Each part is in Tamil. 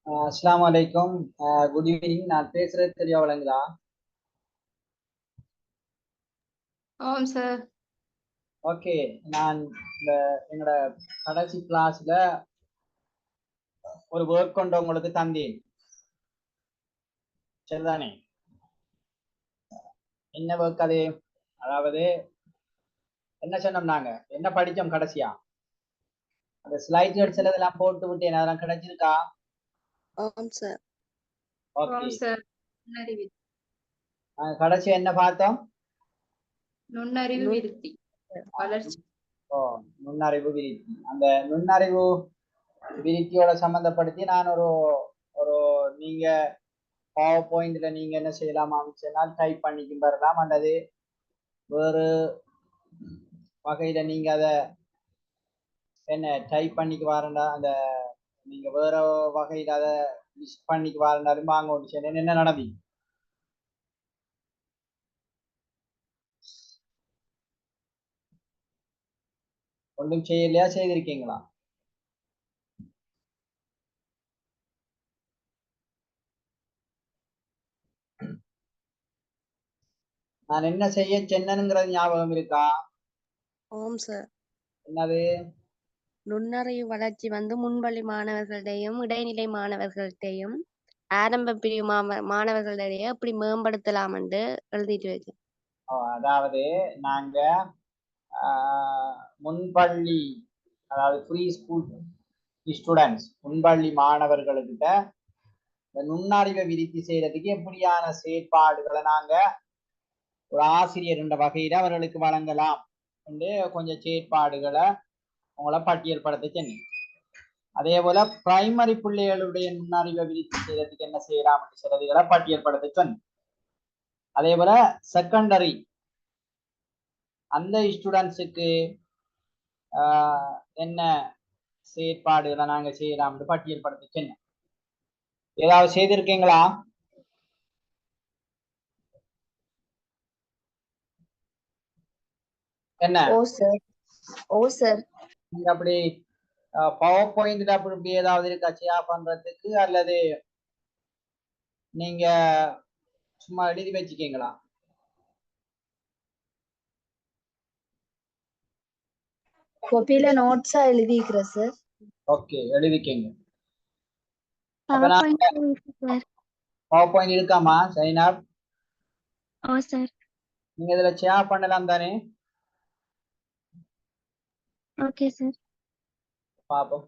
அஸ்ஸலாமு அலைக்கும். Good evening. நான் பேசுறது தெரிய வழங்குதா? ஆமாம் சார். ஓகே. நான் இந்த என்னோட கடைசி கிளாஸ்ல ஒரு ஒர்க் கொண்டு உங்களுக்கு தந்தேன், சரிதானே? என்ன ஒர்க் அது? அதாவது என்ன சொன்னோம், நாங்க என்ன படிச்சோம் கடைசியா? அந்த ஸ்லைட் சிலதெல்லாம் போட்டு விட்டேன், அதெல்லாம் கிடைச்சிருக்கா? ஆம் சார். ஓகே. ஆமாம் சார். நுண்ணறிவு கடைசியா என்ன பார்த்தோம்? நுண்ணறிவு விருத்தி வளர்ச்சி. நுண்ணறிவு விருத்தி. அந்த நுண்ணறிவு விருத்தியோட சம்பந்தப்படுத்தி நான் ஒரு ஒரு நீங்க பவர் பாயிண்ட்ல நீங்க என்ன செய்யலாம் சொன்னால் டைப் பண்ணிக்கும் பெறலாம், அல்லது வேறு வகையில நீங்க அதை என்ன டைப் பண்ணிக்கு வரண்டா, அந்த நீங்க வேற வகையில அதை லிஸ்ட் பண்ணிக்கு வரண்டாலும் வாங்க ஒன்று சரி. என்ன நடந்தது? ஒன்றும் செய்யலையா? செய்திருக்கீங்களா? நான் என்ன செய்ய சென்னனுங்கிறது ஞாபகம் இருக்கா? ஆம் சார். என்னது? நுண்ணறிவு வளர்ச்சி முன்வழி மாணவர்களிடையும் இடைநிலை மாணவர்களிடையும் ஆரம்ப பிரிவு மாணவர்களிடையே எப்படி மேம்படுத்தலாம் என்று எழுதிட்டு வச்சேன். அதாவது நாங்க முன்பள்ளி, அதாவது ஃப்ரீ ஸ்கூல் ஸ்டூடெண்ட்ஸ், முன்பள்ளி மாணவர்களுக்கிட்ட இந்த நுண்ணறிவை விருத்தி செய்யறதுக்கு எப்படியான செயற்பாடுகளை நாங்க ஒரு ஆசிரியர் என்ற வகையில அவர்களுக்கு வழங்கலாம் என்று கொஞ்சம் செயற்பாடுகளை உங்களை பட்டியல்படுத்த சொன்னேன். அதே போல பிரைமரி பிள்ளைகளுடைய நுண்ணறிவை விருத்தி செய்யறதுக்கு என்ன செய்யலாம் என்று சிலதுகளை பட்டியல்படுத்த சொன்னேன். அதே போல செகண்டரி அந்த ஸ்டூடெண்ட்ஸுக்கு என்ன செயற்பாடுகளை நாங்க செய்யலாம் என்று பட்டியல்படுத்த சொன்னேன். ஏதாவது செய்திருக்கீங்களா? என்ன? ஓ சார். நீங்க அப்படி பவர் பாயிண்ட்ல அப்படி ஏதாவது இருக்கா ஷேர் பண்றதுக்கு, அல்லது நீங்க சும்மா எழுதி வச்சுக்கீங்களா? கோப்பியில நோட்ஸா எழுதிக்கிறேன் சார். ஓகே, எழுதிக்கீங்க. பவர் பாயிண்ட் இருக்காமா சைனாப்? ஓ சார். நீங்க இதுல ஷேர் பண்ணலாம் தானே? Okay sir. பாப்போம்.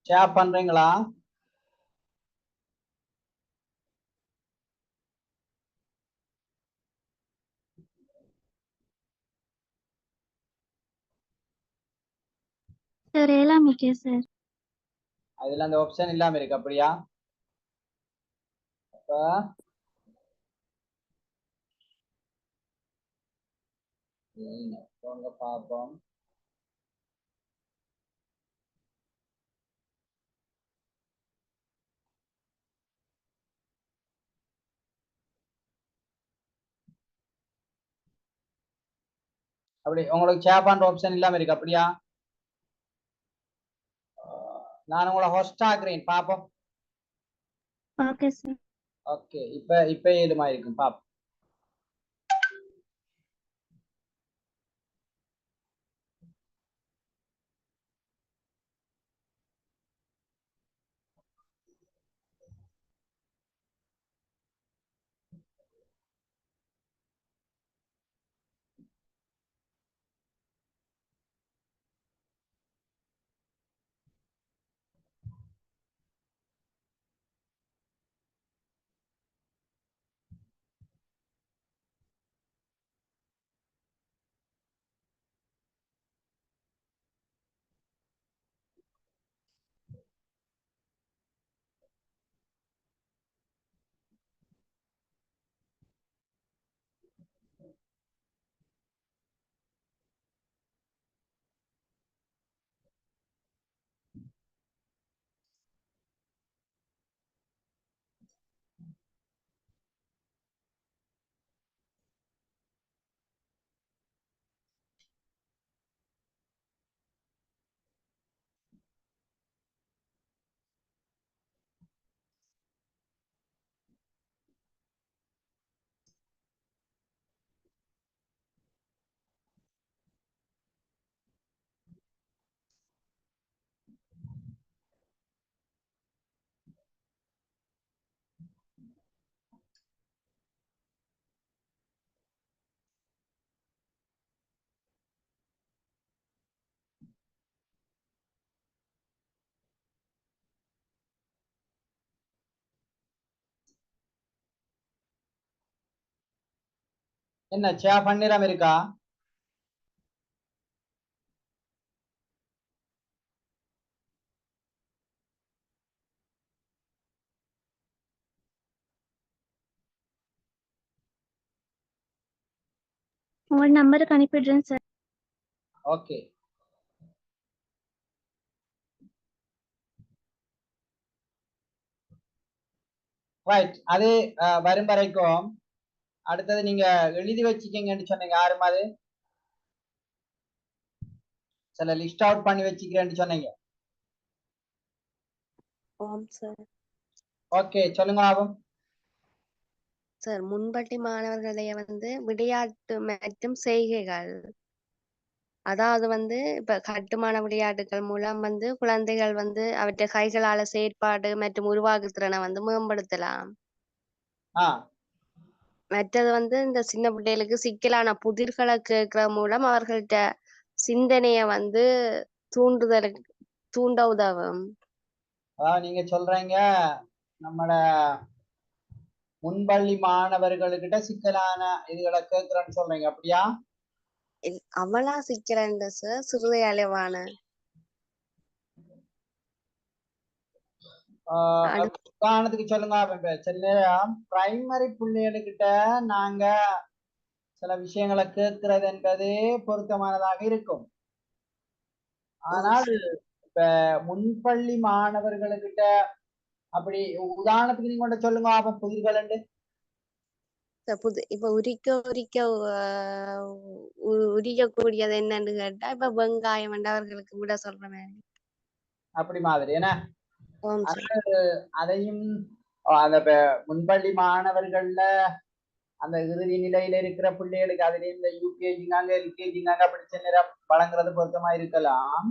ஷேர் பண்றீங்களா? சார் எல்லாமே சார். அதுல அந்த ஆப்ஷன் இல்லாம இருக்கு அப்படியா? அப்ப பாப்போம். அப்படி உங்களுக்கு ஷேர் பண்ற ஆப்ஷன் இல்லாம இருக்கு அப்படியா? நான் உங்களை ஹோஸ்ட் ஆக்குறேன் பாப்போம். Okay sir. ஓகே, இப்ப ஏதுமா இருக்கும் பாப்போம். என்ன ஷேர் பண்ணிடாம இருக்கா? உங்க நம்பருக்கு அனுப்பிடுறேன் சார். Okay, right. அது வரும் வரைக்கும் அடுத்தது நீங்க எழுதி வச்சுக்கீங்கன்னு சொன்னீங்க. யாரும் அது சில லிஸ்ட் அவுட் பண்ணி வச்சுக்கிறேன்னு சொன்னீங்க. ஆம் சார். ஓகே, சொல்லுங்க ஆகும். சார் முன்பள்ளி மாணவர்களுடைய வந்து விளையாட்டு மற்றும் செய்கைகள், அதாவது வந்து இப்ப கட்டுமான விளையாட்டுகள் மூலம் வந்து குழந்தைகள் வந்து அவற்றை கைகளால செயற்பாடு மற்றும் உருவாக்கு திறனை வந்து மேம்படுத்தலாம். ஆ, மற்றது வந்து இந்த சின்ன பிள்ளைகளுக்கு சிக்கலான புதிர்களை கேட்கிற மூலம் அவர்கள்ட்ட சிந்தனைய வந்து தூண்ட உதவும். அதாவது நீங்க சொல்றீங்க நம்மட முன்பள்ளி மாணவர்கள்கிட்ட சிக்கலான இதுகளை கேட்கிறேன்னு சொல்றீங்க அப்படியா? அவளா சிக்கல் சார், சிறிய அளவான. உதாரணத்துக்கு சொல்லுங்க. இப்ப சில நேரம் பிரைமரி பிள்ளைகளுக்கிட்ட நாங்க சில விஷயங்களை கேட்கிறது என்பது பொருத்தமானதாக இருக்கும். ஆனால் இப்ப முன்பள்ளி மாணவர்களுக்கிட்ட அப்படி உதாரணத்துக்கு நீங்க கொண்டு சொல்லுங்க அப்ப புதிர்கள் இப்ப உரிக்கக்கூடியது என்னன்னு கேட்டா இப்ப வெங்காயம் அவர்களுக்கு விட சொல்ற மாதிரி அப்படி மாதிரி என்ன ஆம் சார். அதையும் அந்த முன்பள்ளி மாணவர்கள்ல அந்த இறுதி நிலையில இருக்கிற பிள்ளைகளுக்கு அதுலயும் இந்த யூகேஜிங்காங்க எல்கேஜிங்காங்க அப்படி சில நேரம் வழங்குறது பொருத்தமா இருக்கலாம்.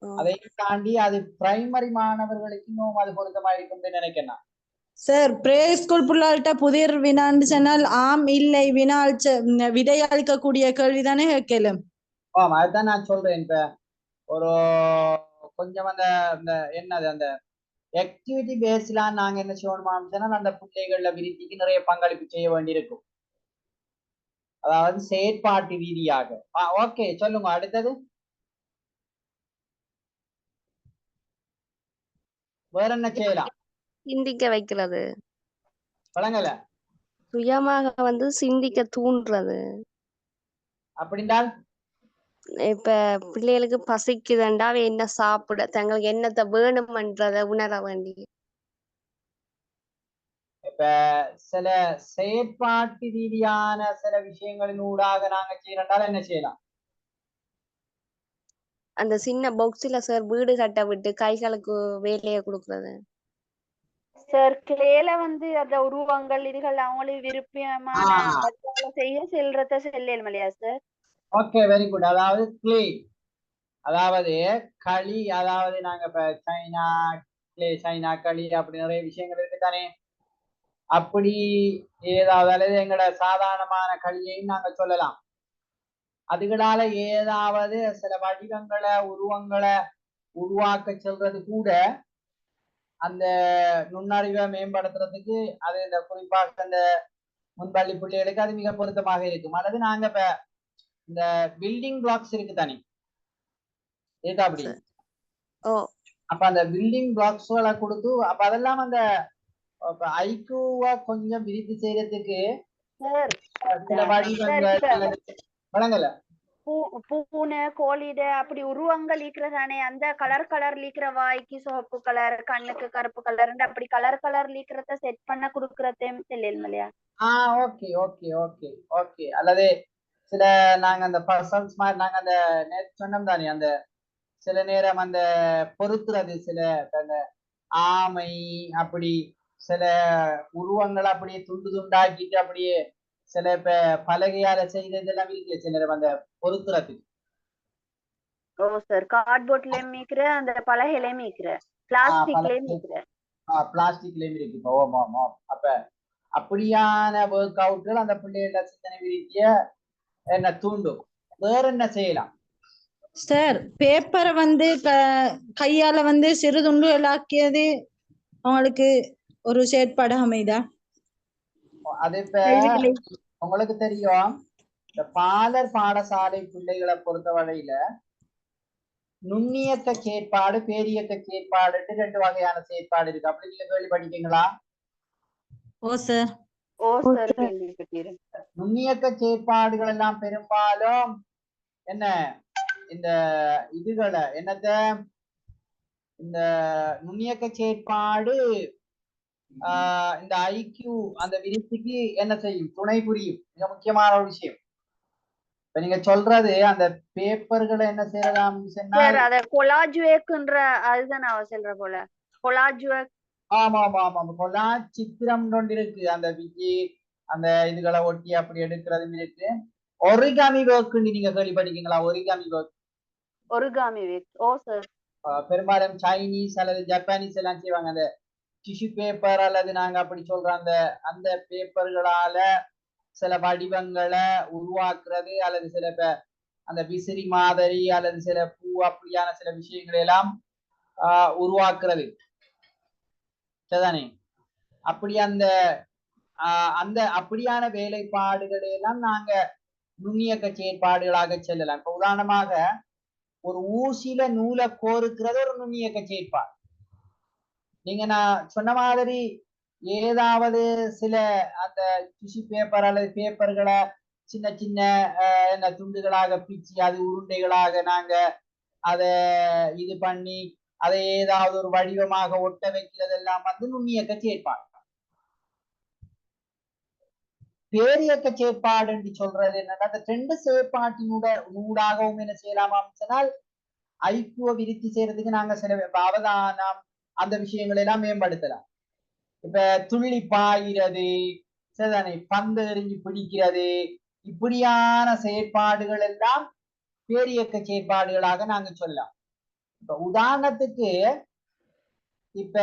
அதையும் தாண்டி அது பிரைமரி மாணவர்களுக்கு இன்னும் அது பொருத்தமா இருக்கும்னு நினைக்கிறேன். சார் பிரே ஸ்கூல் புள்ளாள்கிட்ட புதிர் வினான்னு சொன்னால் ஆம் இல்லை வினால் விடையளிக்கக்கூடிய கேள்விதானே கேட்கலும். ஆமா, அதுதான் நான் சொல்றேன். இப்ப ஒரு கொஞ்சம் அந்த என்னது அந்த ஆக்டிவிட்டி பேஸ்லாம் நாங்க என்ன செய்யணுமா, அந்த பிள்ளைகள்ல விருத்திக்கு நிறைய பங்களிப்பு செய்ய வேண்டியிருக்கும். அதாவது செயற்பாட்டு ரீதியாக. ஓகே, சொல்லுங்க அடுத்தது. வேற என்ன செய்யலாம்? சிந்திக்க வைக்கிறது. வழங்கல சுயமாக சிந்திக்க தூண்டுறது. அப்படின்றால் இப்ப பிள்ளைகளுக்கு பசிக்குதுண்டா என்ன சாப்பிட தங்களுக்கு என்னத்தை வேணும்ன்றத உணர வேண்டி. இப்ப சில செயற்பாட்டு ரீதியான சில விஷயங்களின் ஊடாக நாங்க செய்யறதால என்ன செய்யலாம்? அந்த சின்ன பாக்ஸ்ல சார் வீடு கட்ட விட்டு கைகளுக்கு வேலையை கொடுக்கறது. சார் கிளேல அந்த உருவங்கள் இதுகள் அவங்களுக்கு விருப்பமான செய்ய செல்றத செல்லும் இல்லையா சார்? Okay, very good. அதாவது கிளே, அதாவது களி, அதாவது நாங்க இப்ப சைனா கிளே, சைனா களி அப்படி நிறைய விஷயங்கள் இருக்கு தானே. அப்படி ஏதாவது அல்லது எங்களோட சாதாரணமான களியையும் நாங்க சொல்லலாம். அதுகளால ஏதாவது சில வடிவங்களை உருவங்களை உருவாக்க சொல்றது கூட அந்த நுண்ணறிவை மேம்படுத்துறதுக்கு அது இந்த குறிப்பாக அந்த முன்பள்ளி பிள்ளைகளுக்கு அது மிக பொருத்தமாக இருக்கும். அல்லது நாங்க இப்ப இந்த பில்டிங் பிளாக்ஸ் இருக்கு தானே, ஏதா அப்படி அப்ப அந்த பில்டிங் பிளாக்ஸ்களை கொடுத்து அப்ப அதெல்லாம் அந்த ஐக்யூவா கொஞ்சம் விரித்து செய்யறதுக்கு சில வடிவங்கள் வழங்கல. பூனை கோழிட அப்படி உருவங்கள் ஈக்கிறதானே, அந்த கலர் லீக்கிற வாய்க்கு சிவப்பு கலர், கண்ணுக்கு கருப்பு கலர், அப்படி கலர் லீக்கிறத செட் பண்ண குடுக்கறதையும் தெரியல இல்லையா? Okay okay okay okay. அல்லது சில நாங்க அந்த பர்சன்ஸ் மாதிரி நாங்க அந்த நேற்று சொன்னோம் தானே, அந்த சில நேரம் அந்த பொறுத்துறது சில அந்த ஆமை அப்படி சில உருவங்களை அப்படியே துண்டு துண்டாக்கிட்டு அப்படியே சில இப்ப பலகையால செய்ததெல்லாம் இருக்கு சில நேரம் அந்த பொறுத்துறதுக்கு. ஓ சார், கார்ட்போர்ட்லயும் மீக்கிற அந்த பலகையிலயும் மீக்கிற பிளாஸ்டிக்லயும் மீக்கிற பிளாஸ்டிக்லயும் இருக்கு. ஆமா ஆமா. அப்ப அப்படியான ஒர்க் அவுட்கள் அந்த பிள்ளைகள சிந்தனை விருத்திய என்ன தூண்டும். வேற என்ன செய்யலாம் சார்? பேப்பரை கையால சிறு துண்டுகளாக்கியது அவங்களுக்கு ஒரு செயற்பாடு அமைதா? அது இப்ப உங்களுக்கு தெரியும், இந்த பாலர் பாடசாலை பிள்ளைகளை பொறுத்தவரையில நுண்ணியக்க செயற்பாடு பேரியக்க செயற்பாடு ரெண்டு வகையான செயற்பாடு இருக்கு. அப்படி நீங்க கேள்வி படிக்கீங்களா? ஓ சார். ஓ சார், கேள்விப்பட்டீர்கள். நுண்ணியக்க செயற்பாடுகள் எல்லாம் பெரும்பாலும் என்ன இந்த இதுகளை என்னத்த இந்த நுண்ணியக்க செயற்பாடு இந்த ஐக்யூ அந்த விருத்திக்கு என்ன செய்யும், துணை புரியும். மிக முக்கியமான ஒரு விஷயம். இப்ப நீங்க சொல்றது அந்த பேப்பர்களை என்ன செய்யலாம் சார், அத கொலாஜ் வேக்ன்ற அதுதான் நான் சொல்ற போல கொலாஜ் வேக். ஆமா ஆமா ஆமா. கொலாஜ் சித்திரம் கொண்டு இருக்கு, அந்த விஜி அந்த இதுகளை ஒட்டி அப்படி எடுக்கிறதும் இருக்கு. ஒரிகாமி ஒர்க்குன்னு நீங்க கேள்விப்பட்டிருக்கீங்களா? Origami work. ஒரிகாமி வேக். ஓ சார். பெரும்பாலும் சைனீஸ் அல்லது ஜப்பானீஸ் எல்லாம் செய்வாங்க. அந்த டிஷ்யூ பேப்பர் அல்லது நாங்க அப்படி சொல்ற அந்த பேப்பர்களால சில வடிவங்களை உருவாக்குறது அல்லது சில அந்த விசிறி மாதிரி அல்லது சில பூ அப்படியான சில விஷயங்களை எல்லாம் உருவாக்குறது சரிதானே. அப்படி அந்த அப்படியான வேலைப்பாடுகளை எல்லாம் நாங்க நுண்ணியக்க செயற்பாடுகளாக செல்லலாம். இப்ப உதாரணமாக ஒரு ஊசியில நூலை கோருக்கிறது ஒரு நுண்ணியக்க செயற்பாடு. நீங்க நான் சொன்ன மாதிரி ஏதாவது சில அந்த டிஷ்யூ பேப்பர் அல்லது பேப்பர்களை சின்ன சின்ன என்ன துண்டுகளாக பிச்சு அது உருண்டைகளாக நாங்க அதை இது பண்ணி அதை ஏதாவது ஒரு வடிவமாக ஒட்ட வைக்கிறது எல்லாம் நுண்ணியக்க செயற்பாடு. பேரியக்க செயற்பாடு என்று சொல்றது என்னன்னா, அந்த ரெண்டு செயற்பாட்டினூடாகவும் என்ன செய்யலாமா சொன்னால் ஐக்கிய விருத்தி செய்யறதுக்கு நாங்க சில அவதானம் அந்த விஷயங்களை எல்லாம் மேம்படுத்தலாம். இப்ப துள்ளி பாயிறது சரிதானே, பந்து எறிஞ்சு பிடிக்கிறது, இப்படியான செயற்பாடுகள் எல்லாம் பேரியக்க செயற்பாடுகளாக நாங்க சொல்லலாம். இப்ப உதாரணத்துக்கு இப்ப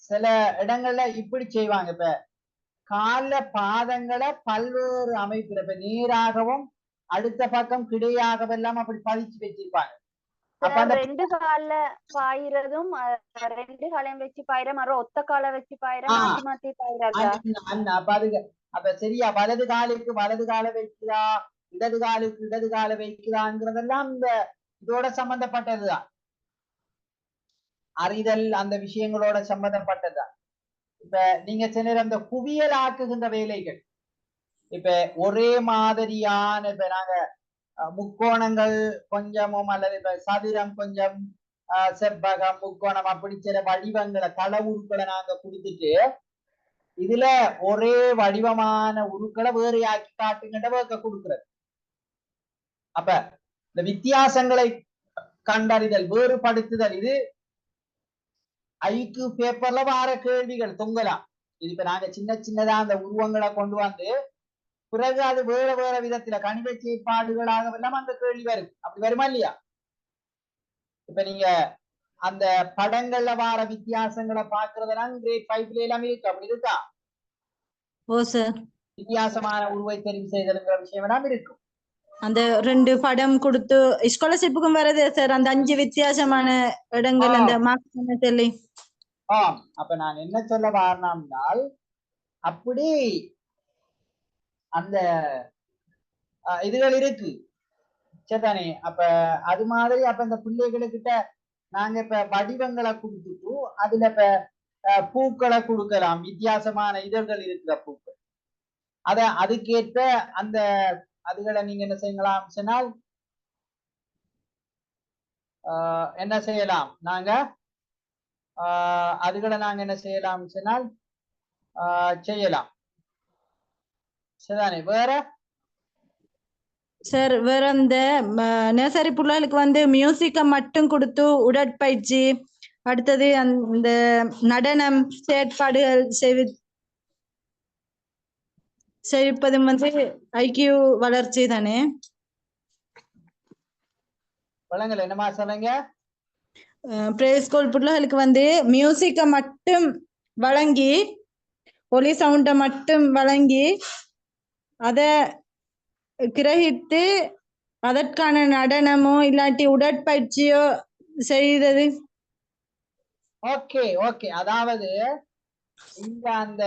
சில இடங்கள்ல இப்படி செய்வாங்க. இப்ப கால பாதங்களை பல்வேறு அமைப்புல இப்ப நேராகவும் அடுத்த பக்கம் கிடையாகவும் எல்லாம் அப்படி பதிச்சு வச்சிருப்பாங்க. அப்ப அந்த ரெண்டு கால்ல பாயிரதும் ரெண்டு காலையும் வச்சு பாயிர மரம் ஒத்த காலை வச்சு பாயிர மாத்தி மாத்தி பாயிரதா? அப்ப அதுக்கு அப்ப சரியா வலது காலுக்கு வலது காலை வைக்கிறா, இடது காலுக்கு இடது காலை வைக்கிறாங்கிறதெல்லாம் இந்த இதோட சம்பந்தப்பட்டதுதான். அறிதல் அந்த விஷயங்களோட சம்பந்தப்பட்டதுதான். இப்ப நீங்க சில அந்த குவியல் ஆக்குகின்ற வேலைகள் இப்ப ஒரே மாதிரியான இப்ப நாங்க முக்கோணங்கள் கொஞ்சமும் அல்லது இப்ப சதுரம் கொஞ்சம் செவ்வகம் முக்கோணம் அப்படி சில வடிவங்களை தள உருக்களை நாங்க கொடுத்துட்டு இதுல ஒரே வடிவமான உருக்களை வேறையாக்கி காட்டுங்கிட்ட வேக்க கொடுக்கிறது. அப்ப இந்த வித்தியாசங்களை கண்டறிதல் வேறுபடுத்துதல் இது ஐக்கு பேப்பர்ல வார கேள்விகள் தொங்கலாம். இது இப்ப நாங்க சின்ன சின்னதா அந்த உருவங்களை கொண்டு வந்து பிறகு அது வேற வேற விதத்துல கணித செயற்பாடுகளாக எல்லாம் அந்த கேள்வி வரும். அப்படி வருமா இல்லையா? இப்ப நீங்க அந்த படங்கள்ல வார வித்தியாசங்களை பாக்குறதெல்லாம் கிரேட் 5 எல்லாம் இருக்கு. அப்படி இருக்கா? ஓ சார். வித்தியாசமான உருவை தெரிவு செய்தல்ங்கிற விஷயம் எல்லாம் இருக்கும். அந்த 2 படம் கொடுத்து ஸ்காலர்ஷிப்புக்கும் வருது சார் அந்த 5 வித்தியாசமான இடங்கள் அந்த மார்க்ஸ் சொல்லி. அப்ப நான் என்ன சொல்ல வரணும்னால் அப்படி அந்த இதுகள் இருக்கு சரிதானே. அப்ப அது மாதிரி அப்ப இந்த பிள்ளைகளுக்கிட்ட நாங்க இப்ப வடிவங்களை கொடுத்துட்டு அதுல இப்ப பூக்களை கொடுக்கலாம். வித்தியாசமான இதழ்கள் இருக்கிற பூக்கள் அத அதுக்கேற்ற அந்த அதுகளை நீங்க என்ன செய்யலாம் சொன்னால் என்ன செய்யலாம் நாங்க அதுகளை நாங்க என்ன செய்யலாம் சொன்னால் செய்யலாம் சரிதானே. வேற சார் வேற அந்த நர்சரி பிள்ளைகளுக்கு வந்து மியூசிக்கை மட்டும் கொடுத்து உடற்பயிற்சி அடுத்தது அந்த நடனம் செயற்பாடுகள் செய்விப்பதும் வந்து ஐக்கியூ வளர்ச்சி தானே. வழங்கல என்னமா சொல்லுங்க. ப்ரே ஸ்கூல் பிள்ளைகளுக்கு வந்து மியூசிக்கை மட்டும் வழங்கி ஒலி சவுண்டை மட்டும் வழங்கி அதை கிரகித்து அதற்கான நடனமோ இல்லாட்டி உடற்பயிற்சியோ செய்தது. Okay okay. அதாவது இங்க அந்த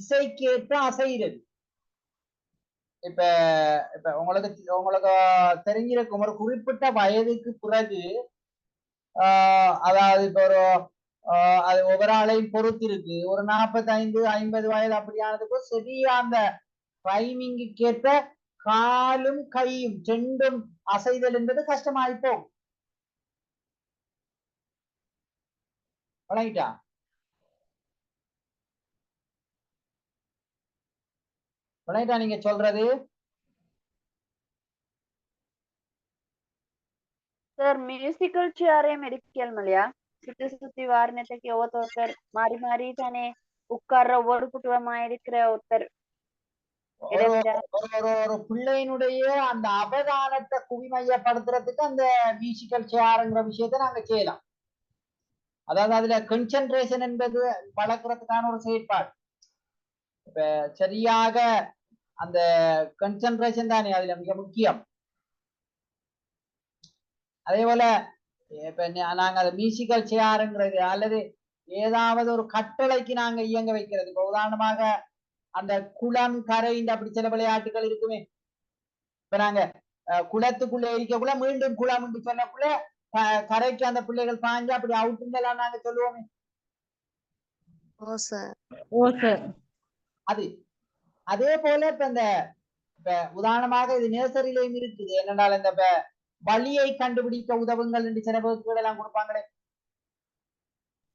இசைக்கேற்ற அசைகிறது. இப்ப இப்ப உங்களுக்கு தெரிஞ்சிருக்கும் ஒரு குறிப்பிட்ட வயதுக்கு பிறகு அதாவது இப்ப ஒரு அது ஒவ்வொரு ஆளையும் பொறுத்து இருக்கு. ஒரு 45 50 வயது அப்படியானதுக்கு சரியா அந்த டைமிங்குக்கேற்ற காலும் கையும் ரெண்டும் அசைதல் என்பது கஷ்டமாயிப்போம். வணங்கிட்டா வணங்கிட்டா நீங்க சொல்றது சார் மியூசிக்கல் சேரையும் எடுக்கல் இல்லையா? சுத்தி சுத்தி வாரணத்துக்கு ஒவ்வொருத்தர் மாறி மாறி தானே உட்கார்ற ஒவ்வொரு குட்டுவமா இருக்கிற ஒருத்தர் ஒரு பிள்ளையினுடைய அந்த அவதானத்தை குவிமையப்படுத்துறதுக்கு அந்த மியூசிக்கல் சேருங்கிற விஷயத்தை நாங்க செய்யலாம். அதாவது அதுல கான்சென்ட்ரேஷன் என்பது வளர்க்கறதுக்கான ஒரு செயற்பாடு. இப்ப சரியாக அந்த கான்சென்ட்ரேஷன் தானே அதுல மிக முக்கியம். அதே போல இப்ப நாங்க அதை மியூசிக்கல் சேருங்கிறது அல்லது ஏதாவது ஒரு கட்டளைக்கு நாங்க இயங்க வைக்கிறது. இப்ப உதாரணமாக அந்த குளம் கரை அப்படி சில விளையாட்டுகள் இருக்குமே. இப்ப நாங்க குளத்துக்குள்ள இருக்கக்குள்ள மீண்டும் குளம் சொல்லக்குள்ள கரைக்கு அந்த பிள்ளைகள் பாஞ்சு அப்படி அவுட்டுங்கலாம் நாங்க சொல்லுவோமே. அது அதே போல இப்ப இந்த உதாரணமாக இது நேசரிலையும் இருக்குது. என்னென்றால் இந்த வழியை கண்டுபிடிக்க உதவுங்கள் என்று சில வகுப்புகள் எல்லாம் கொடுப்பாங்களே.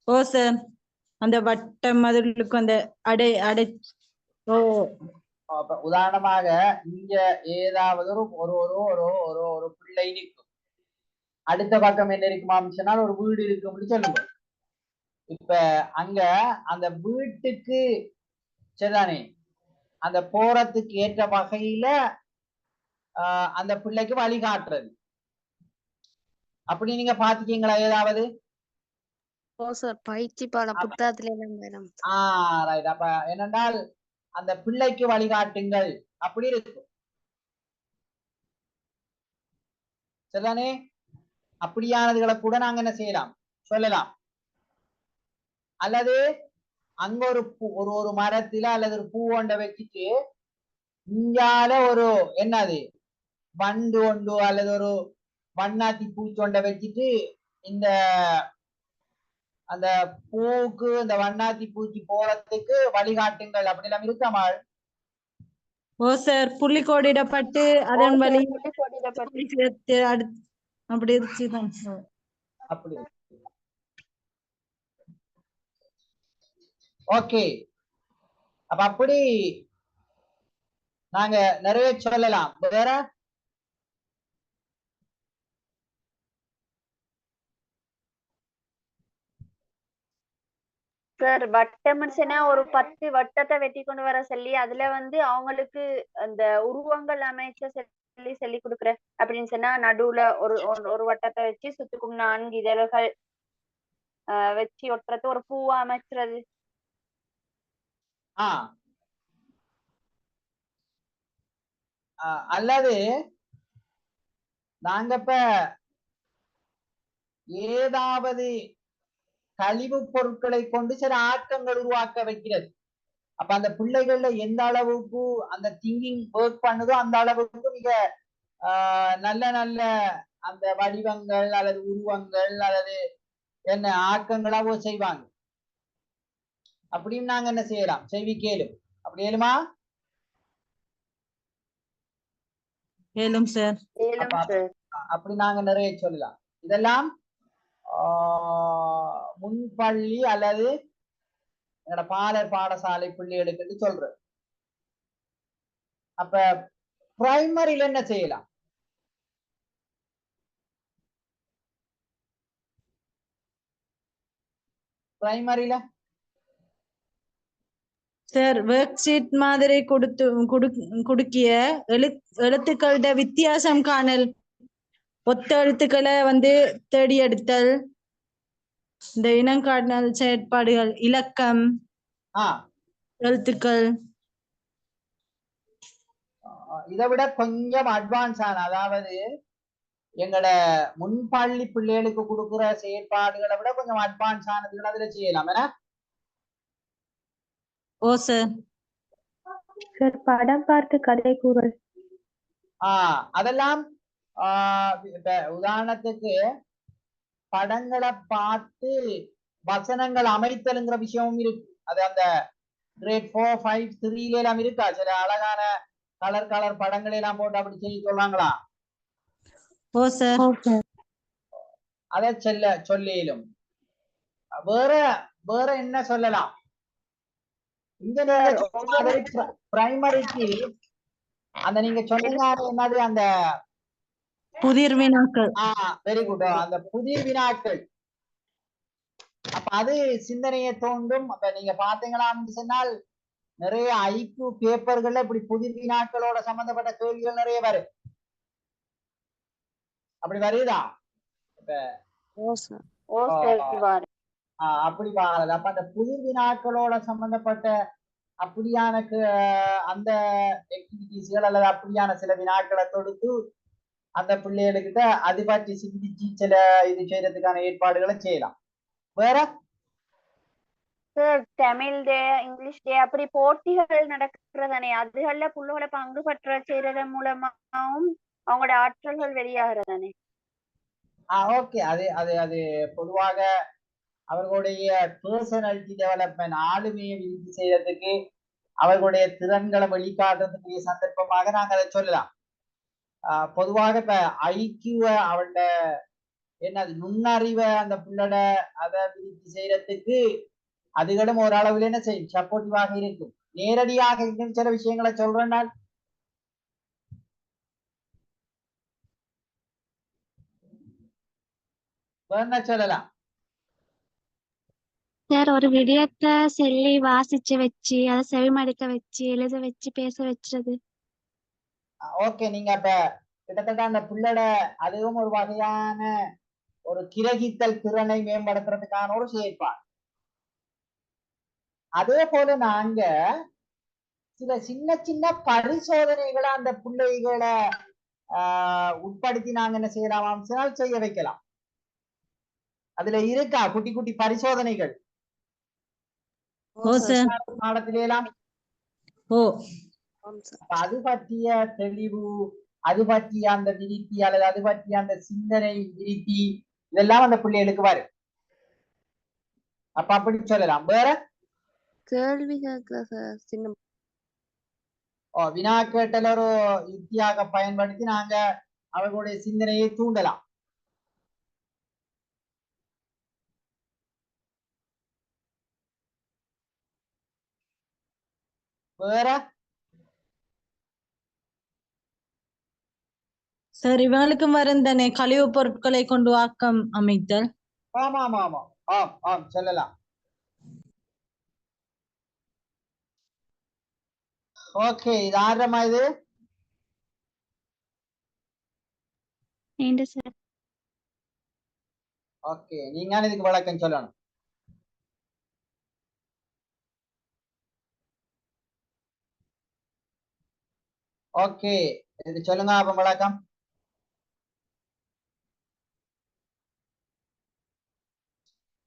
ஓ சார் அந்த வட்டம் மதுளுக்கு அந்த அடை அடை உதாரணமாக இங்க ஏதாவது ஒரு ஒரு ஒரு ஒரு ஒரு பிள்ளை நிற்கும். அடுத்த பக்கம் என்ன இருக்குமாம் சொன்னால் ஒரு வீடு இருக்கும்னு சொல்லுவோம். இப்ப அங்க அந்த வீட்டுக்கு சரிதானே அந்த போறதுக்கு ஏற்ற வகையில அந்த பிள்ளைக்கு வழிகாட்டுறது. அப்படி நீங்க பாத்துக்கீங்களா ஏதாவது? ஓ சார் பயிற்சி பாட புத்தகத்துல எல்லாம் வரும். ரைட். அப்ப என்னென்றால் அந்த பிள்ளைக்கு வழிகாட்டுங்கள் அப்படி இருக்கும். சரிதானே? அப்படியானதுகளை கூட நாங்க என்ன செய்யலாம், சொல்லலாம். அல்லது அங்க ஒரு மரத்துல அல்லது ஒரு பூ ஒன்றை வச்சுட்டு இங்கால ஒரு என்னது வண்டு ஒன்று அல்லது ஒரு வண்ணாத்தி பூச்சொண்டை வச்சுட்டு இந்த அந்த பூவுக்கு இந்த வண்ணாத்தி பூச்சி போறதுக்கு வழிகாட்டுங்கள் அப்படி எல்லாம் இருக்காமல். ஓ சார் புள்ளிக்கோடிடப்பட்டு அதன் வழி அப்படி இருந்துச்சுதான் சார். அப்படி ஓகே. அப்ப அப்படி நாங்க நிறைய சொல்லலாம். வேற சார் வட்டம்னா ஒரு 10 வட்டத்தை வெட்டி கொண்டு வர சொல்லி அதுல வந்து அவங்களுக்கு அந்த உருவங்கள் அமைச்ச சொல்லி கொடுக்குற அப்படின்னு சொன்னா நடுவுல ஒரு வட்டத்தை வச்சு சுத்துக்கும் 4 இதழ்கள் வச்சு ஒட்டுறது, ஒரு பூவா அமைச்சுறது. அல்லது நாங்க இப்ப ஏதாவது கழிவு பொருட்களை கொண்டு சில ஆக்கங்கள் உருவாக்க வைக்கிறது. அப்ப அந்த பிள்ளைகள்ல எந்த அளவுக்கு அந்த திங்கிங் ஒர்க் பண்ணுதோ அந்த அளவுக்கு மிக நல்ல நல்ல அந்த வடிவங்கள் அல்லது உருவங்கள் அல்லது என்ன ஆக்கங்களாவோ செய்வாங்க. அப்படின்னு நாங்க என்ன செய்யலாம், செய்விக்கேலும். அப்படி ஏழுமா? ஏலும் சார். அப்படி நாங்க நிறைய சொல்லலாம். இதெல்லாம் முன்பள்ளி அல்லது என்னோட பாடசாலை பிள்ளைகளுக்கு சொல்றேன். அப்ப பிரைமரியில என்ன செய்யலாம்? பிரைமரியில சார் ஒர்க் ஷீட் மாதிரி கொடுக்கிய எழுத்துக்களோட வித்தியாசம் காணல், ஒத்த எழுத்துக்களை வந்து தேடி எடுத்தல், இந்த இனம் காணல் செயற்பாடுகள், இலக்கம், எழுத்துக்கள். இதை விட கொஞ்சம் அட்வான்ஸ் ஆன, அதாவது எங்கட முன்பள்ளி பிள்ளைகளுக்கு கொடுக்குற செயற்பாடுகளை விட கொஞ்சம் அட்வான்ஸ் ஆனதுகள் அதுல செய்யலாம். ஓ சார். சார் படம் பார்த்து கதை கூறல். அதெல்லாம் இப்ப உதாரணத்துக்கு படங்களை பார்த்து வசனங்கள் அமைத்தலுங்கிற விஷயமும் இருக்கு. அது அந்த கிரேட் 4, 5, 3 எல்லாம் இருக்கா. சில அழகான கலர் படங்களை எல்லாம் போட்டு அப்படி செய்ய சொல்றாங்களா? ஓ சார். அத சொல்லும். வேற என்ன சொல்லலாம்? இங்க பிரைமரிக்கு அந்த நீங்க சொன்னீங்க என்னது, அந்த புதிர் வினாக்கள். Very good. அந்த புதிர் வினாக்கள், அப்ப அது சிந்தனையை தோண்டும். அப்ப நீங்க பாத்தீங்களான்னு சொன்னால் நிறைய ஐக்யூ பேப்பர்கள்ல இப்படி புதிர் வினாக்களோட சம்பந்தப்பட்ட கேள்விகள் நிறைய வரும். அப்படி வருதா? அப்படி பாருங்க. அப்ப அந்த புதிர் வினாக்களோட சம்பந்தப்பட்ட அப்படியான அந்த ஆக்டிவிட்டிஸ்கள் அல்லது அப்படியான சில வினாக்களை தொடுத்து அந்த பிள்ளைகளுக்கிட்ட அது பற்றி சிந்திச்சு சில இது செய்யறதுக்கான ஏற்பாடுகளை செய்யலாம். வேற சார் தமிழ் டே, இங்கிலீஷ் டே அப்படி போட்டிகள் நடக்கிறதானே, அதுகள்ல புள்ளைகளை பங்கு பற்ற செய்யறது மூலமாவும் அவங்களோட ஆற்றல்கள் வெளியாகிறதானே? ஓகே. அது அது அது பொதுவாக அவர்களுடைய பர்சனாலிட்டி டெவலப்மெண்ட், ஆளுமையை விருத்தி செய்யறதுக்கு, அவர்களுடைய திறன்களை வெளிக்காட்டுறதுக்கு சந்தர்ப்பமாக நாங்க அதை சொல்லலாம். பொதுவாக இப்ப ஐக்கியூவ அவளோட என்னது நுண்ணறிவை அந்த புள்ளோட அதை விருத்தி செய்யறதுக்கு அதுகளும் ஒரு அளவுல என்ன செய்யும், சப்போர்ட்டிவாக இருக்கும். நேரடியாக இன்னும் சில விஷயங்களை சொல்றேன்னால் வேணா சொல்லலாம். சார் ஒரு விடயத்தை சொல்லி வாசிச்சு வச்சு அதை செவிமடுக்க வச்சு எழுத வச்சு பேச வச்சுறது. ஓகே. நீங்க அப்ப கிட்டத்தட்ட அந்த புள்ளோட அதுவும் ஒரு வகையான ஒரு கிரகித்தல் திறனை மேம்படுத்துறதுக்கான ஒரு செயற்பாடு. அதே போல நாங்க சில சின்ன சின்ன பரிசோதனைகளை அந்த பிள்ளைகளை உட்படுத்தி நாங்க என்ன செய்யலாம் செய்ய வைக்கலாம். அதுல இருக்கா குட்டி குட்டி பரிசோதனைகள் பாடத்திலே எல்லாம்? அது பற்றிய தெளிவு, அது பற்றிய அந்த விருத்தி அல்லது அது பற்றிய அந்த சிந்தனை விருத்தி இதெல்லாம் அந்த பிள்ளைகளுக்கு வரும். அப்ப அப்படி சொல்லலாம். வேற கேள்வி வினா கேட்டல் ஒரு யுக்தியாக பயன்படுத்தி நாங்க அவர்களுடைய சிந்தனையை தூண்டலாம். வேற சார் இவங்களுக்கும் வருந்தனே கழிவு பொருட்களை கொண்டு ஆக்கம் அமைத்தல். ஆமா ஆமா ஆமா ஆம் ஆம் சொல்லலாம். ஓகே, இது ஆரமா இது சார். ஓகே, நீங்க இதுக்கு விளக்கம் சொல்லணும். ஓகே, இதுக்கு சொல்லுங்க அப்ப விளக்கம்.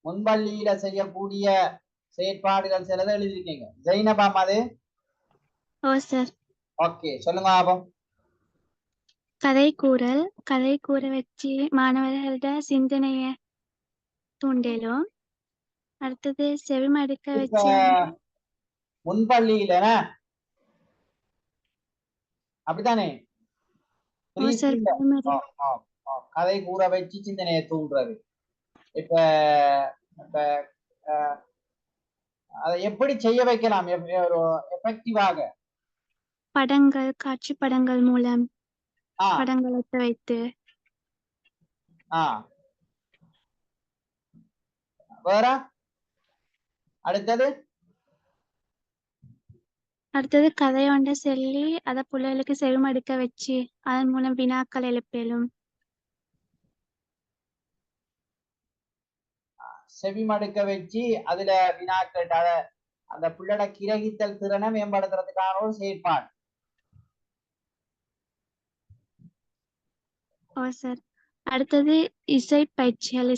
முன்பள்ளியில செய்யக்கூடிய செயற்பாடுகள் சிலதை எழுதிருக்கீங்க. ஜெயினபா அது ஓகே சொல்லுங்க ஆபம். கதை கூற வச்சு மாணவர்களோட சிந்தனைய தூண்டலும். அடுத்தது செவிமடுக்க வச்சு முன்பள்ளியில அப்படித்தானே கதை கூற வச்சு சிந்தனையை தூண்டுறது. இப்ப அதை எப்படி செய்ய வைக்கலாம் ஒரு எஃபெக்டிவாக? படங்கள், காட்சி படங்கள் மூலம் படங்களை வைத்து. வேற அடுத்தது கதையொண்ட சொல்லி அத பிள்ளைகளுக்கு செவிமடுக்க வச்சு அதன் மூலம் வினாக்கள் எழுப்பலும். செவிமடுக்க வச்சு அதுல வினாக்கள் அந்த பிள்ளோட கிரகித்தல் திறனை மேம்படுத்துறதுக்கான ஒரு செயற்பாடு. அடுத்தது இசை பயிற்சிகள்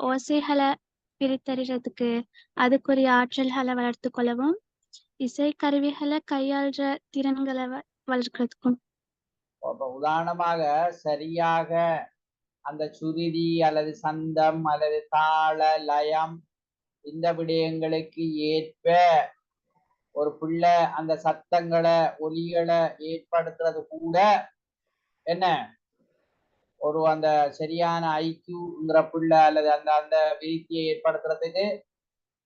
ஓசைகளை பிரித்தறிறதுக்கு அதுக்குரிய ஆற்றல்களை வளர்த்து கொள்ளவும், இசை கருவிகளை கையாளுற திறன்களை வளர்க்கிறதுக்கும். உதாரணமாக சரியாக அந்த சுருதி அல்லது சந்தம் அல்லது தாள லயம் இந்த விடயங்களுக்கு ஏற்ப ஒரு பிள்ளை அந்த சத்தங்களை ஒலிகளை ஏற்படுத்துறது கூட என்ன ஒரு அந்த சரியான ஐக்கியூங்கிற பிள்ளை அல்லது அந்த அந்த விருத்தியை ஏற்படுத்துறதுக்கு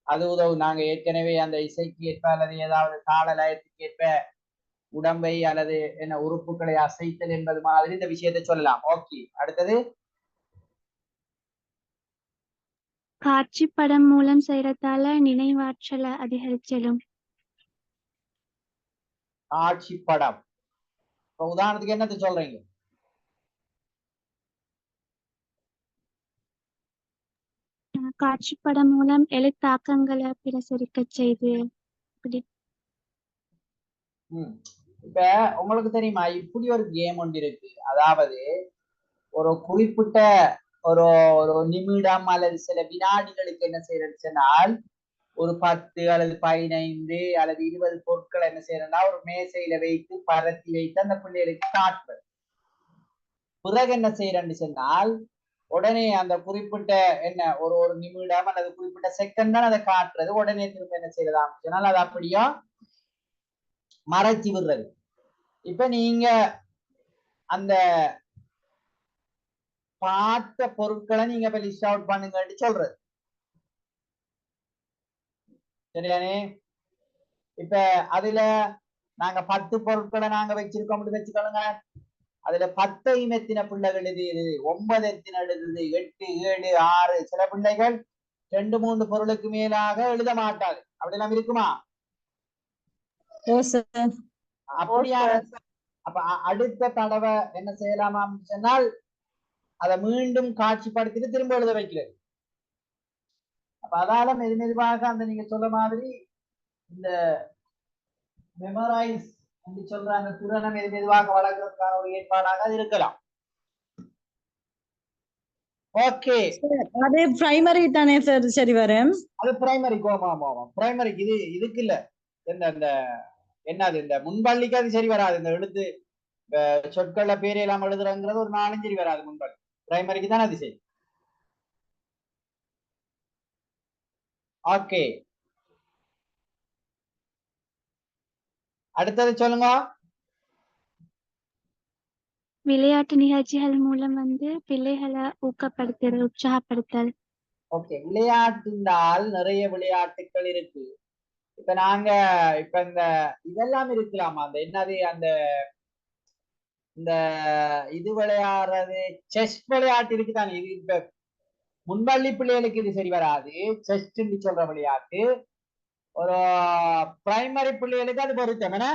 அது உதவும். நாங்க ஏற்கனவே அந்த இசைக்கு ஏற்ப அல்லது ஏதாவது தாள லயத்துக்கு ஏற்ப உடம்பை அல்லது என்ன உறுப்புகளை அசைத்தல் என்பது மாதிரி இந்த விஷயத்தை சொல்லலாம். ஓகே, அடுத்தது காட்சி படம் மூலம் செய்யறதால நினைவாற்றலை அதிகரிச்சலும். காட்சி படம் உதாரணத்துக்கு என்னத்தை சொல்றீங்க? காட்சி படம் மூலம் எழுத்தாக்கங்களை பிரசரிக்க செய்து. இப்ப உங்களுக்கு தெரியுமா இப்படி ஒரு கேம் ஒன்று இருக்கு. அதாவது ஒரு குறிப்பிட்ட ஒரு ஒரு நிமிடம் அல்லது சில வினாடிகளுக்கு என்ன செய்யறது சொன்னால் ஒரு 10 அல்லது 15 அல்லது 20 பொருட்களை என்ன செய்யறதுன்னா ஒரு மேசையில வைத்து பரத்தி வைத்து அந்த பிள்ளைகளுக்கு காட்டுறது. பிறகு என்ன செய்யறேன்னு சொன்னால் உடனே அந்த குறிப்பிட்ட என்ன ஒரு ஒரு நிமிடம் அல்லது குறிப்பிட்ட செகண்ட் தான் அதை காட்டுறது. உடனே திரும்ப என்ன செய்யலாம் சொன்னால் அது அப்படியோ மறைச்சி விடுறது. இப்ப நீங்க அந்த பார்த்த பொருட்களை நீங்க இப்ப லிஸ்ட் அவுட் பண்ணுங்கன்னு சொல்றது சரியானே. இப்ப அதுல நாங்க 10 பொருட்களை நாங்க வச்சிருக்கோம் வச்சுக்கோங்க. அதுல 10 எத்தின பிள்ளைகள் எழுதியது, 9 எத்தின எழுதுது, 8, 7, 6. சில பிள்ளைகள் 2, 3 பொருளுக்கு மேலாக எழுத மாட்டாது. அப்படி எல்லாம் இருக்குமா? அப்படியான அப்ப அடுத்த தடவை என்ன செய்யலாமா சொன்னால் அதை மீண்டும் காட்சிப்படுத்திட்டு திரும்ப எழுத வைக்கிறது. அப்ப அதால மெதுமெதுவாக அந்த நீங்க சொல்ற மாதிரி இந்த மெமரைஸ் என்று சொல்ற அந்த திறனை மெதுமெதுவாக வளர்க்கறதுக்கான ஒரு ஏற்பாடாக அது இருக்கலாம். ஓகே, அது பிரைமரி தானே சார் சரி வரும்? அது பிரைமரி பிரைமரிக்கு இதுக்கு இல்ல. இந்த என்னது இந்த முன்பள்ளிக்கு அது சரி வராது. இந்த எழுத்து சொற்கள பேர் எல்லாம் எழுதுறங்கிறது ஒரு 4 சரி வராது. முன்பள்ளி பிரைமரிக்கு தான் அது சரி. ஓகே, அடுத்தது சொல்லுங்க. விளையாட்டு நிகழ்ச்சிகள் மூலம் வந்து பிள்ளைகளை ஊக்கப்படுத்துறது, உற்சாகப்படுத்தல். ஓகே, விளையாட்டுண்டால் நிறைய விளையாட்டுகள் இருக்கு. இப்ப நாங்க இப்ப இந்த இதெல்லாம் இருக்கலாமா, அந்த என்னது அந்த இந்த இது விளையாடுறது செஸ் விளையாட்டு இருக்குதானே. இது இப்ப முன்பள்ளி பிள்ளைகளுக்கு இது சரி வராது. செஸ் சொல்ற விளையாட்டு ஒரு பிரைமரி பிள்ளைகளுக்கு அது பொருத்தம் என்ன?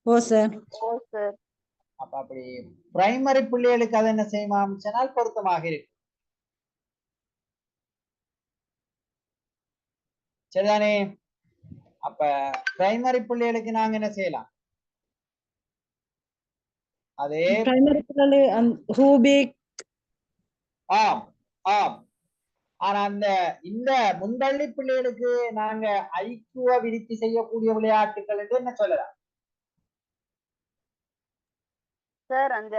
ஓ சார். ஓ சார். அப்ப அப்படி பிரைமரி பிள்ளைகளுக்கு அதை என்ன செய்யலாம் சொன்னால் பொருத்தமாக இருக்கு. சரிதானே? அப்ப பிரைமரி பிள்ளைகளுக்கு நாங்க என்ன செய்யலாம்? அதே பிரைமரி ரூபிக். ஆம் ஆம். ஆனா இந்த முன்பள்ளி பிள்ளைகளுக்கு நாங்க ஐக்கிய விருத்தி செய்யக்கூடிய விளையாட்டுகள் என்று என்ன சொல்லலாம் சார்? அந்த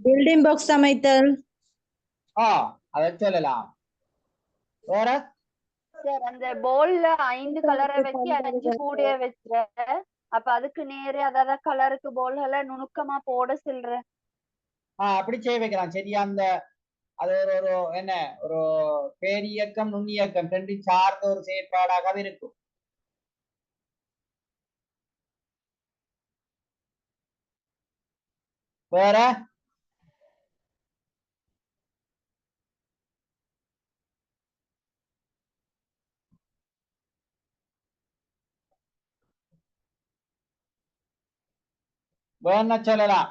பில்டிங் பாக்ஸ் அமைத்தல். அதை சொல்லலாம். வேற சார் அந்த பால்ல 5 கலரை வச்சு 5 கூடைய வச்சுற, அப்ப அதுக்கு நேரே அதாவது கலருக்கு பால்களை நுணுக்கமா போட சொல்ற. அப்படி செய்ய வைக்கலாம். சரியா? அந்த அது ஒரு என்ன ஒரு பேரியக்கம் நுண்ணியக்கம் ரெண்டு சார்ந்த ஒரு செயற்பாடாக இருக்கும். வேற வேணா சொல்லலாம்.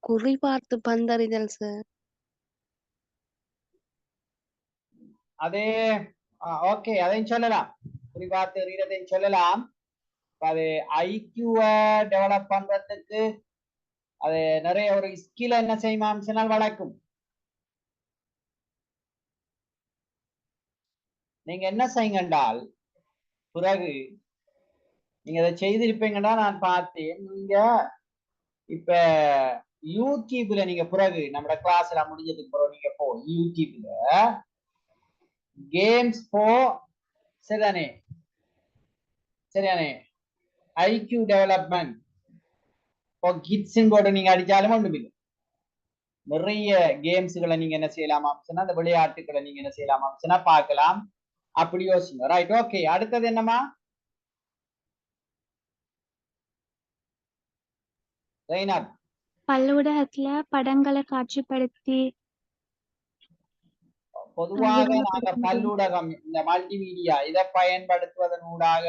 குறிபார்த்து பந்தறிதல் சார். அதே ஓகே, அதையும் சொல்லலாம். குறிபார்த்து எறிகிறதையும் சொல்லலாம். அது ஐக்கியூவ டெவலப் பண்றதுக்கு அது நிறைய ஒரு ஸ்கில் என்ன செய்யுமாம் சொன்னால் வளர்க்கும். நீங்க என்ன செய்யுங்கண்டால் பிறகு நீங்க அதை செய்திருப்பீங்கன்னா நான் பார்த்தேன். நீங்க இப்ப யூடியூப்ல நீங்க பிறகு நம்ம கிளாஸ் எல்லாம் முடிஞ்சதுக்கு பிறகு நீங்க போ யூடியூப்ல கேம்ஸ் போ. சரிதானே? சரியானே? ஐக்யூ டெவலப்மெண்ட் கிட்ஸ் போட்டு நீங்க அடிச்சாலும் ஒன்றும் இல்லை. நிறைய கேம்ஸ்களை நீங்க என்ன செய்யலாமா சொன்னா அந்த விளையாட்டுகளை நீங்க என்ன செய்யலாமா சொன்னா பார்க்கலாம். அப்படி யோசிங்க. Right, okay. அடுத்தது என்னமா? ரெய்னாத். பல்லூடகத்துல படங்களை காட்சிப்படுத்தி பொதுவாக நாங்க பல்லூடகம் இந்த மல்டிமீடியா இதை பயன்படுத்துவதன் ஊடாக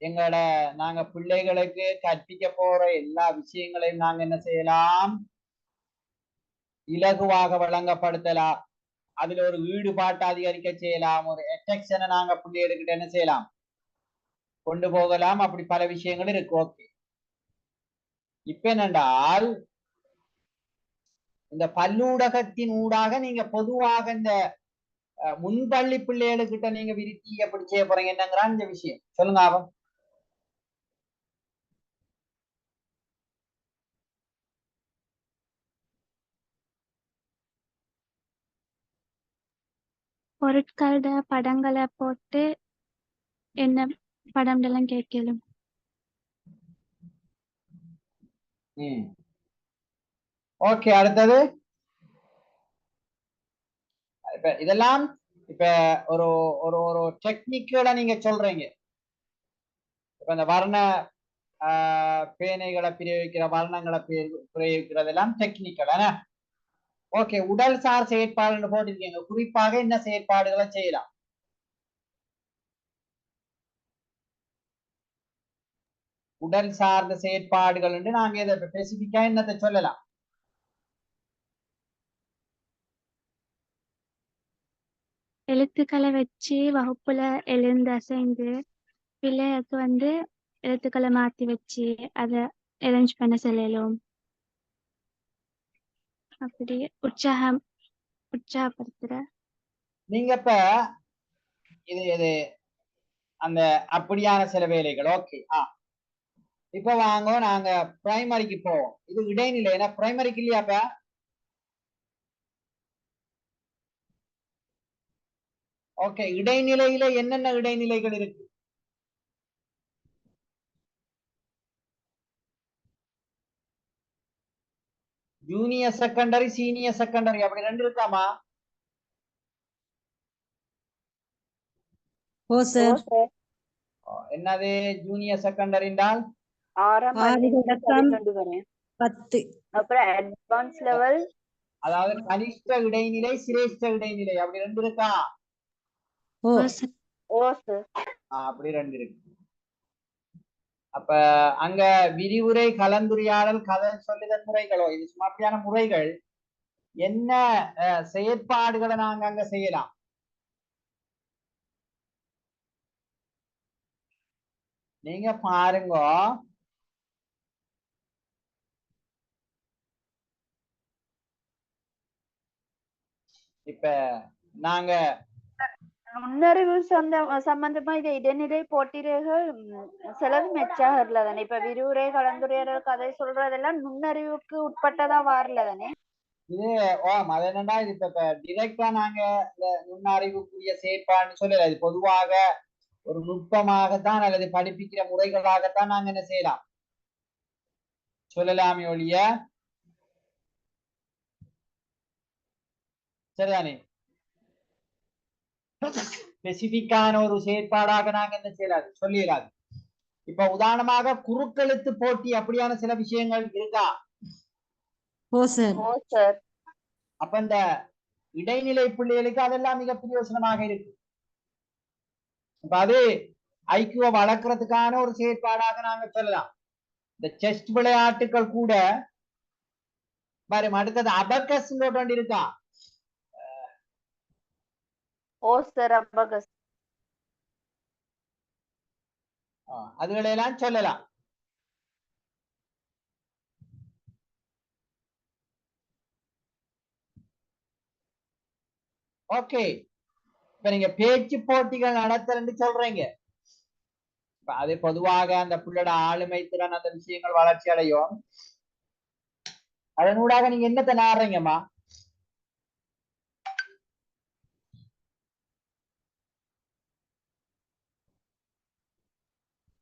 எங்களோட நாங்க பிள்ளைகளுக்கு கற்பிக்க போற எல்லா விஷயங்களையும் நாங்க என்ன செய்யலாம்? இலகுவாக வழங்கப்படுத்தலாம். அதுல ஒரு ஈடுபாட்டை அதிகரிக்க செய்யலாம். ஒரு அட்ராக்ஷனை நாங்க பிள்ளைகளுக்கிட்ட என்ன செய்யலாம்? கொண்டு போகலாம். அப்படி பல விஷயங்கள் இருக்கு. ஓகே, இப்ப என்னென்றால் இந்த பல்லூடகத்தின் ஊடாக நீங்க பொதுவாக இந்த முன்பள்ளி பிள்ளைகளுக்கிட்ட நீங்க விருத்தி எப்படி செய்ய போறீங்க என்னங்கிறான் இந்த விஷயம் சொல்லுங்க. ஆபம் பொருட்களோட படங்களை போட்டு என்ன படம் எல்லாம் கேட்கலும். ஓகே, அடுத்தது இப்ப இதெல்லாம் இப்ப ஒரு ஒரு ஒரு டெக்னிக்கோட நீங்க சொல்றீங்க. இப்ப இந்த வர்ண பேனைகளை பிரயோகிக்கிற வர்ணங்களை பிரயோகிக்கிறதெல்லாம் டெக்னிக்கல். ஓகே, உடல் சார் செயற்பாடு போட்டிருக்கீங்க. குறிப்பாக என்ன செயற்பாடுகளை செய்யலாம்? உடல் சார்ந்த செயற்பாடுகள் என்று நாங்க இதை ஸ்பெசிபிக்கா என்னத்தை சொல்லலாம்? எழுத்துக்களை வச்சு வகுப்புல எழுந்து அசைந்து பிள்ளைகளுக்கு வந்து எழுத்துக்களை மாத்தி வச்சு அதை அரேஞ்ச் பண்ண சொல்லலும், அப்படி உற்சாகப்படுத்துற. நீங்க இப்ப இது அந்த அப்படியான சில வேலைகள். ஓகே, இப்ப வாங்க நாங்க பிரைமரிக்கு போவோம். இது இடைநிலை, ஏன்னா பிரைமரிக்கு இல்லையாப்ப? ஓகே, இடைநிலையில என்னென்ன இடைநிலைகள் இருக்கு? ஜூனியர் செகண்டரி, சீனியர் செகண்டரி அப்படி ரெண்டு இருக்காமா? ஓ சார். என்னது ஜூனியர் செகண்டரி என்றால்? 10. அப்புறம் அட்வான்ஸ் லெவல், அதாவது கனிஷ்ட இடைநிலை, சிரேஷ்ட இடைநிலை அப்படி ரெண்டு இருக்கா? ஓ சார். அப்படி ரெண்டு இருக்கு. அப்ப அங்க விரிவுரை, கலந்துரையாடல், கதை சொல்லுதல் முறைகளோ, இது சும்மா அப்படியான முறைகள். என்ன செயற்பாடுகளை நாங்க அங்க செய்யலாம்? நீங்க பாருங்க. இப்ப நாங்க நுண்ணறிவு சம்பந்தமா இது இடைநிலை போட்டிகள் செலவு மெச்சாகல தானே. இப்ப விரிவுரை, கலந்துரையாடல், கதை சொல்றதெல்லாம் நுண்ணறிவுக்கு உட்பட்டதா வாரல தானே இது. அது என்னன்னா, இது இப்ப டிரெக்டா நாங்க இந்த நுண்ணறிவுக்குரிய செயற்பாடுன்னு சொல்லல. இது பொதுவாக ஒரு நுட்பமாகத்தான் அல்லது படிப்பிக்கிற முறைகளாகத்தான் நாங்க என்ன செய்யலாம் சொல்லலாமே ஒழிய, சரிதானே, ஸ்பெசிபிக்கான ஒரு செயற்பாடாக நாங்க என்ன செய்யலாது சொல்லிடாது. இப்ப உதாரணமாக குறுக்கெழுத்து போட்டி அப்படியான சில விஷயங்கள் இருக்கா? ஓ சார். அப்ப இந்த இடைநிலை பிள்ளைகளுக்கு அதெல்லாம் மிக பிரயோசனமாக இருக்கு. இப்ப அது ஐக்கிய வளர்க்கறதுக்கான ஒரு செயற்பாடாக நாங்க சொல்லலாம். இந்த செஸ்ட் விளையாட்டுகள் கூட வரும். அடுத்தது அபக்கஸ் ஒன்று இருக்கா? அபகஸ். அதுகளெல்லாம் சொல்லலாம். ஓகே, இப்ப நீங்க பேச்சு போட்டிகள் நடத்தலன்னு சொல்றீங்க. அது பொதுவாக அந்த பிள்ளையோட ஆளுமை திறன் அந்த விஷயங்கள் வளர்ச்சி அடையும். அதனூடாக நீங்க என்னத்தை நாடுறீங்கம்மா?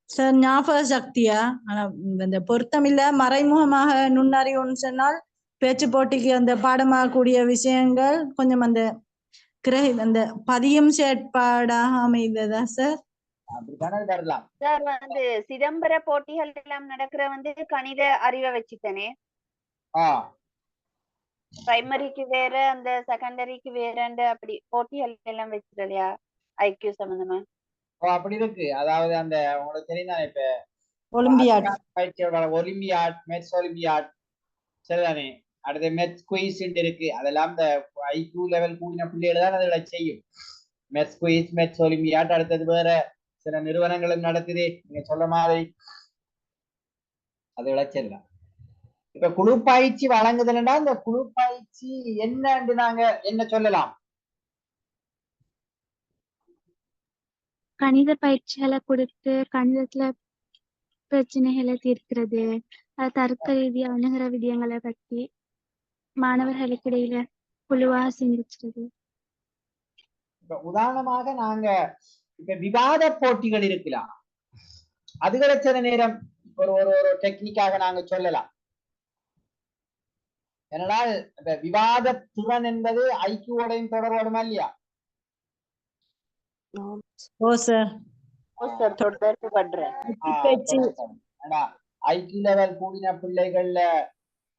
சார் ஞாபக சக்தியா? ஆனா இந்த பொருத்தமில்ல, மறைமுகமாக நுண்ணறிவுன்னு சொன்னால் பேச்சு போட்டிக்கு அந்த பாடமாகக்கூடிய விஷயங்கள் கொஞ்சம் அந்த அந்த பதியும் செயற்பாடாக அமைந்ததா சார்? அப்படித்தானே தரலாம் சார். வந்து சிதம்பர போட்டிகள் எல்லாம் நடக்கிற வந்து கணித அறிவை வச்சுத்தானே. பிரைமரிக்கு வேற, அந்த செகண்டரிக்கு வேறண்டு அப்படி போட்டிகள் எல்லாம் வச்சிருக்கலையா ஐக்கியூ சம்பந்தமா? அப்படி இருக்கு. அதாவது அந்த உங்களுக்கு தெரியும், இப்ப ஒலிம்பியாட், மெட்ஸ் ஒலிம்பியாட், சரிதானே. அடுத்து மெட்ஸ் குயிஸ் இருக்கு. அதெல்லாம் இந்த ஐக்யூ லெவல் கூடின பிள்ளைகள் தான் அதுகளை செய்யும். Maths quiz, maths olympiad. அடுத்தது வேற சில நிறுவனங்களும் நடக்குது நீங்க சொல்ற மாதிரி. அது விளைச்சலாம். இப்ப குழு பயிற்சி வழங்குதல்னா இந்த குழு பயிற்சி என்னன்னு நாங்க என்ன சொல்லலாம்? கணித பயிற்சிகளை கொடுத்து கணிதத்துல பிரச்சனைகளை தீர்க்கிறது, தர்க்க ரீதியா அணுகிற விடயங்களை பற்றி மாணவர்களுக்கு இடையில குழுவாக சிந்திச்சது. இப்ப உதாரணமாக நாங்க இப்ப விவாத போட்டிகள் இருக்கலாம். அதுகளை சில நேரம் ஒரு ஒரு ஒரு டெக்னிக்காக நாங்க சொல்லலாம். ஏனென்றால் இந்த விவாத திறன் என்பது ஐக்கியோடையும் தொடர்புமா இல்லையா? ஓ சார். தொடர்பு பண்றேன். ஐக்கியூ லெவல் கூடின பிள்ளைகள்ல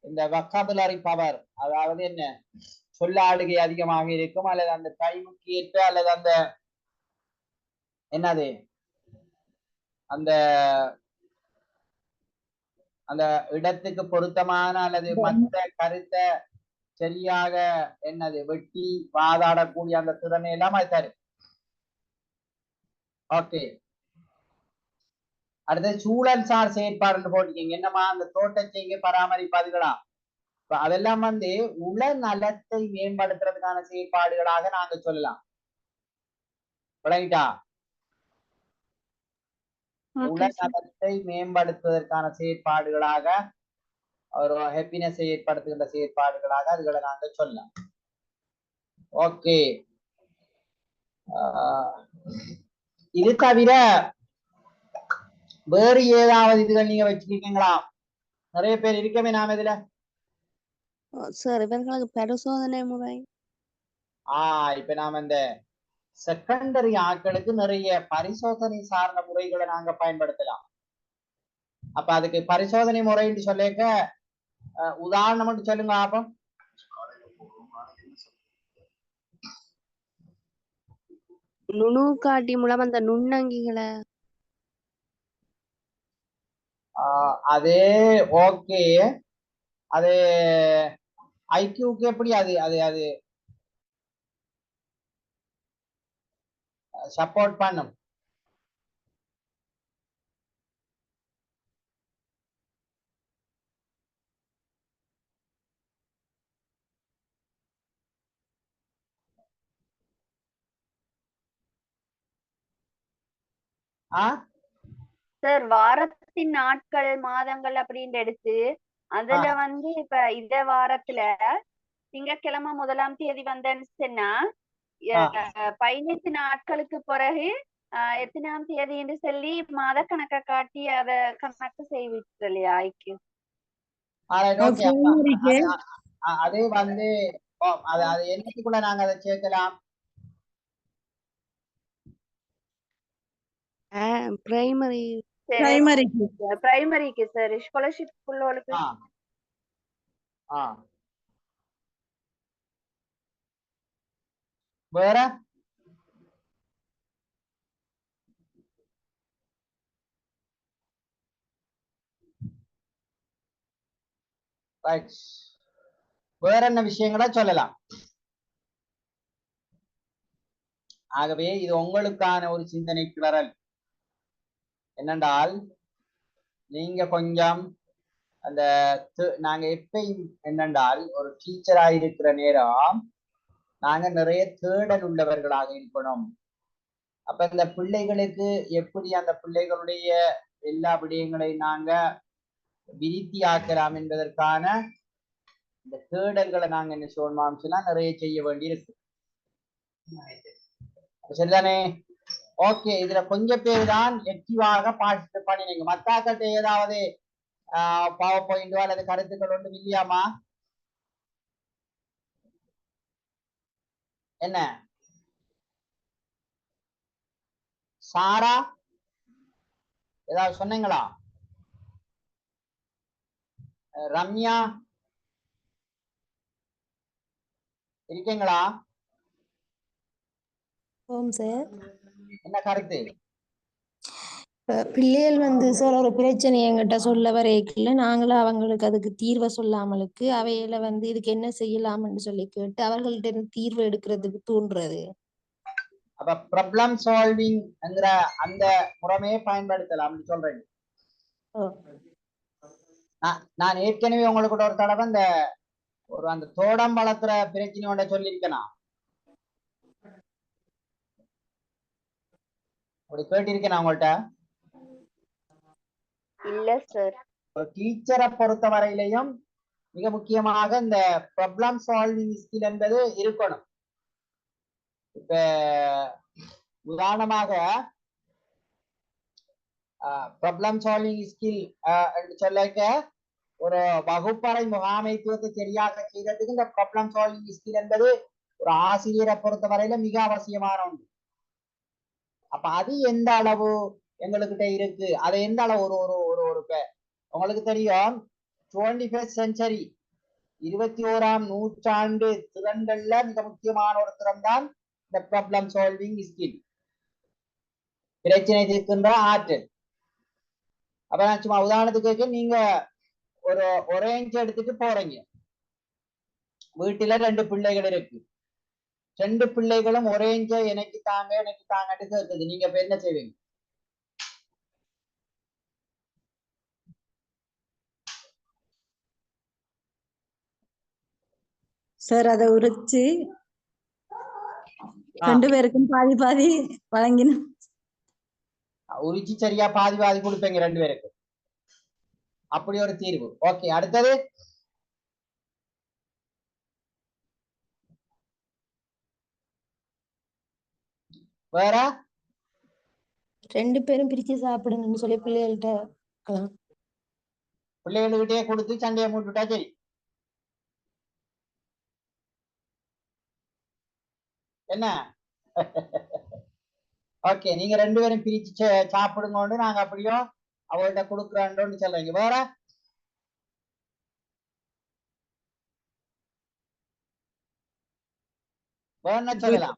இந்த வக்காபுலரி பவர், அதாவது என்ன சொல்லாடுகை அதிகமாக இருக்கும், அல்லது அந்த டைமுக்கு ஏற்ற அல்லது அந்த என்னது அந்த அந்த இடத்துக்கு பொருத்தமான அல்லது மற்ற கருத்தை சரியாக என்னது வெட்டி வாதாடக்கூடிய அந்த திறமை எல்லாம் அது தரும். ஓகே, அடுத்து சூழல் சார் செயற்பாடுன்னு போட்டிருக்கீங்க. என்னமா அந்த தோட்டத்தை பராமரிப்பாதுகளா? அதெல்லாம் உள நலத்தை மேம்படுத்துறதுக்கான செயற்பாடுகளாக நாங்க சொல்லலாம். விளங்கிட்டா? உள நலத்தை மேம்படுத்துவதற்கான செயற்பாடுகளாக, ஒரு ஹாப்பினஸ் ஏற்படுத்துகின்ற செயற்பாடுகளாக அதுகளை நாங்க சொல்லலாம். ஓகே, இது தவிர வேறு ஏதாவது இதுகள் நீங்க வச்சிருக்கீங்களா? நிறைய பேர் இருக்கவே நாம இதுல. சார் இவர்களுக்கு பரிசோதனை முறை இப்ப நாம இந்த செகண்டரி ஆட்களுக்கு நிறைய பரிசோதனை சார்ந்த முறைகளை நாங்க பயன்படுத்தலாம். அப்ப அதுக்கு பரிசோதனை முறைன்னு சொல்லிக்க உதாரணம் மட்டும் சொல்லுங்க ஆப்பம். நுணுக்காட்டி மூலம் அந்த நுண்ணங்கிகளை அதே ஓகே, அது ஐக்கியூக்கு எப்படி அது அது அது சப்போர்ட் பண்ணும்? சார் வாரத்தின் நாட்கள் மாதங்கள் அப்படின்னு எடுத்து அதுல இப்ப இந்த வாரத்துல திங்கட்கிழமை 1ஆம் தேதி வந்தேன்னு சொன்னா 15 நாட்களுக்கு பிறகு எத்தனாம் தேதின்னு சொல்லி மாத கணக்கை காட்டி அத கணக்கு செய்விச்சு இல்லையா ஐக்கியூ? அதே அது என்னைக்குள்ள நாங்க அதை சேர்க்கலாம்? பிரைமரிக்கு சார், ஸ்காலர்ஷிப் உள்ளவங்களுக்கு. வேற வேற என்ன விஷயங்களா சொல்லலாம்? ஆகவே இது உங்களுக்கான ஒரு சிந்தனை கிளறல் என்னென்றால், நீங்க கொஞ்சம் அந்த நாங்க எப்பயும் என்னென்றால் ஒரு டீச்சரா இருக்கிற நேரம் நாங்க நிறைய தேடல் உள்ளவர்களாக இருக்கணும். அப்ப இந்த பிள்ளைகளுக்கு எப்படி அந்த பிள்ளைகளுடைய எல்லா விடயங்களையும் நாங்க விருத்தி ஆக்கலாம் என்பதற்கான இந்த தேடல்களை நாங்க என்ன சொல்லணும்னு சொன்னா நிறைய செய்ய வேண்டி இருக்கு. சரிதானே? ஓகே, இதுல கொஞ்சம் பேர் தான் ஆக்டிவாக பார்ட்டிசிபேட் பண்ணினீங்க. மத்தாக்கிட்ட ஏதாவது பவர் பாயிண்டோ அல்லது கருத்துக்கள் ஒன்றும் இல்லையாமா? என்ன சாரா ஏதாவது சொன்னீங்களா? ரம்யா இருக்கீங்களா? ஓம் சார். என்ன கருத்து? பிள்ளைகள் சார் ஒரு பிரச்சனை என்கிட்ட சொல்ல வரைக்கல, நாங்களும் அவங்களுக்கு அதுக்கு தீர்வை சொல்லாமலுக்கு அவையில இதுக்கு என்ன செய்யலாம்னு சொல்லி கேட்டு அவர்கள்ட்ட இருந்து தீர்வு எடுக்கிறதுக்கு தூண்டுறது. அப்ப ப்ராப்ளம் சால்விங் என்கிற அந்த முறைமையை பயன்படுத்தலாம் சொல்றேன். நான் ஏற்கனவே உங்களுக்கு ஒரு தடவை அந்த தோடம் வளர்த்துற பிரச்சனையோட சொல்லியிருக்கேனா? அப்படி கேட்டிருக்கேன் உங்கள்கிட்ட? இல்ல சார். ஒரு டீச்சரை பொறுத்த வரையிலையும் மிக முக்கியமாக இந்த ப்ராப்ளம் சால்விங் ஸ்கில் என்பது இருக்கணும். இப்ப உதாரணமாக ப்ராப்ளம் சால்விங் ஸ்கில் சொல்லிக்க ஒரு வகுப்பறை முகாமைத்துவத்தை சரியாக செய்யறதுக்கு இந்த ப்ராப்ளம் சால்விங் ஸ்கில் என்பது ஒரு ஆசிரியரை பொறுத்த வரையில மிக அவசியமான ஒன்று. அப்ப அது எந்த அளவு எங்ககிட்ட இருக்கு, அதை எந்த அளவு ஒரு ஒரு ஒரு இப்ப உங்களுக்கு தெரியும் 21st century 21ஆம் நூற்றாண்டு திறன்கள்ல மிக முக்கியமான ஒரு திறன் தான் இந்த ப்ராப்ளம் சால்விங் ஸ்கில், பிரச்சனை தீர்க்கின்ற ஆற்றல். அப்ப நான் சும்மா உதாரணத்துக்கு நீங்க ஒரு ஒரேஞ்ச் எடுத்துட்டு போறீங்க, வீட்டுல 2 பிள்ளைகள் இருக்கு, 2 பிள்ளைகளும் ஒரேஞ்ச எனக்கு தாங்கன்னு கேட்குது, நீங்க இப்ப என்ன செய்வீங்க? சார் அதை உரிச்சு 2 பேருக்கும் பாதி பாதி வழங்கினோம். உரிச்சு சரியா பாதி பாதி கொடுப்பீங்க 2 பேருக்கு, அப்படி ஒரு தீர்வு. ஓகே, அடுத்தது வேற 2 பேரும் பிரிச்சு சாப்பிடுங்கன்னு சொல்லி பிள்ளைகள்கிட்ட இருக்கலாம். பிள்ளைகள்கிட்டயே கொடுத்து சண்டையை மூட்டுட்டா சரி. என்ன ஓகே, நீங்க 2 பேரும் பிரிச்சு சாப்பிடுங்க, நாங்க அப்படியோ அவங்கள்ட்ட கொடுக்குறோன்னு சொல்றீங்க. வேற வேற சொல்லலாம்.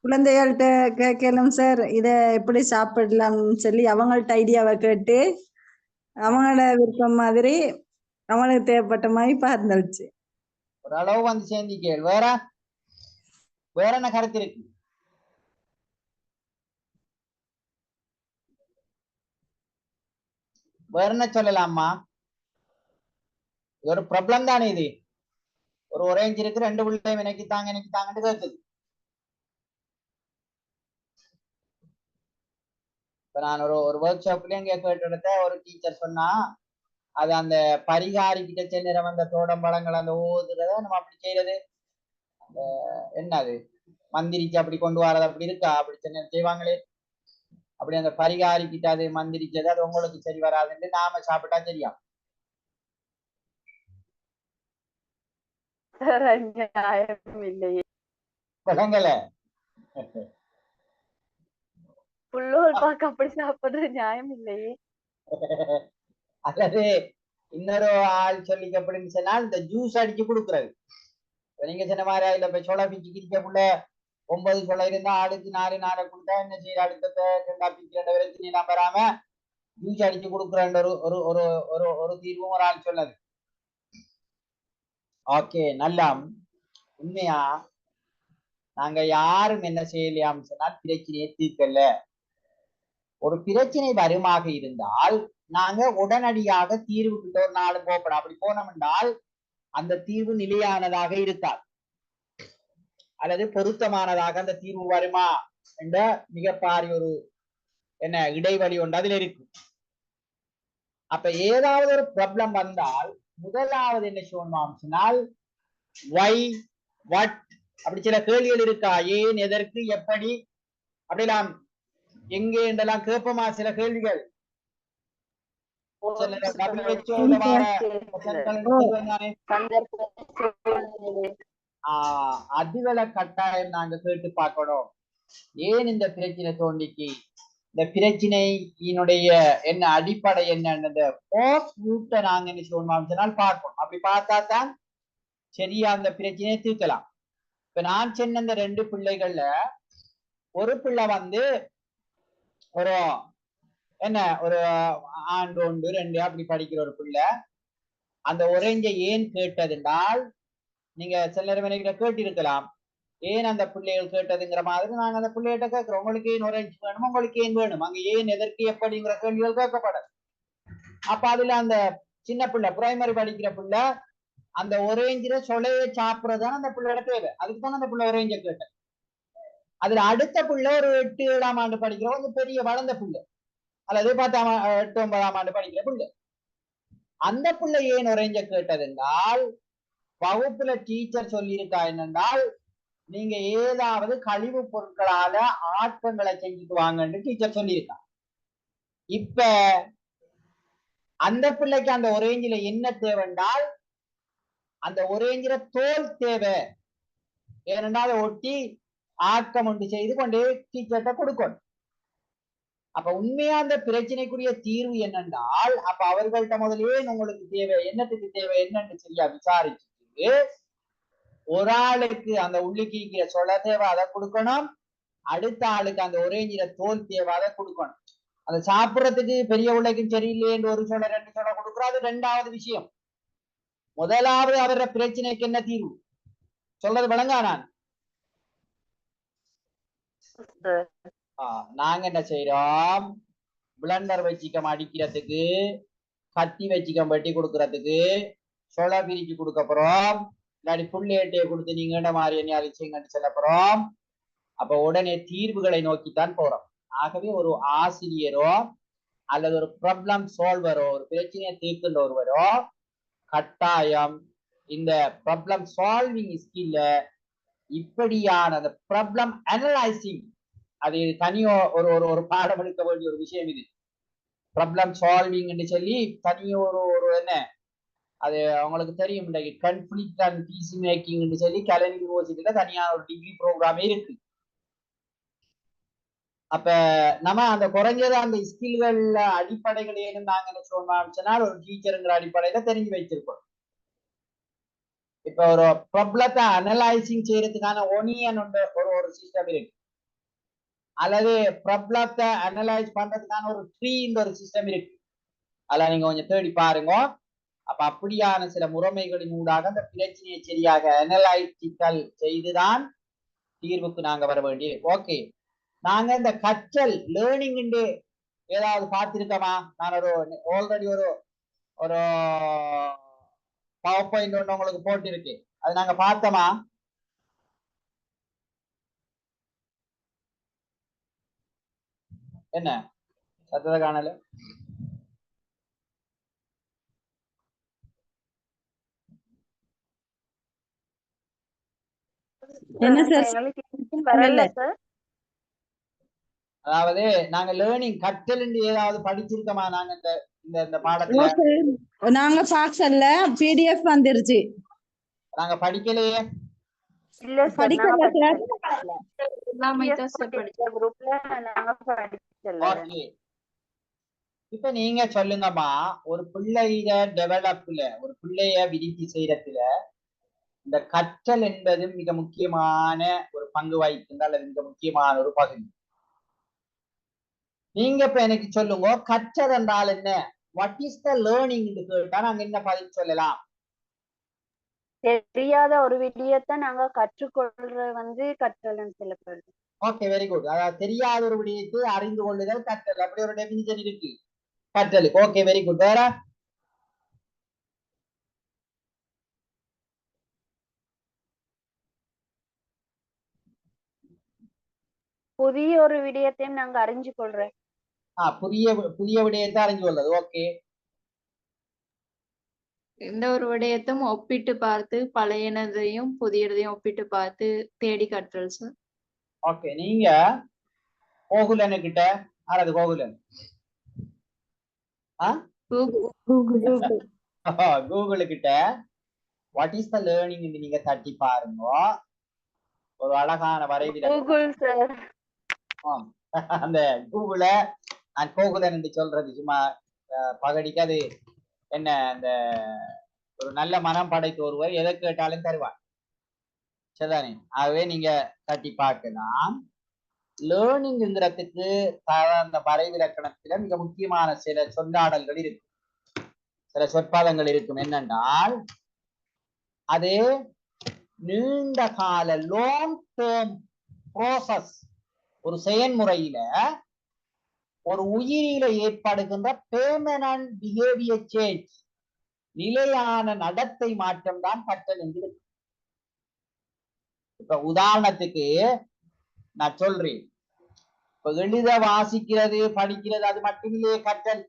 குழந்தைகள்கிட்ட கேட்கலாம் சார், இத எப்படி சாப்பிடலாம்னு சொல்லி அவங்கள்ட்ட ஐடியாவை கேட்டு அவங்களோட விருப்பம் மாதிரி அவங்களுக்கு தேவைப்பட்ட மாதிரி பார்த்துச்சு. ஓரளவு வந்து சேர்ந்திக்கேள். வேற வேற என்ன கருத்து இருக்கு? வேற என்ன சொல்லலாமா? இது ஒரு ப்ராப்ளம் தானே. இது ஒரு ஒரேஞ்ச் இருக்கு, 2 பிள்ளையும் எனக்கு தாங்கன்னு கேட்குது. இப்ப நான் ஒரு ஒர்க் ஷாப்லயும் கேட்ட ஒரு டீச்சர் சொன்னா, அது அந்த பரிகாரி கிட்ட சென்னிடம் அந்த தோடம்பழங்கள் அந்த ஓதுறத நம்ம அப்படி செய்யறது, என்னது மந்திரிச்சு அப்படி கொண்டு வரது அப்படி இருக்கா? அப்படி சென்ன செய்வாங்களே, அப்படி அந்த பரிகாரி கிட்ட அது மந்திரிச்சது அது உங்களுக்கு சரி வராதுன்னு நாம சாப்பிட்டா சரியா? இல்லையே, விளங்கல. புல்லோல் பாக்க அப்படி சாப்பிடுறது நியாயம் இல்லையே. அல்லது இன்னொரு ஆள் சொல்லிக்க அப்படின்னு சொன்னால் இந்த ஜூஸ் அடிச்சு கொடுக்குறது. நீங்க சொன்ன மாதிரி அதுல இப்ப சொலை பிச்சு கிரிக்கக்குள்ள 9 சொலை இருந்தா ஆளுக்கு 4 கொடுத்தா என்ன செய்ய, அடுத்த 2 பிச்சு 2 வரைக்கும் நம்பராம ஜூஸ் அடிச்சு கொடுக்குறேன் ஒரு ஒரு ஒரு ஒரு ஒரு தீர்வும் ஒரு ஆள் சொன்னது. ஓகே, நல்லா உண்மையா நாங்க யாரும் என்ன செய்யலையாம் சொன்னால் பிரச்சனையை தீர்க்கல. ஒரு பிரச்சனை வருமாக இருந்தால் நாங்க உடனடியாக தீர்வு கிட்ட ஒரு நாடு போகப்படும். அப்படி போனோம் என்றால் அந்த தீர்வு நிலையானதாக இருக்காது, அல்லது பொருத்தமானதாக அந்த தீர்வு வருமா என்ற மிகப்பாரிய ஒரு என்ன இடைவெளி ஒன்று அதுல இருக்கு. அப்ப ஏதாவது ஒரு ப்ராப்ளம் வந்தால் முதலாவது என்ன சொல்லணும் சொன்னால் வை, வாட் அப்படி சில கேள்விகள் இருக்கா, ஏன், எதற்கு, எப்படி, அப்படிலாம் எங்கே என்றெல்லாம் கேட்போமா சில கேள்விகள். அதுகளை கட்டாயம் நாங்க கேட்டு பார்க்கணும். ஏன் இந்த பிரச்சனை தோண்டிக்கு, இந்த பிரச்சனையினுடைய என்ன அடிப்படை என்னன்னு நாங்க என்ன சொல்லணும் பார்ப்போம். அப்படி பார்த்தா தான் சரியா அந்த பிரச்சனையை தீர்க்கலாம். இப்ப நான் சொன்ன இந்த 2 பிள்ளைகள்ல ஒரு பிள்ளை வந்து ஒரு என்ன ஒரு ஆண்டு 1 2 அப்படி படிக்கிற ஒரு பிள்ளை அந்த ஒரேஞ்ச ஏன் கேட்டதுனால் நீங்க சில நேரம் கேட்டிருக்கலாம், ஏன் அந்த பிள்ளைகள் கேட்டதுங்கிற மாதிரி நாங்க அந்த பிள்ளைகிட்ட கேட்கிறோம், உங்களுக்கு ஏன் ஒரேஞ்ச் வேணும், உங்களுக்கு ஏன் வேணும், அங்க ஏன், எதற்கு, எப்படிங்கிற கேள்விகள் கேட்கப்படாது. அப்ப அதுல அந்த சின்ன பிள்ளை பிரைமரி படிக்கிற பிள்ளை அந்த ஒரேஞ்சில சொலையை சாப்பிடுறதுதான் அந்த பிள்ளையோட தேவை, அதுக்கு தானே அந்த பிள்ளை ஒரேஞ்ச கேட்டது. அதுல அடுத்த பிள்ளை ஒரு 8 7ஆம் ஆண்டு படிக்கிற கொஞ்சம் பெரிய வளர்ந்த பிள்ளை, அல்லது 10ஆம் 8 9ஆம் ஆண்டு படிக்கிற பிள்ளை. அந்த பிள்ளை ஏன் ஒரேஞ்ச கேட்டது என்றால் வகுப்புல டீச்சர் சொல்லியிருக்கா என்னென்றால் நீங்க ஏதாவது கழிவு பொருட்களால ஆட்டங்களை செஞ்சுட்டு வாங்கன்னு டீச்சர் சொல்லியிருக்கா. இப்ப அந்த பிள்ளைக்கு அந்த ஒரேஞ்சில என்ன தேவைன்றால் அந்த ஒரேஞ்சில தோல் தேவை, ஏனென்றால் ஒட்டி ஆக்கம் ஒன்று செய்து கொண்டு டீச்சர்கிட்ட கொடுக்கணும். அப்ப உண்மையா அந்த பிரச்சனைக்குரிய தீர்வு என்னென்றால் அப்ப அவர்கள்ட்ட முதலே உங்களுக்கு தேவை என்னத்துக்கு தேவை என்னன்னு சரியா விசாரிச்சுட்டு ஒரு ஆளுக்கு அந்த உள்ளுக்கு சொல்ல தேவை அதை கொடுக்கணும், அடுத்த ஆளுக்கு அந்த ஒரே நிற தோல் தேவை அதை கொடுக்கணும். அதை சாப்பிடறதுக்கு பெரிய உள்ளக்கும் சரியில்லைன்னு ஒரு சொல்ல 2 சொல்ல கொடுக்குறோம், அது 2வது விஷயம். முதலாவது அவர பிரச்சனைக்கு என்ன தீர்வு சொல்றது விளங்கா? நான் நாங்க என்ன செய்யறோம், பிளண்டர் வச்சிக்கம் அடிக்கிறதுக்கு, கத்தி வச்சிக்கம் வெட்டி கொடுக்கறதுக்கு, சொல பிரிச்சு கொடுக்க போறோம், இல்லாட்டி புள்ளேட்டையை கொடுத்து நீங்க என்ன மாதிரி என்ன அழிச்சுங்கன்னு சொல்ல போறோம். அப்ப உடனே தீர்வுகளை நோக்கித்தான் போறோம். ஆகவே ஒரு ஆசிரியரோ அல்லது ஒரு ப்ராப்ளம் சால்வரோ ஒரு பிரச்சனையை தீர்க்கின்ற ஒருவரோ கட்டாயம் இந்த ப்ராப்ளம் சால்விங் ஸ்கில்ல இப்படியான அந்த ப்ராப்ளம் அனலைசிங், அது தனியோ ஒரு ஒரு ஒரு பாடம் எடுக்க வேண்டிய ஒரு விஷயம். இது ப்ராப்ளம் சால்விங் சொல்லி தனியோ ஒரு என்ன, அது அவங்களுக்கு தெரியும், இன்றைக்கு கன்ஃபிளிக்ட் அண்ட் பீஸ் மேக்கிங் சொல்லி கலன் யூனிவர்சிட்டியில தனியான ஒரு டிகிரி ப்ரோக்ராமே இருக்கு. அப்ப நம்ம அந்த குறைஞ்சது அந்த ஸ்கில்கள் அடிப்படைகளை நாங்க என்ன சொன்னோம்னா ஒரு டீச்சருங்கிற அடிப்படையில தெரிஞ்சு வச்சிருக்கோம். இப்ப ஒரு ப்ராப்ளத்தை அனலைசிங் செய்யறதுக்கான ஒனியன் ஒரு சிஸ்டம் இருக்கு, அல்லது ப்ராப்ளத்தை அனலைஸ் பண்றதுக்கான ஒரு ட்ரீ ஒரு சிஸ்டம் இருக்கு. அதெல்லாம் நீங்க கொஞ்சம் தேடி பாருங்க. அப்ப அப்படியான சில முறைமைகளின் ஊடாக அந்த பிரச்சனையை சரியாக அனலைட்டிக்கல் செய்துதான் தீர்வுக்கு நாங்க வர வேண்டிய. ஓகே, நாங்க இந்த கற்றல் லேர்னிங் ஏதாவது பார்த்திருக்கோமா? நான் ஒரு ஆல்ரெடி ஒரு பவர் பாயிண்ட் ஒன்று உங்களுக்கு போட்டிருக்கு, அது நாங்க பார்த்தோமா? என்ன சத்தத காணல? என்ன சார்? வரல சார். அதாவது நாங்க லேர்னிங் கற்றல் ஏதாவது படிச்சிருக்கோமா நாங்க இந்த பாடத்துல? நாங்க பாக்ஸ்ல பிடிஎஃப் வந்துருச்சு, நாங்க படிக்கலையே. இல்ல சார், படிக்கல சார். குரூப்ல நாங்க படிக்கல. ஓகே, இப்ப நீங்க சொல்லுங்கம்மா, ஒரு பிள்ளைய டெவலப்ல ஒரு பிள்ளைய விருத்தி செய்யறதுல இந்த கற்றல் என்பது மிக முக்கியமான ஒரு பங்கு வகிக்கின்றால், அது மிக முக்கியமான ஒரு பகுதி. நீங்க இப்ப எனக்கு சொல்லுங்க, கற்றல் என்றால் என்ன? வாட் இஸ் த லேர்னிங் கேட்டா நாங்க என்ன பதில் சொல்லலாம்? தெரியாத ஒரு விடயத்தை நாங்க கற்றுக்கொள்ற கற்றல்னு சொல்லப்படுது. Okay, very good. அதாவது தெரியாத ஒரு விடயத்தை அறிந்து கொள்ளுதல் கற்றல், அப்படி ஒரு டெபினிஷன் இருக்கு கற்றலுக்கு. Okay, very good. வேற? புதிய ஒரு விடயத்தையும் நாங்க அறிஞ்சு கொள்றோம். புதிய விடயத்தை அறிஞ்சு கொள்றது. ஓகே, எந்த ஒரு விடயத்தையும் ஒப்பிட்டு பார்த்து பழையனதையும் புதியதையும் ஒப்பிட்டு பார்த்து தேடி கற்றல் சார். ஓகே, நீங்க கோகுலனு கிட்ட யாராவது கோகுலன் கூகுள் கிட்ட வாட் இஸ் த லேர்னிங் நீங்க தட்டி பாருங்க, ஒரு அழகான வரைவில் அந்த கூகுள நான் கோகுலன் என்று சொல்றது சும்மா பகடிக்கு, அது என்ன அந்த ஒரு நல்ல மனம் படைத்த ஒருவர் எதை கேட்டாலும் தருவார், சரிதானே? ஆகவே நீங்க தட்டி பார்க்கலாம். லேர்னிங்கிறதுக்கு அந்த வரைவிலக்கணத்துல மிக முக்கியமான சில சொல்லாடல்கள் இருக்கு, சில சொற்பாதங்கள் இருக்கும். என்னென்றால் அது நீண்ட கால லாங் டேர்ம் ப்ராசஸ், ஒரு செயல்முறையில ஒரு உயிரில ஏற்படுகின்ற பெர்மனன்ட் பிஹேவியர் சேஞ்ச், நிலையான நடத்தை மாற்றம் தான் கற்றல் என்று இருக்கு. இப்ப உதாரணத்துக்கு நான் சொல்றேன், இப்ப எழுத வாசிக்கிறது படிக்கிறது அது மட்டுமில்லையே கற்றல்.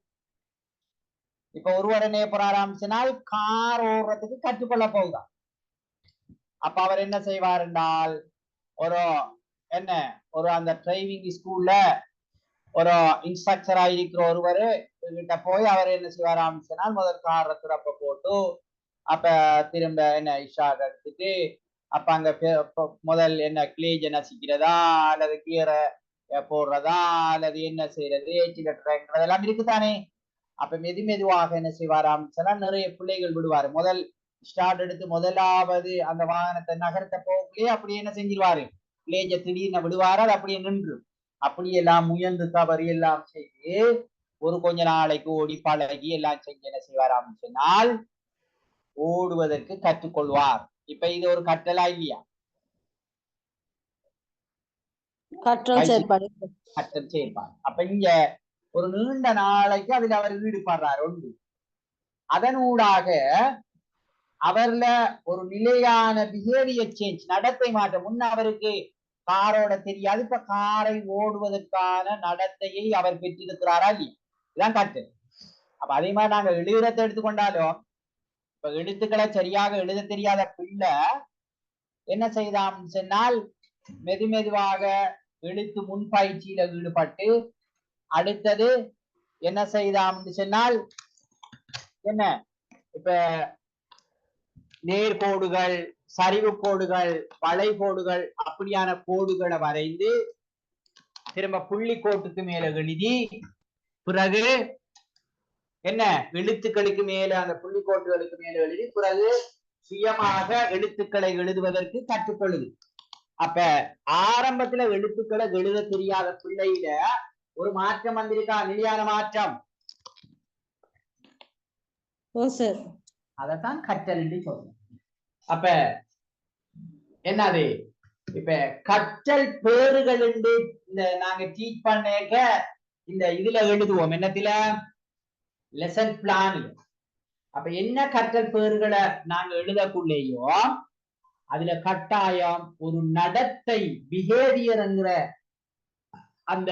இப்ப ஒருவர் என்ன ஆரம்பிச்சினால் கார் ஓடுறதுக்கு கற்றுக்கொள்ள போகுதான். அப்ப அவர் என்ன செய்வார் என்றால் ஒரு அந்த டிரைவிங் ஸ்கூல்ல ஒரு இன்ஸ்ட்ரக்டரா இருக்கிற ஒருவர் கிட்ட போய் அவர் என்ன செய்வார் ஆரம்பிச்சினால் முதல் காரை திறப்ப போட்டு அப்ப திரும்ப என்ன இஷாட் எடுத்துட்டு அப்ப அங்க முதல் என்ன கிளேஜ நசிக்கிறதா அல்லது கீரை போடுறதா அல்லது என்ன செய்யறது ஏற்றிடறதெல்லாம் இருக்குதானே. அப்ப மெதுவாக என்ன செய்வாராம் சொன்னா நிறைய பிள்ளைகள் விடுவாரு. முதல் ஸ்டார்ட் எடுத்து முதலாவது அந்த வாகனத்தை நகரத்தை போகலையே அப்படி என்ன செஞ்சிருவாரு, பிள்ளைங்க திடீர்னு விடுவாரு, அது அப்படியே நின்று அப்படியெல்லாம் முயன்று தவறு எல்லாம் செய்து ஒரு கொஞ்ச நாளைக்கு ஓடி பழகி எல்லாம் செஞ்சு என்ன செய்வாராம் சொன்னால் ஓடுவதற்கு கற்றுக்கொள்வார். இப்ப இது ஒரு கற்றலா இல்லையா? கற்றல் செயற்பாடு. கற்றல் செயற்பாடு. அப்ப இங்க ஒரு நீண்ட நாளைக்கு அதுல அவர் ஈடுபடுறார் ஒன்று. அதனூடாக அவர்ல ஒரு நிலையான பிஹேவியர் சேஞ்ச், நடத்தை மாற்றம். முன்ன அவருக்கு காரோட தெரியாது, இப்ப காரை ஓடுவதற்கான நடத்தையை அவர் பெற்றிருக்கிறாரா இல்லையா? இதான் கற்றல். அப்ப அதே மாதிரி நாங்க எழுதுறதை எடுத்துக்கொண்டாலும் இப்ப எழுத்துக்களை சரியாக எழுத தெரியாத பிள்ளை என்ன செய்தாம் சொன்னால் மெதுவாக எழுத்து முன்பயிற்சியில ஈடுபட்டு அடுத்தது என்ன செய்தாம் சொன்னால் என்ன இப்ப நேர்கோடுகள், சரிவு கோடுகள், வளைகோடுகள் அப்படியான கோடுகளை வரைந்து திரும்ப புள்ளி கோட்டுக்கு மேல எழுதி பிறகு என்ன எழுத்துக்களுக்கு மேல அந்த புள்ளிக்கோட்டுகளுக்கு மேல எழுதி பிறகு சுயமாக எழுத்துக்களை எழுதுவதற்கு கற்றுக்கொள்ளுது. அப்ப ஆரம்பத்துல எழுத்துக்களை எழுத தெரியாத பிள்ளையில ஒரு மாற்றம் வந்திருக்கா, நிலையான மாற்றம். அதத்தான் கற்றல் என்று சொல்றோம். அப்ப என்னது இப்ப கற்றல் பேறுகள் என்று இந்த நாங்க டீச் பண்ணேக்க இந்த இதுல எழுதுவோம், என்னத்துல லெசன் பிளான். அப்ப என்ன கற்றல் பேறுகளை நாங்க எழுதக்குள்ளேயோ அதுல கட்டாயம் ஒரு நடத்தை பிஹேவியர் என்கிற அந்த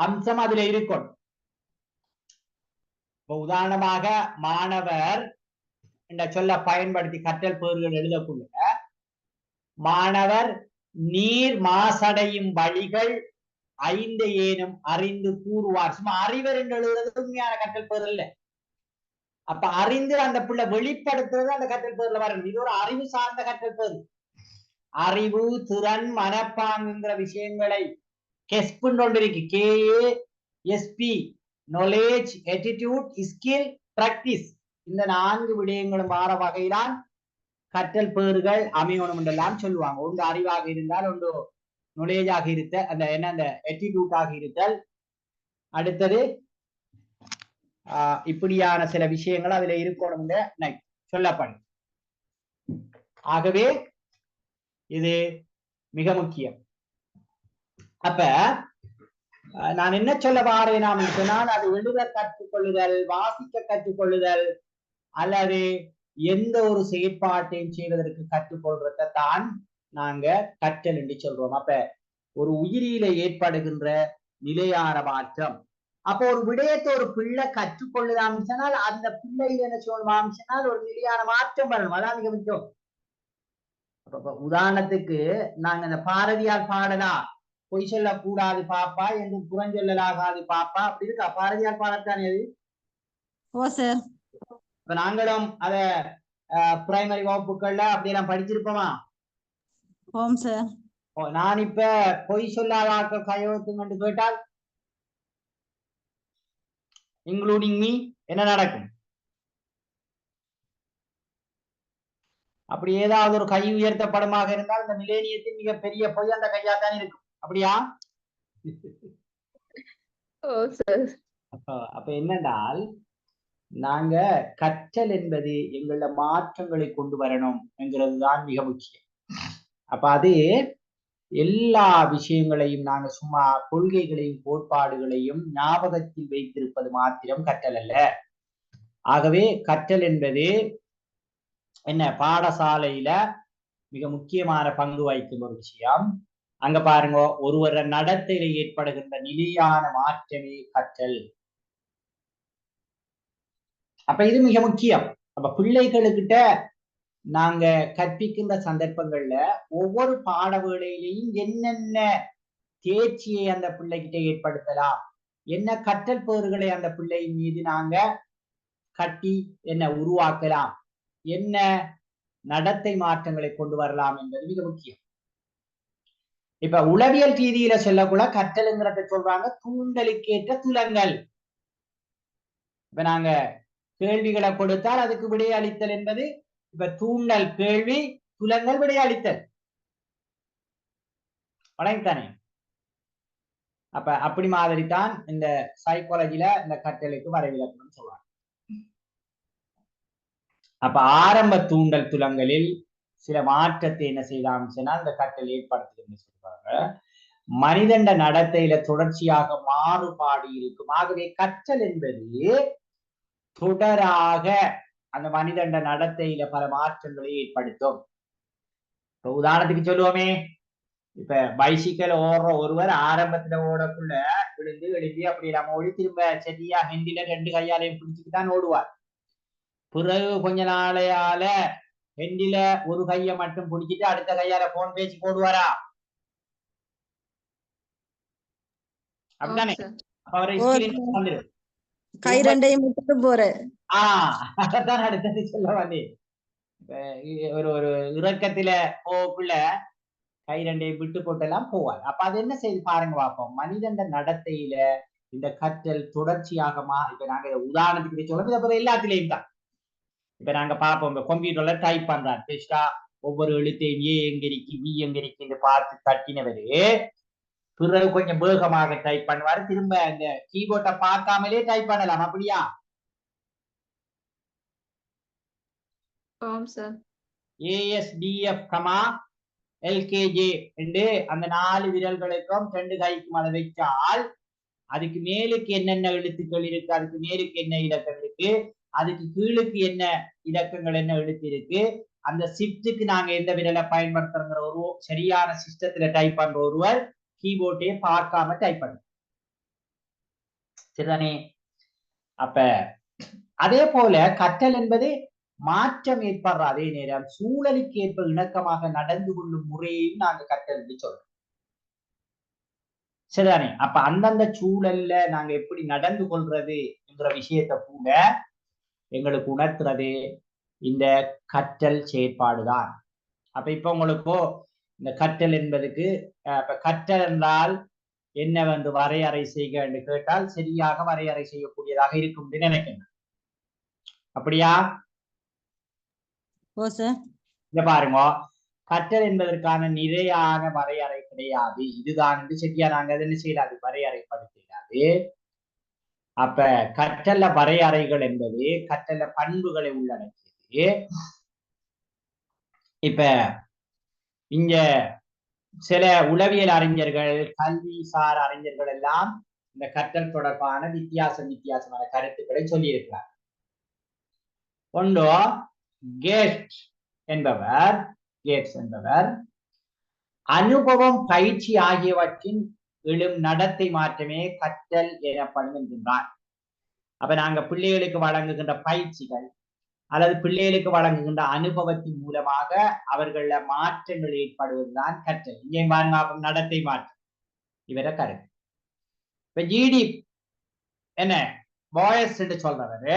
அம்சம் அதுல இருக்கும். இப்ப உதாரணமாக மாணவர் என்ற சொல்ல பயன்படுத்தி கற்றல் பேறுகள் எழுதக்குள்ள மாணவர் நீர் மாசடையும் வழிகள் 5 ஏனும் அறிந்து கூறுவார். சும்மா அறிவர் என்று எழுதுறது உண்மையான கற்றல் பேறு இல்லை. அப்ப அறிந்து அந்த பிள்ளை வெளிப்படுத்துறது அந்த கற்றல் பேர்ல வரணும். இது ஒரு அறிவு சார்ந்த கற்றல் பேர். அறிவு, திறன், மனப்பாங்குங்கிற விஷயங்களை கெஸ்பிருக்கு. KASP, knowledge, attitude, skill, practice. இந்த 4 விடயங்களும் வார வகையில்தான் கற்றல் பேறுகள் அமையணும் என்றெல்லாம் சொல்லுவாங்க. ஒன்று அறிவாக இருந்தால், ஒன்று knowledge-ஆக இருத்தல், அந்த என்ன அந்த attitude-ஆக இருத்தல், அடுத்தது இப்படியான சில விஷயங்கள் அதுல இருக்கணும் சொல்லப்படும். ஆகவே இது மிக முக்கியம். அப்ப நான் என்ன சொல்ல வாரேன் சொன்னால் அது எழுத கற்றுக்கொள்ளுதல், வாசிக்க கற்றுக்கொள்ளுதல் அல்லது எந்த ஒரு செயற்பாட்டையும் செய்வதற்கு கற்றுக்கொள்றதான் நாங்க கற்றல் என்று சொல்றோம். அப்ப ஒரு உயிரியில ஏற்படுகின்ற நிலையான மாற்றம். அப்போ ஒரு விடயத்தை ஒரு பிள்ளை கற்றுக்கொள்ளுதாம் சொன்னால் அந்த பிள்ளையில என்ன சொல்லலாம் சொன்னால் ஒரு நிலையான மாற்றம் வரணும். அதான் மிக முக்கியம். உதாரணத்துக்கு நாங்க இந்த பாரதியார் பாடலா பொய் சொல்ல கூடாது பாப்பா என்று புறஞ்சொல்லலாகாது பாப்பா அப்படி இருக்கா? பாரதியார் பாடத்தானே அது. இப்ப நாங்களும் அத பிரைமரி வகுப்புகள்ல அப்படியெல்லாம் படிச்சிருப்போமா? நான் இப்ப பொய் சொல்லாத கையெழுத்தும் கேட்டால் இன்க்ளூடிங் மீ என்ன நடக்கும்? அப்படி ஏதாவது ஒரு கை உயர்த்தப்படமாக இருந்தால் இந்த மிலேனியத்தின் மிகப்பெரிய பொய் அந்த கையாத்தான் இருக்கும். அப்படியா? அப்ப என்னென்றால் நாங்க கற்றல் என்பது எங்களோட மாற்றங்களை கொண்டு வரணும் என்கிறது தான் மிக முக்கியம். அப்ப அது எல்லா விஷயங்களையும் நாங்க சும்மா கொள்கைகளையும் கோட்பாடுகளையும் ஞாபகத்தில் வைத்திருப்பது மாத்திரம் கற்றல் அல்ல. ஆகவே கற்றல் என்பது என்ன பாடசாலையில மிக முக்கியமான பங்கு வகிக்கும் ஒரு விஷயம். அங்க பாருங்க, ஒருவர நடத்தையில ஏற்படுகின்ற நிலையான மாற்றமே கற்றல். அப்ப இது மிக முக்கியம். அப்ப பிள்ளைகளுக்கிட்ட நாங்க கற்பிக்கின்ற சந்தர்ப்பங்கள்ல ஒவ்வொரு பாட வேளையிலையும் என்னென்ன தேர்ச்சியை அந்த பிள்ளைகிட்ட ஏற்படுத்தலாம், என்ன கற்றல் பேறுகளை அந்த பிள்ளையின் மீது நாங்க கட்டி என்ன உருவாக்கலாம், என்ன நடத்தை மாற்றங்களை கொண்டு வரலாம் என்பது மிக முக்கியம். இப்ப உளவியல் ரீதியில சொல்லக்கூட கற்றலுங்கிறத சொல்றாங்க தூண்டலுக்கேற்ற துலங்கள். இப்ப நாங்க கேள்விகளை கொடுத்தால் அதுக்கு விடையளித்தல் என்பது இப்ப தூண்டல் கேள்வி, துலங்கள் விடையளித்தல். வணக்கத்தானே. அப்ப அப்படி மாதிரி தான் இந்த சைக்காலஜில இந்த கற்றலுக்கு வரைவிலக்கணம் சொல்றாங்க. அப்ப ஆரம்ப தூண்டல் துலங்களில் சில மாற்றத்தை என்ன செய்யலாம் சொன்னால் இந்த கற்றல் ஏற்படுத்துதுன்னு சொல்றாங்க. மனிதண்ட நடத்தையில தொடர்ச்சியாக மாறுபாடு இருக்கும். ஆகவே கற்றல் என்பது தொடராக அந்த மனிதண்ட நடத்தையில பல மாற்றங்களை ஏற்படுத்தும். இப்ப உதாரணத்துக்கு சொல்லுவோமே, இப்ப பைசிக்கல் ஓடுற ஒருவர் ஆரம்பத்துல ஓடக்குள்ள விழுந்து எழுப்பி அப்படி நம்ம ஓடி திரும்ப சரியா ஹெண்டில 2 கையாலையும் பிடிச்சிட்டு தான் ஓடுவார். பிறகு கொஞ்ச நாளையால ஹெண்டில ஒரு கையை மட்டும் பிடிச்சிட்டு அடுத்த கையால போன் பேசி போடுவாரா? அப்படித்தானே? அவரை வந்துடும். கை ரெண்டையும் விட்டுட்டு போற. அதான் அடுத்தது சொல்ல வந்தேன். ஒரு ஒரு இறக்கத்துல போக்குள்ள கை ரெண்டையும் விட்டு போட்டெல்லாம் போவார். அப்ப அது என்ன செய்து பாருங்க பார்ப்போம். மனிதண்ட நடத்தையில இந்த கற்றல் தொடர்ச்சியாக இப்ப நாங்க உதாரணத்துக்கு சொல்றது அப்புறம் எல்லாத்திலையும் தான். இப்ப நாங்க பார்ப்போம், இந்த கம்ப்யூட்டர்ல டைப் பண்றாரு டெஸ்டா ஒவ்வொரு எழுத்தையும் ஏ எங்க இருக்கு பி எங்க இருக்கு பார்த்து தட்டினவரு பிறகு கொஞ்சம் வேகமாக டைப் பண்ணுவாரு. திரும்ப அந்த கீபோர்டை பார்க்காமலே டைப் பண்ணலாம். அப்படியா? ASDF, LKJ என்று அந்த 4 விரல்களுக்கும் 2 கைக்கும் அதை வைச்சால் அதுக்கு மேலுக்கு என்னென்ன எழுத்துக்கள் இருக்கு, அதுக்கு மேலுக்கு என்ன இலக்கம் இருக்கு, அதுக்கு கீழுக்கு என்ன இலக்கங்கள் என்ன எழுத்து இருக்கு, அந்த ஷிஃப்ட்டுக்கு நாங்க எந்த விரலை பயன்படுத்துறோங்கிற ஒரு சரியான சிஸ்டத்துல டைப் பண்ற ஒருவர் கீபோர்டே பார்க்காம டைப் பண்ண சரிதானே? அப்ப அதே போல கற்றல் என்பது மாற்றம் ஏற்படுற அதே நேரம் சூழலுக்கு ஏற்ப இணக்கமாக நடந்து கொள்ளும் முறையையும் நாங்க கற்றல் என்று சொல்றோம். சரிதானே? அப்ப அந்தந்த சூழல்ல நாங்க எப்படி நடந்து கொள்றது என்கிற விஷயத்தை கூட எங்களுக்கு உணர்த்துறது இந்த கற்றல் செயற்பாடுதான். அப்ப இப்ப உங்களுக்கோ இந்த கற்றல் என்பதுக்கு இப்ப கற்றல் என்றால் என்ன வந்து வரையறை செய்க என்று கேட்டால் சரியாக வரையறை செய்யக்கூடியதாக இருக்கும் நினைக்கிறேன். அப்படியா? இங்க பாருங்க, கற்றல் என்பதற்கான நிறையான வரையறை கிடையாது. இதுதான் என்று சரியா நாங்க என்ன செய்யலாது, வரையறைப்படுத்தாது. அப்ப கற்றல்ல வரையறைகள் என்பது கற்றல்ல பண்புகளை உள்ளடக்கியது. இப்ப இங்க சில உளவியல் அறிஞர்கள் கல்விசார் அறிஞர்கள் எல்லாம் இந்த கற்றல் தொடர்பான வித்தியாசமான கருத்துக்களை சொல்லி இருக்கிறார். ஒன்று கேட்ஸ் என்பவர் அனுபவம் பயிற்சி ஆகியவற்றின் எழும் நடத்தை மாற்றமே கற்றல் எனப்படும் என்கின்றார். அப்ப நாங்க பிள்ளைகளுக்கு வழங்குகின்ற பயிற்சிகள் அல்லது பிள்ளைகளுக்கு வழங்குகின்ற அனுபவத்தின் மூலமாக அவர்கள மாற்றங்கள் ஏற்படுவதுதான் கற்றல். இங்கே நடத்தை மாற்றம் இவர கருத்து. இப்ப ஜிடி என்ன பாய்ஸ் என்று சொல்றவரு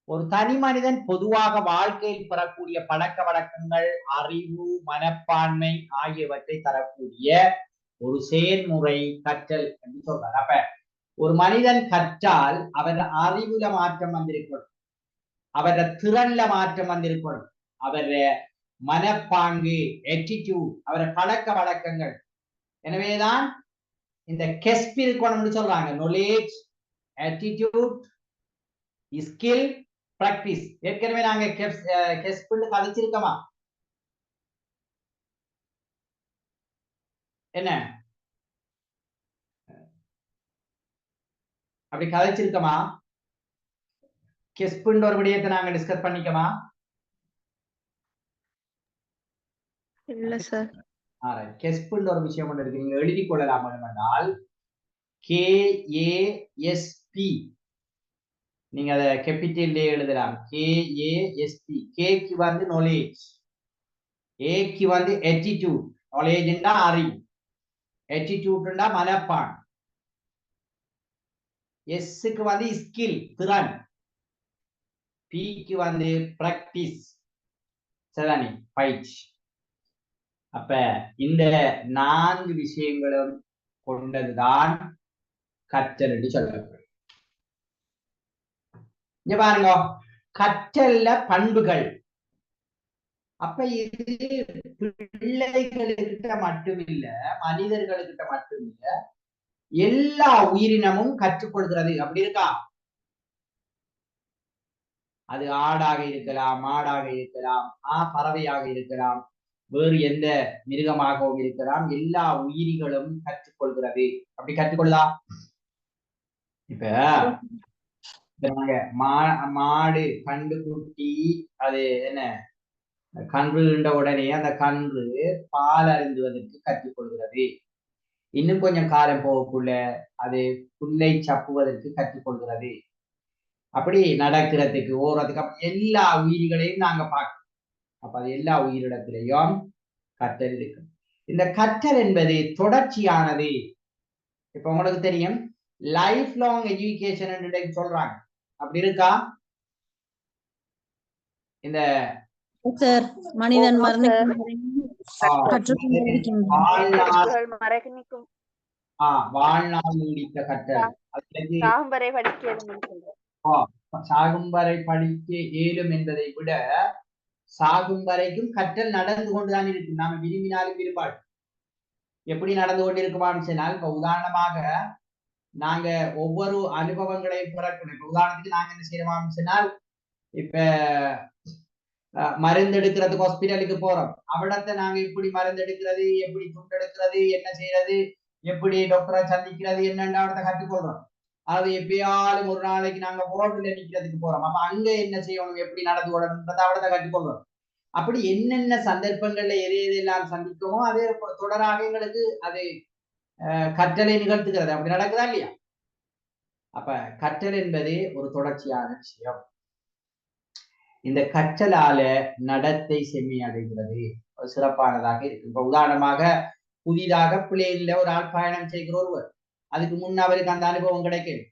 ஒரு தனி மனிதன் பொதுவாக வாழ்க்கையில் பெறக்கூடிய பழக்க வழக்கங்கள், அறிவு, மனப்பான்மை ஆகியவற்றை தரக்கூடிய ஒரு செயல்முறை கற்றல் என்று சொல்றார். அப்ப ஒரு மனிதன் கற்றால் அவர் அறிவுல மாற்றம் வந்திருக்கணும், அவர திறன்ல மாற்றம் வந்திருக்கணும், அவர மனப்பாங்கு ஆட்டிடியூட், அவர பழக்க வழக்கங்கள். எனவேதான் இந்த கெஸ்ப் இருக்கணும்னு சொல்றாங்க. knowledge, attitude, skill, practice. ஏற்கனவே நாங்க கெஸ்ப்னு கதைச்சிருக்கோமா? என்ன அப்படி கதைச்சிருக்கோமா? கெஸ்ப்ன்ற ஒரு விடயத்தை நாங்க டிஸ்கஸ் பண்ணிக்கோமா? இல்ல சார். கெஸ்ப்ன்ற ஒரு விஷயம் ஒன்று இருக்கு, நீங்க எழுதி கொள்ளலாம். என்றால் KASP, நீங்க அதை கேபிட்டல் எழுதலாம். KASP. கேக்கு வந்து knowledge, ஏக்கு வந்து attitude. knowledgeண்டா அறிவு, attitudeண்டா மனப்பான், எஸ்க்கு வந்து ஸ்கில் திறன், பிக்கு வந்து பிராக்டிஸ் சரிதானே பயிற்சி. அப்ப இந்த 4 விஷயங்களும் கொண்டதுதான் கற்றல் என்று சொல்லப்படும். இங்க பாருங்க, கற்றல்ல பண்புகள். அப்ப இது பிள்ளைகளுக்கிட்ட மட்டுமில்ல, மனிதர்களுக்கிட்ட மட்டுமில்ல, எல்லா உயிரினமும் கற்றுக்கொள்கிறது. அப்படி இருக்கா? அது ஆடாக இருக்கலாம், மாடாக இருக்கலாம், பறவையாக இருக்கலாம், வேறு எந்த மிருகமாகவும் இருக்கலாம். எல்லா உயிரிகளும் கற்றுக்கொள்கிறது. அப்படி கற்றுக்கொள்ளா? இப்ப நாங்க மாடு கண்டுகுட்டி அது என்ன கன்றுகின்ற உடனே அந்த கன்று பால் அருந்துவதற்கு கற்றுக்கொள்கிறது. இன்னும் கொஞ்சம் காலம் போகக்குள்ள அது புல்லை சப்புவதற்கு கற்றுக்கொள்கிறது. அப்படி நடக்கிறதுக்கு ஓடுறதுக்கு அப்படி எல்லா உயிர்களையும் நாங்க பார்க்கணும். அப்ப அது எல்லா உயிரிடத்திலையும் கற்றல் இருக்கு. இந்த கற்றல் என்பது தொடர்ச்சியானது. இப்ப உங்களுக்கு தெரியும் லைஃப் லாங் எஜுகேஷன் சொல்றாங்க. அப்படி இருக்கா? இந்த மனிதன் வாழ்நாள் நீடித்த கற்றல். சாகும் வரை படிக்க இயலும் என்பதை விட சாகும் வரைக்கும் கற்றல் நடந்து கொண்டுதான் இருக்கு. நாம விரும்பினாலும் விரும்பாடு எப்படி நடந்து கொண்டிருக்குமான்னு சொன்னால், இப்ப உதாரணமாக நாங்க ஒவ்வொரு அனுபவங்களையும் பிறக்கணும். இப்ப உதாரணத்துக்கு நாங்க என்ன செய்யறோம்னு சொன்னால், இப்ப மருந்து எடுக்கிறதுக்கு ஹாஸ்பிட்டலுக்கு போறோம். அவிடத்தை நாங்க எப்படி மருந்து எடுக்கிறது, எப்படி துண்டெடுக்கிறது, என்ன செய்யறது, எப்படி டாக்டரை சந்திக்கிறது என்னன்னு அவடத்தை கற்றுக்கொள்றோம். அது எப்பயாலும் ஒரு நாளைக்கு நாங்க போர்டுல நிக்கிறதுக்கு போறோம். அப்ப அங்க என்ன செய்யணும், எப்படி நடந்து கொள்ளணும்ன்றதை அவடத்தை கற்றுக்கொள்றோம். அப்படி என்னென்ன சந்தர்ப்பங்கள்ல எது எதெல்லாம் சந்திக்கமோ அதே தொடராக எங்களுக்கு அது கற்றலை நிகழ்த்துகிறது. அப்படி நடக்குதா இல்லையா? அப்ப கற்றல் என்பது ஒரு தொடர்ச்சியான விஷயம். இந்த கற்றலால நடத்தை செம்மி அடைகிறது, சிறப்பானதாக இருக்கு. இப்ப உதாரணமாக புதிதாக பிளேன்ல ஒரு ஆள் பயணம் செய்கிற ஒருவர், அதுக்கு முன்ன அவருக்கு அந்த அனுபவம் கிடைக்கும்.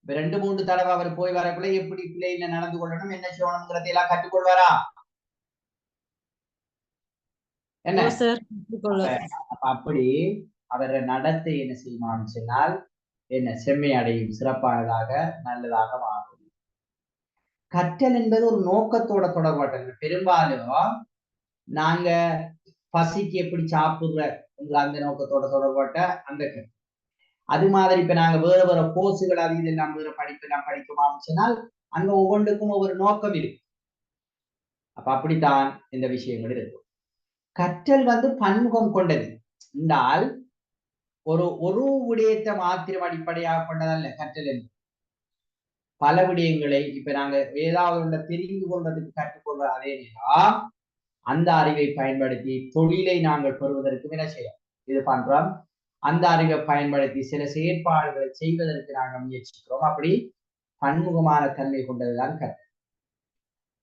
இப்ப 2-3 தடவை அவர் போய் வரக்குள்ள எப்படி பிளேன்ல நடந்து கொள்ளணும், என்ன செய்யணும்ங்கிறதை எல்லாம் கற்றுக்கொள்வாரா? என்ன அப்படி அவர நடத்தை என்ன செய்யுமான்னு சொன்னால் என்ன செம்மை அடையும், சிறப்பானதாக நல்லதாக மாறும். கற்றல் என்பது ஒரு நோக்கத்தோட தொடர்பாட்டது. பெரும்பாலும் நாங்க பசிக்கு எப்படி சாப்பிடுற அந்த நோக்கத்தோட தொடர்பாட்ட அந்த அது மாதிரி இப்ப நாங்க வேற வேற கோர்ஸுகள் அது இதெல்லாம் வேற படிப்பெல்லாம் படிக்குமான்னு சொன்னால் அங்க ஒவ்வொன்றுக்கும் ஒவ்வொரு நோக்கம் இருக்கு. அப்ப அப்படித்தான் இந்த விஷயங்கள் இருக்கும். கற்றல் பன்முகம் கொண்டது என்றால் ஒரு விடயத்தை மாத்திரம் அடிப்படையாக கொண்டதல்ல கற்றல் என்று. பல விடயங்களை இப்ப நாங்க ஏதாவது தெரிந்து கொள்வதற்கு கற்றுக்கொள்ற அதே நேரம் அந்த அறிவை பயன்படுத்தி தொழிலை நாங்கள் பெறுவதற்கு என்ன செய்யலாம், இது பண்றோம். அந்த அறிவை பயன்படுத்தி சில செயற்பாடுகளை செய்வதற்கு நாங்கள் முயற்சிக்கிறோம். அப்படி பன்முகமான தன்மை கொண்டதுதான் கற்றல்.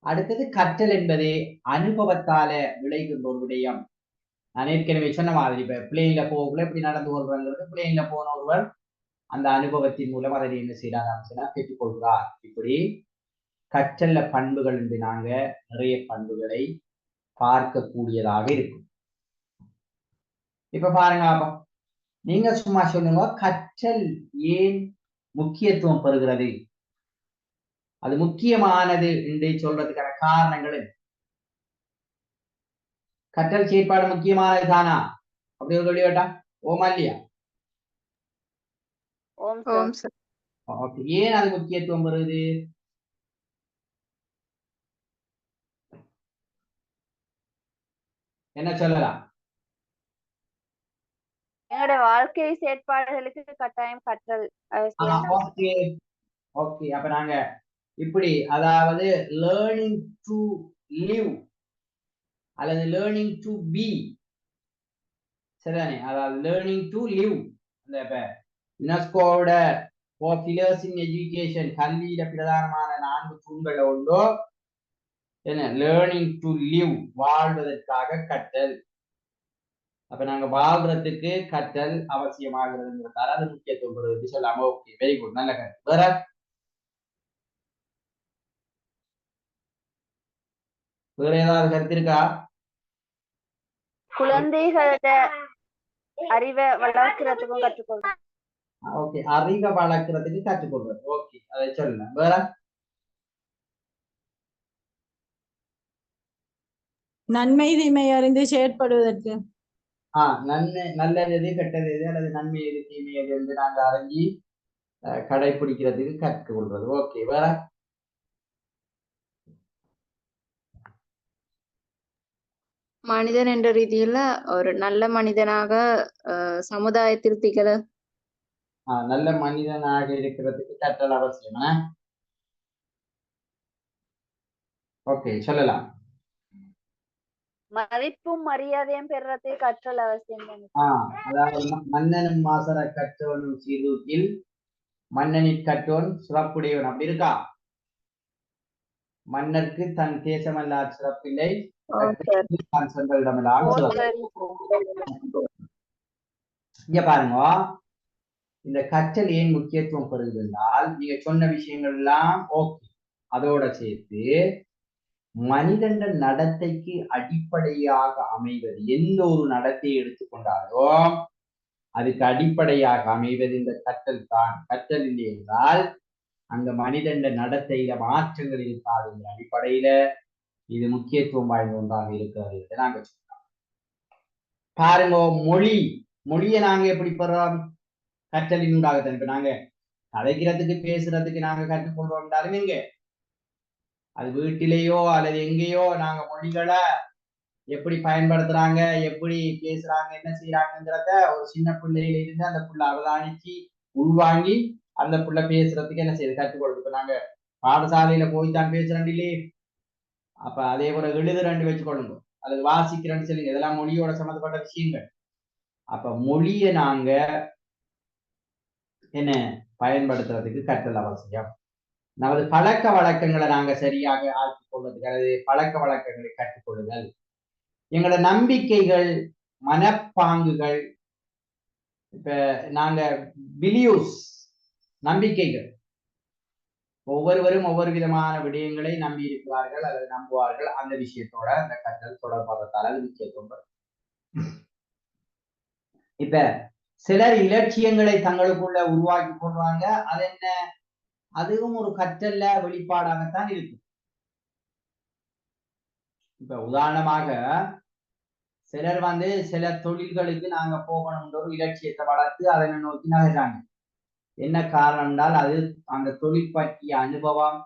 அடுத்தது கற்றல் என்பது அனுபவத்தால விளைகின்ற ஒரு விடயம். நான் ஏற்கனவே சொன்ன மாதிரி இப்ப பிளேன்ல போகல எப்படி நடந்து கொள்றாங்கிறது, பிளேன்ல போன ஒருவர் அந்த அனுபவத்தின் மூலம் அதை என்ன செய்யறாங்க பெற்றுக்கொள்கிறார். இப்படி கற்றல்ல பண்புகள் என்று நாங்க நிறைய பண்புகளை பார்க்கக்கூடியதாக இருக்கும். இப்ப பாருங்க, நீங்க சும்மா சொல்லுங்க, கற்றல் ஏன் முக்கியத்துவம் பெறுகிறது, அது முக்கியமானது என்று சொல்றதுக்கான காரணங்கள். கற்றல் செயற்பாடு முக்கியமானது தானா? அப்படி ஒரு கேள்வி கேட்டா ஓமா இல்லையா? ஏன் அது முக்கியத்துவம் பெறுது? என்ன சொல்லலாம்? எங்களோட வாழ்க்கை செயற்பாடுகளுக்கு கட்டாயம் கற்றல் அவசியம். ஓகே அப்ப நாங்க இப்படி அதாவது லேர்னிங் டு லிவ் அல்லது லேர்னிங் டு பி, சரிதானே? அதாவது லேர்னிங் டு லிவ் அந்த இப்ப யுனெஸ்கோவோட பில்லர்ஸ் இன் எஜுகேஷன், கல்வியில பிரதானமான 4 தூண்கள் உண்டோ என்ன, லேர்னிங் டு லிவ் வாழ்வதற்காக கற்றல். அப்ப நாங்க வாழ்றதுக்கு கற்றல் அவசியமாகிறதுங்கிறதால அது முக்கியத்துவம் பெறுவது சொல்லாம. ஓகே, வெரி குட், நல்ல கருத்து. வேற வேற ஏதாவது கருத்து இருக்கா? குழந்தைகளோட அறிவை வளர்க்கறதுக்கும் கற்றுக்கொள்றோம். ஓகே, அறிவை வளர்க்கறதுக்கு கற்றுக்கொள்வது. ஓகே, அதை சொல்லலாம். வேற நன்மை தீமை அறிந்து செயற்படுவதற்கு. நல்லது எது கெட்டது எது அல்லது நன்மை எது தீமை எது என்று நாங்க அறிஞ்சி கடைபிடிக்கிறதுக்கு கற்றுக்கொள்வது. ஓகே, வேற மனிதன் என்ற ரீதியில ஒரு நல்ல மனிதனாக சமுதாயத்தில் திகழ. நல்ல மனிதனாக இருக்கிறதுக்கு கற்றல் அவசியம். ஓகே, சொல்லலாம். மதிப்பும் மரியாதையும் பெறுறது கற்றல் அவசியம். அதாவது மன்னனும் மாசர கற்றவனும் சீர்தூக்கில் மன்னனிற் கற்றோன் சிறப்புடையவன். அப்படி இருக்கா? மன்னருக்கு தன் தேசமல்லா சிறப்பில்லை, தன் சொந்தமிடமெல்லாம் சிறப்பு. இங்க பாருங்க, இந்த கற்றல் ஏன் முக்கியத்துவம் பெறுகிறது என்றால், நீங்க சொன்ன விஷயங்கள் எல்லாம் ஓகே, அதோட சேர்த்து மனிதன் நடத்தைக்கு அடிப்படையாக அமைவது, எந்த ஒரு நடத்தையை எடுத்துக்கொண்டாலும் அதுக்கு அடிப்படையாக அமைவது இந்த கற்றல் தான். கற்றல் இல்லை என்றால் அந்த மனிதன் நடத்தையில மாற்றங்கள் இருக்காது. இந்த அடிப்படையில இது முக்கியத்துவம் வாய்ந்த ஒன்றாக இருக்கிறது என்று நாங்க சொல்லலாம். பாருங்க, மொழியை நாங்க எப்படி பெறோம்? கற்றலின் ஊடாகத்தான். இப்ப நாங்க கதைக்கிறதுக்கு பேசுறதுக்கு நாங்க கற்றுக்கொள்றோம். எங்க அது வீட்டிலேயோ அல்லது எங்கேயோ நாங்க மொழிகளை எப்படி பயன்படுத்துறாங்க, எப்படி பேசுறாங்க, என்ன செய்யறாங்கிறத ஒரு சின்ன பிள்ளையில இருந்து அந்த புள்ள அவதானிச்சு உள்வாங்கி அந்த புள்ள பேசுறதுக்கு என்ன செய்யுது, கற்றுக்கொள்ளுது. இப்ப நாங்க பாடசாலையில போய்தான் பேசுறோம் இல்லையே, அப்ப அதே போல எழுதுறேன்னு வச்சுக்கொள்ளுங்க, அல்லது வாசிக்கிறேன்னு சொல்லுங்க, இதெல்லாம் மொழியோட சம்மந்தப்பட்ட விஷயங்கள். அப்ப மொழியை நாங்க என்ன பயன்படுத்துறதுக்கு கற்றல் அவசியம். நமது பழக்க வழக்கங்களை நாங்க சரியாக ஆக்கிக் கொள்வதற்கு, அல்லது பழக்க வழக்கங்களை கற்றுக்கொள்ளுதல், எங்களோட நம்பிக்கைகள், மனப்பாங்குகள், இப்ப நாங்க பிலியூஸ் நம்பிக்கைகள், ஒவ்வொருவரும் ஒவ்வொரு விதமான விடயங்களை நம்பி இருக்கிறார்கள் அல்லது நம்புவார்கள். அந்த விஷயத்தோட அந்த கற்றல் தொடர்பாகத்தால் அது முக்கியத்துவம். இப்ப சிலர் இலட்சியங்களை தங்களுக்குள்ள உருவாக்கி கொள்வாங்க. அது என்ன, அதுவும் ஒரு கற்றல்ல வெளிப்பாடாகத்தான் இருக்கு. இப்ப உதாரணமாக சிலர் சில தொழில்களுக்கு நாங்க போகணும்ன்ற ஒரு இலட்சியத்தை வளர்த்து அதனை நோக்கி நகர்றாங்க. என்ன காரணம் என்றால் அது அந்த தொழில் பற்றிய அனுபவம்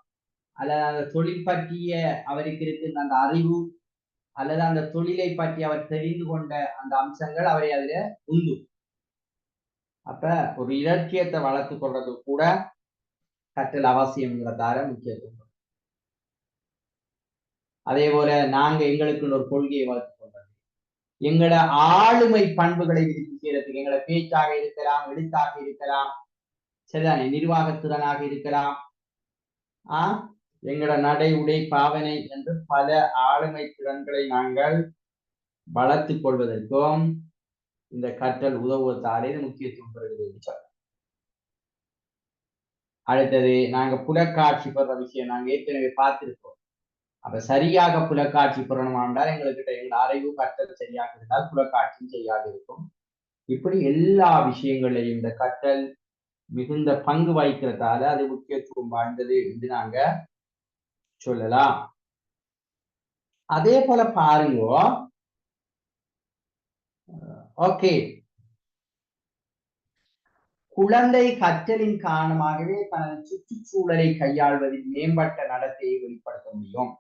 அல்லது அந்த தொழில் பற்றிய அவருக்கு இருக்கின்ற அந்த அறிவு அல்லது அந்த தொழிலை பற்றி அவர் தெரிந்து கொண்ட அந்த அம்சங்கள் அவரை அதுல உண்டு. அப்ப ஒரு இலட்சியத்தை வளர்த்து கொள்றது கூட கற்றல் அவசியம்ங்கிறதால முக்கியத்துவம். அதே போல நாங்க எங்களுக்குன்னு ஒரு கொள்கையை வளர்த்து கொள்றது, எங்களோட ஆளுமை பண்புகளை விருத்தி செய்யறதுக்கு, எங்களோட பேச்சாக இருக்கலாம், எழுத்தாக இருக்கலாம், சரிதானே, நிர்வாகத்திறனாக இருக்கலாம், எங்களோட நடை உடை பாவனை என்று பல ஆளுமை திறன்களை நாங்கள் வளர்த்து கொள்வதற்கும் இந்த கற்றல் உதவுவதாலே முக்கியத்துவம் பெறுகிறது. அடுத்தது நாங்க புலக்காட்சி பெற விஷயம் நாங்க ஏற்கனவே பார்த்திருக்கோம். அப்ப சரியாக புலக்காட்சி பெறணும் என்றால் எங்கள்கிட்ட எங்கள் அறிவு கற்றல் சரியாக இருந்தால் புலக்காட்சியும் சரியாக இருக்கும். இப்படி எல்லா விஷயங்களையும் இந்த கற்றல் மிகுந்த பங்கு வகிக்கிறதால அது முக்கியத்துவம் வாய்ந்தது என்று நாங்க சொல்லலாம். அதே போல பாருங்க, ஓகே, குழந்தை கற்றலின் காரணமாகவே தனது சுற்றுச்சூழலை கையாள்வதில் மேம்பட்ட நடத்தையை வெளிப்படுத்த முடியும்.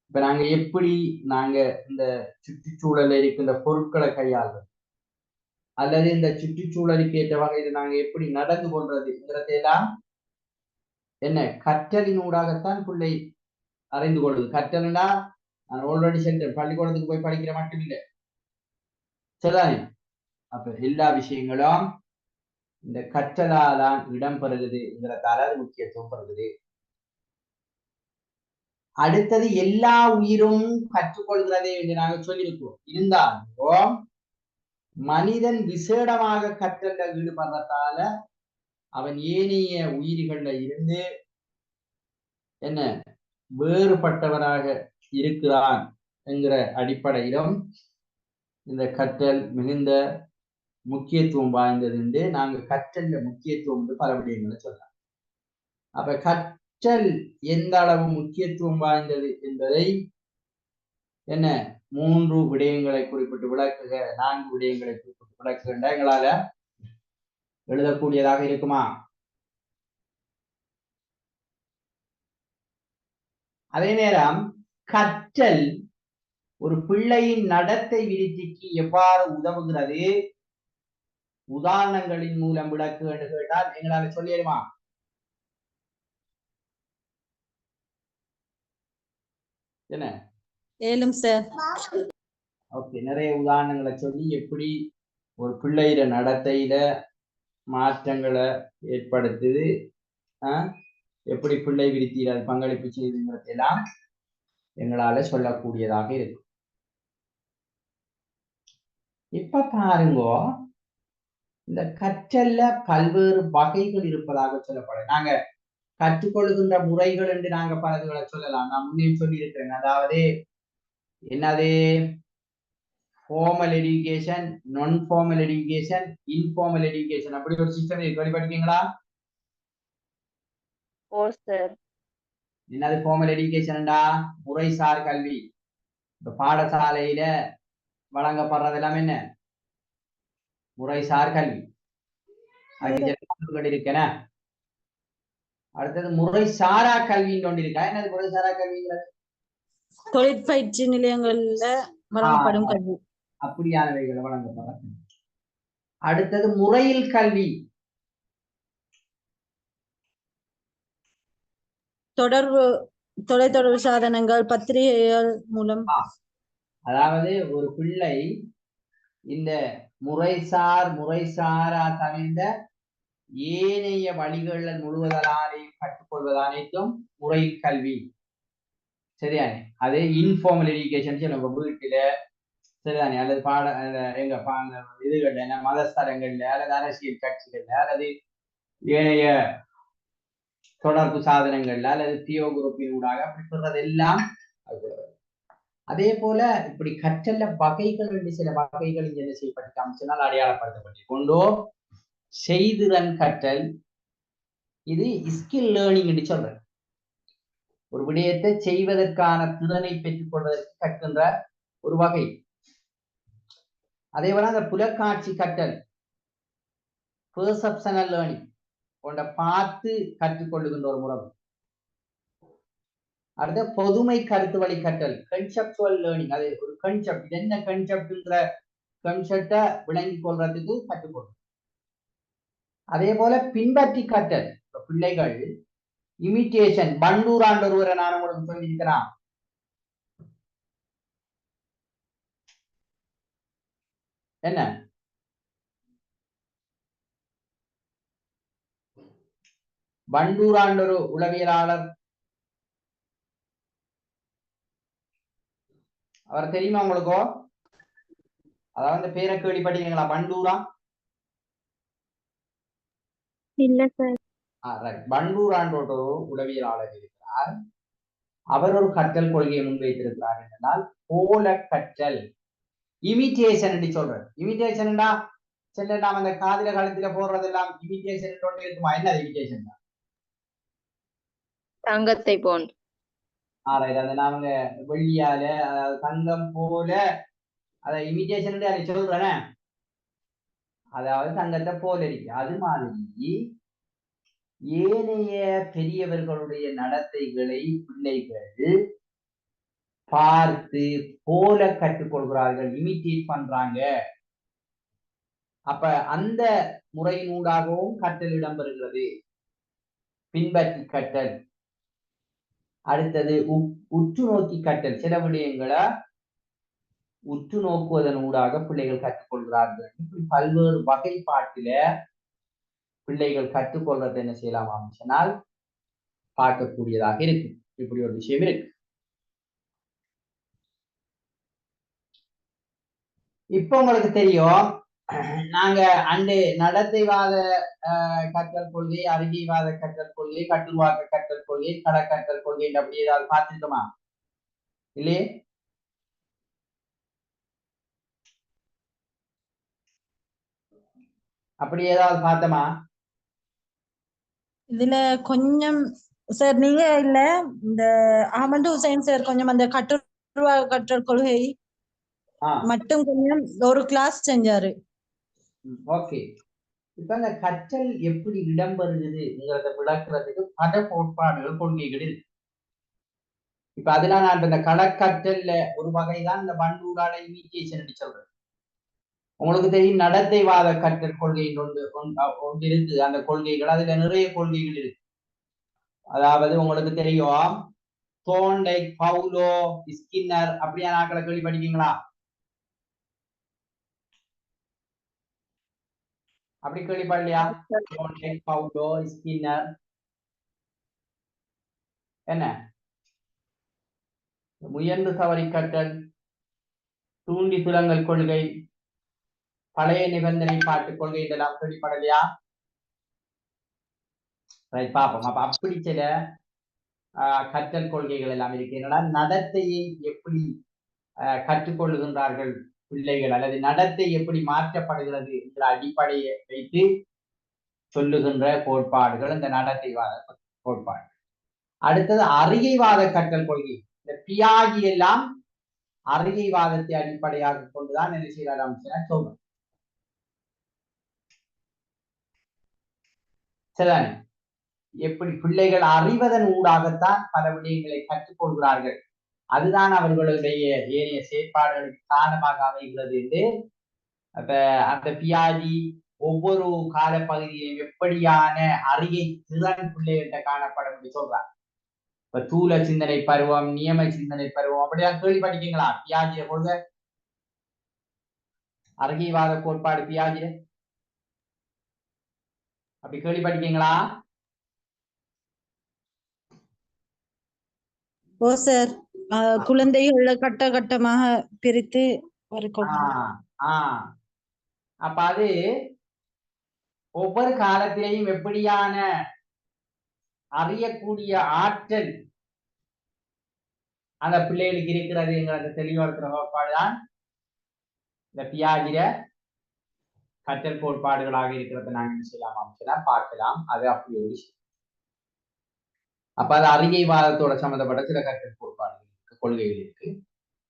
இப்ப நாங்க எப்படி நாங்க இந்த சுற்றுச்சூழல இருக்கின்ற பொருட்களை கையாள்வது அல்லது இந்த சுற்றுச்சூழலுக்கு ஏற்ற வகையில் நாங்க எப்படி நடந்து கொள்றதுங்கிறதெல்லாம் என்ன கற்றலின் ஊடாகத்தான் பிள்ளை அறிந்து கொள்வது. கற்றல்னா நான் ஆல்ரெடி சென்றேன், பள்ளிக்கூடத்துக்கு போய் படிக்கிற மட்டும் இல்லை, சரிதானே. அப்ப எல்லா விஷயங்களும் இந்த கற்றலாதான் இடம்பெறுகிறதுங்கிறதால அது முக்கியத்துவம் பெறுகிறது. அடுத்தது எல்லா உயிரும் கற்றுக்கொள்கிறதே என்று நாங்கள் சொல்லியிருக்கிறோம். இருந்தாலும் மனிதன் விசேடமாக கற்றல்ல ஈடுபடுறதால அவன் ஏனைய உயிர்கள்ல இருந்து என்ன வேறுபட்டவராக இருக்கிறான் என்கிற அடிப்படையிலும் இந்த கற்றல் மிகுந்த முக்கியத்துவம் வாய்ந்தது என்று நாங்க கற்றல்ல முக்கியத்துவம் பல விடயங்களை சொல்லலாம். அப்ப கற்றல் எந்த அளவு முக்கியத்துவம் வாய்ந்தது என்பதை என்ன 3 விடயங்களை குறிப்பிட்டு விளக்குக, 4 விடயங்களை குறிப்பிட்டு விளக்குகின்ற எங்களால எழுதக்கூடியதாக இருக்குமா? அதே நேரம் கற்றல் ஒரு பிள்ளையின் நடத்தை விருத்திக்கு எவ்வாறு உதவுகிறது உதாரணங்களின் மூலம் விளக்கு என்று கேட்டால் எங்களால சொல்லிடுமா? என்ன ஏலும் சார். ஓகே, நிறைய உதாரணங்களை சொல்லி எப்படி ஒரு பிள்ளையிட நடத்தையில மாற்றங்களை ஏற்படுத்துது, எப்படி பிள்ளை விருத்தியில் அது பங்களிப்பு செய்துங்கிறதெல்லாம் எங்களால சொல்லக்கூடியதாக இருக்கும். இப்ப பாருங்க, இந்த கற்றல்ல பல்வேறு வகைகள் இருப்பதாக சொல்லப்படும். நாங்க கற்றுக்கொள்கின்ற முறைகள் என்று நாங்க பலதுகளை சொல்லலாம். நான் முன்னே சொல்லி இருக்கிறேன். அதாவது என்னது, ஃபார்மல் எஜுகேஷன், நான் ஃபார்மல் எஜுகேஷன், இன்ஃபார்மல் எஜுகேஷன், அப்படி ஒரு சிஸ்டம் இருக்கு. படிப்பீங்களா? ஓ சார். என்னது ஃபார்மல் எஜுகேஷன்டா? முறைசார் கல்வி. இப்ப பாடசாலையில வழங்கப்படுறது எல்லாம் என்ன? முறைசார் கல்வி. அதுக்கு இருக்கன. அடுத்தது முறைசாரா கல்வின்னு ஒன்று இருக்கா? என்னது முறைசாரா கல்விங்கிறது? தொழிற்பயிற்சி நிலையங்கள்ல வழங்கப்படும் கல்வி. அப்படியானவைகளை வழங்கப்படும். அடுத்தது முறையில் கல்வி. தொலைத்தொடர்பு சாதனங்கள், பத்திரிகைகள் மூலம். அதாவது ஒரு பிள்ளை இந்த முறைசாரா தவிர்ந்த ஏனைய வழிகள் முழுவதாலே கற்றுக்கொள்வது அனைத்தும் முறையில் கல்வி. சரியானே? அது இன்ஃபார்மல் எஜுகேஷன் சொல்லுங்க. வீட்டுல சரிதானே, அல்லது எங்க இதுகள்ல என்ன மதஸ்தலங்கள்ல அல்லது அரசியல் கட்சிகள்ல அல்லது ஏனைய தொடர்பு சாதனங்கள்ல அல்லது தியோ குரூப்பின் ஊடாக அப்படி சொல்றதெல்லாம். அதே போல இப்படி கற்றல்ல வகைகள் என்று சில வகைகள் இங்க என்ன செய்யப்பட்டு அமைச்சனால் அடையாளப்படுத்தப்பட்டு கொண்டோ செய்திறன் கற்றல். இது ஸ்கில் லேர்னிங் என்று சொல்ற. ஒரு விடயத்தை செய்வதற்கான திறனை பெற்றுக் கொள்வதற்கு கற்கின்ற ஒரு வகை. அதே போல அந்த புலக்காட்சி கற்றல், பெர்செப்ஷனல் லேர்னிங் போன்ற பார்த்து கற்றுக்கொள்ளுகின்ற ஒரு முறை. அடுத்த பொதுமை கருத்து வழி கற்றல், கன்செப்சுவல் லேர்னிங். அது ஒரு கன்செப்ட், இது என்ன கன்செப்ட்ன்ற கன்செப்டை விளங்கிக் கொள்றதுக்கு கற்றுக்கொள்ளும். அதே போல பின்பற்றி கற்றல். பிள்ளைகள் இமிட்டேஷன், பண்டூரான் ஒருவரை நான் உங்களுக்கு சொல்லியிருக்கிறேன். என்ன பண்டூரான் ஒரு உளவியலாளர், அவர் தெரியுமா உங்களுக்கோ? அதாவது பேரை கேள்விப்பட்டீங்களா? பண்டூரா? இல்ல சார். பண்டூரான் ஒரு உளவியலாளர் இருக்கிறார். அவர் ஒரு கற்றல் கொள்கையை முன்வைத்திருக்கிறார். என்றால் போல கற்றல், இமிட்டேஷன் என்று சொல்றார். இமிட்டேஷன்டா சில நாம் அந்த காதில கழுத்துல போடுறதெல்லாம் இமிட்டேஷன் இருக்குமா? என்ன இமிட்டேஷன்? தங்கத்தை போன்று. அந்த நாமங்க வெள்ளியால, அதாவது தங்கம் போல அத இமிட்டேஷன் சொல்றேனே, அதாவது தங்கத்தை போல இருக்கு. அது மாதிரி ஏனைய பெரியவர்களுடைய நடத்தைகளை பிள்ளைகள் பார்த்து போல கற்றுக்கொள்கிறார்கள், இமிட்டேட் பண்றாங்க. அப்ப அந்த முறையினூடாகவும் கற்றல் இடம்பெறுகிறது, பின்பற்றி கற்றல். அடுத்தது உற்று நோக்கி கற்றல். சில விடயங்களை உற்று நோக்குவதன் ஊடாக பிள்ளைகள் கற்றுக்கொள்கிறார்கள். இப்படி பல்வேறு வகைப்பாட்டில பிள்ளைகள் கற்றுக்கொள்றது என்ன செய்யலாம் சொன்னால் பார்க்கக்கூடியதாக இருக்கு. இப்படி ஒரு விஷயம் இருக்கு. இப்ப உங்களுக்கு தெரியும், நாங்க அண்டு நடத்தைவாத கற்றல் கொள்கை, அறிக்கைவாத கற்றல் கொள்கை, கட்டுவாக்க கற்றல் கொள்கை, கடற்கற்றல் கொள்கை அப்படி ஏதாவது பார்த்துருக்கோமா? இல்லையே? அப்படி ஏதாவது பார்த்தமா? இதுல கொஞ்சம் சார் நீங்க இல்ல இந்த அகமது ஹுசைன் சார் கொஞ்சம் அந்த கட்டுருவாக கற்றல் கொள்கை மட்டும் கொஞ்சம் ஒரு கிளாஸ் செஞ்சாரு. ஓகே. இப்ப அந்த கற்றல் எப்படி இடம்பெறுகிறதுங்கிறத விளக்குறதுக்கு பல கோட்பாடுகள் கொள்கைகள் இருக்கு. இப்ப அதெல்லாம் நான் இந்த களக்கற்றல்ல ஒரு வகைதான் இந்த பண்டூரால இமிட்டேஷன் சொல்றேன். உங்களுக்கு தெரியும் நடத்தைவாத கற்றல் கொள்கை ஒன்று இருக்கு. அந்த கொள்கைகள் அதுல நிறைய கொள்கைகள் இருக்கு. அதாவது உங்களுக்கு தெரியும் தோண்டை, பவுலோ, ஸ்கின்னர் அப்படியான ஆக்களை கேள்வி படிக்கீங்களா? அப்படி கேள்விப்படலையா? தோண்டை, பவுலோ, ஸ்கின்னர் என்ன முயன்று தவறி கற்றல், தூண்டி துலங்கல் கொள்கை, பழைய நிபந்தனை பாட்டு கொள்கை இதெல்லாம் கேள்விப்படலையா? பாப்போம். அப்ப அப்படி சில கற்றல் கொள்கைகள் எல்லாம் இருக்கு. என்னன்னா நடத்தையை எப்படி கற்றுக்கொள்ளுகின்றார்கள் பிள்ளைகள் அல்லது நடத்தை எப்படி மாற்றப்படுகிறது என்ற அடிப்படையை வைத்து சொல்லுகின்ற கோட்பாடுகள் இந்த நடத்தைவாத கோட்பாடு. அடுத்தது அறிகைவாத கற்றல் கொள்கை. இந்த பியாகி எல்லாம் அறிகைவாதத்தை அடிப்படையாக கொண்டுதான் என்ன செய்யலாம் சொல்றேன். சரிதானே? எப்படி பிள்ளைகள் அறிவதன் ஊடாகத்தான் பல விடயங்களை கற்றுக்கொள்கிறார்கள், அதுதான் அவர்களுடைய ஏனைய செயற்பாடுகளுக்கு காரணமாக அமைகிறது என்று அப்ப அந்த பியாஜி ஒவ்வொரு காலப்பகுதியிலும் எப்படியான அறிகை திறன் பிள்ளைகிட்ட காணப்படும் என்று சொல்றார். இப்ப தூல சிந்தனை பருவம், நியம சிந்தனை பருவம் அப்படியா கேள்விப்பட்டிருக்கீங்களா? பியாஜிய கொள்கை அறிகைவாத கோட்பாடு பியாஜிய அப்படி கேள்விப்பட்டிருக்கீங்களா? ஓ சார், குழந்தைகளை கட்ட கட்டமாக பிரித்து அப்ப அது ஒவ்வொரு காலத்திலையும் எப்படியான அறியக்கூடிய ஆற்றல் அந்த பிள்ளைகளுக்கு இருக்கிறதுங்கிறத தெளிவுபடுத்துற கோட்பாடுதான் இந்த பியாஜிர கற்றல் கோட்பாடுகளாக இருக்கிறத நாங்கள் என்ன செய்யலாம் பார்க்கலாம். அது அப்படி ஒரு விஷயம். அப்ப அது அறிகைவாதத்தோட சம்பந்தப்பட்ட சில கற்றல் கோட்பாடுகள் கொள்கைகள் இருக்கு.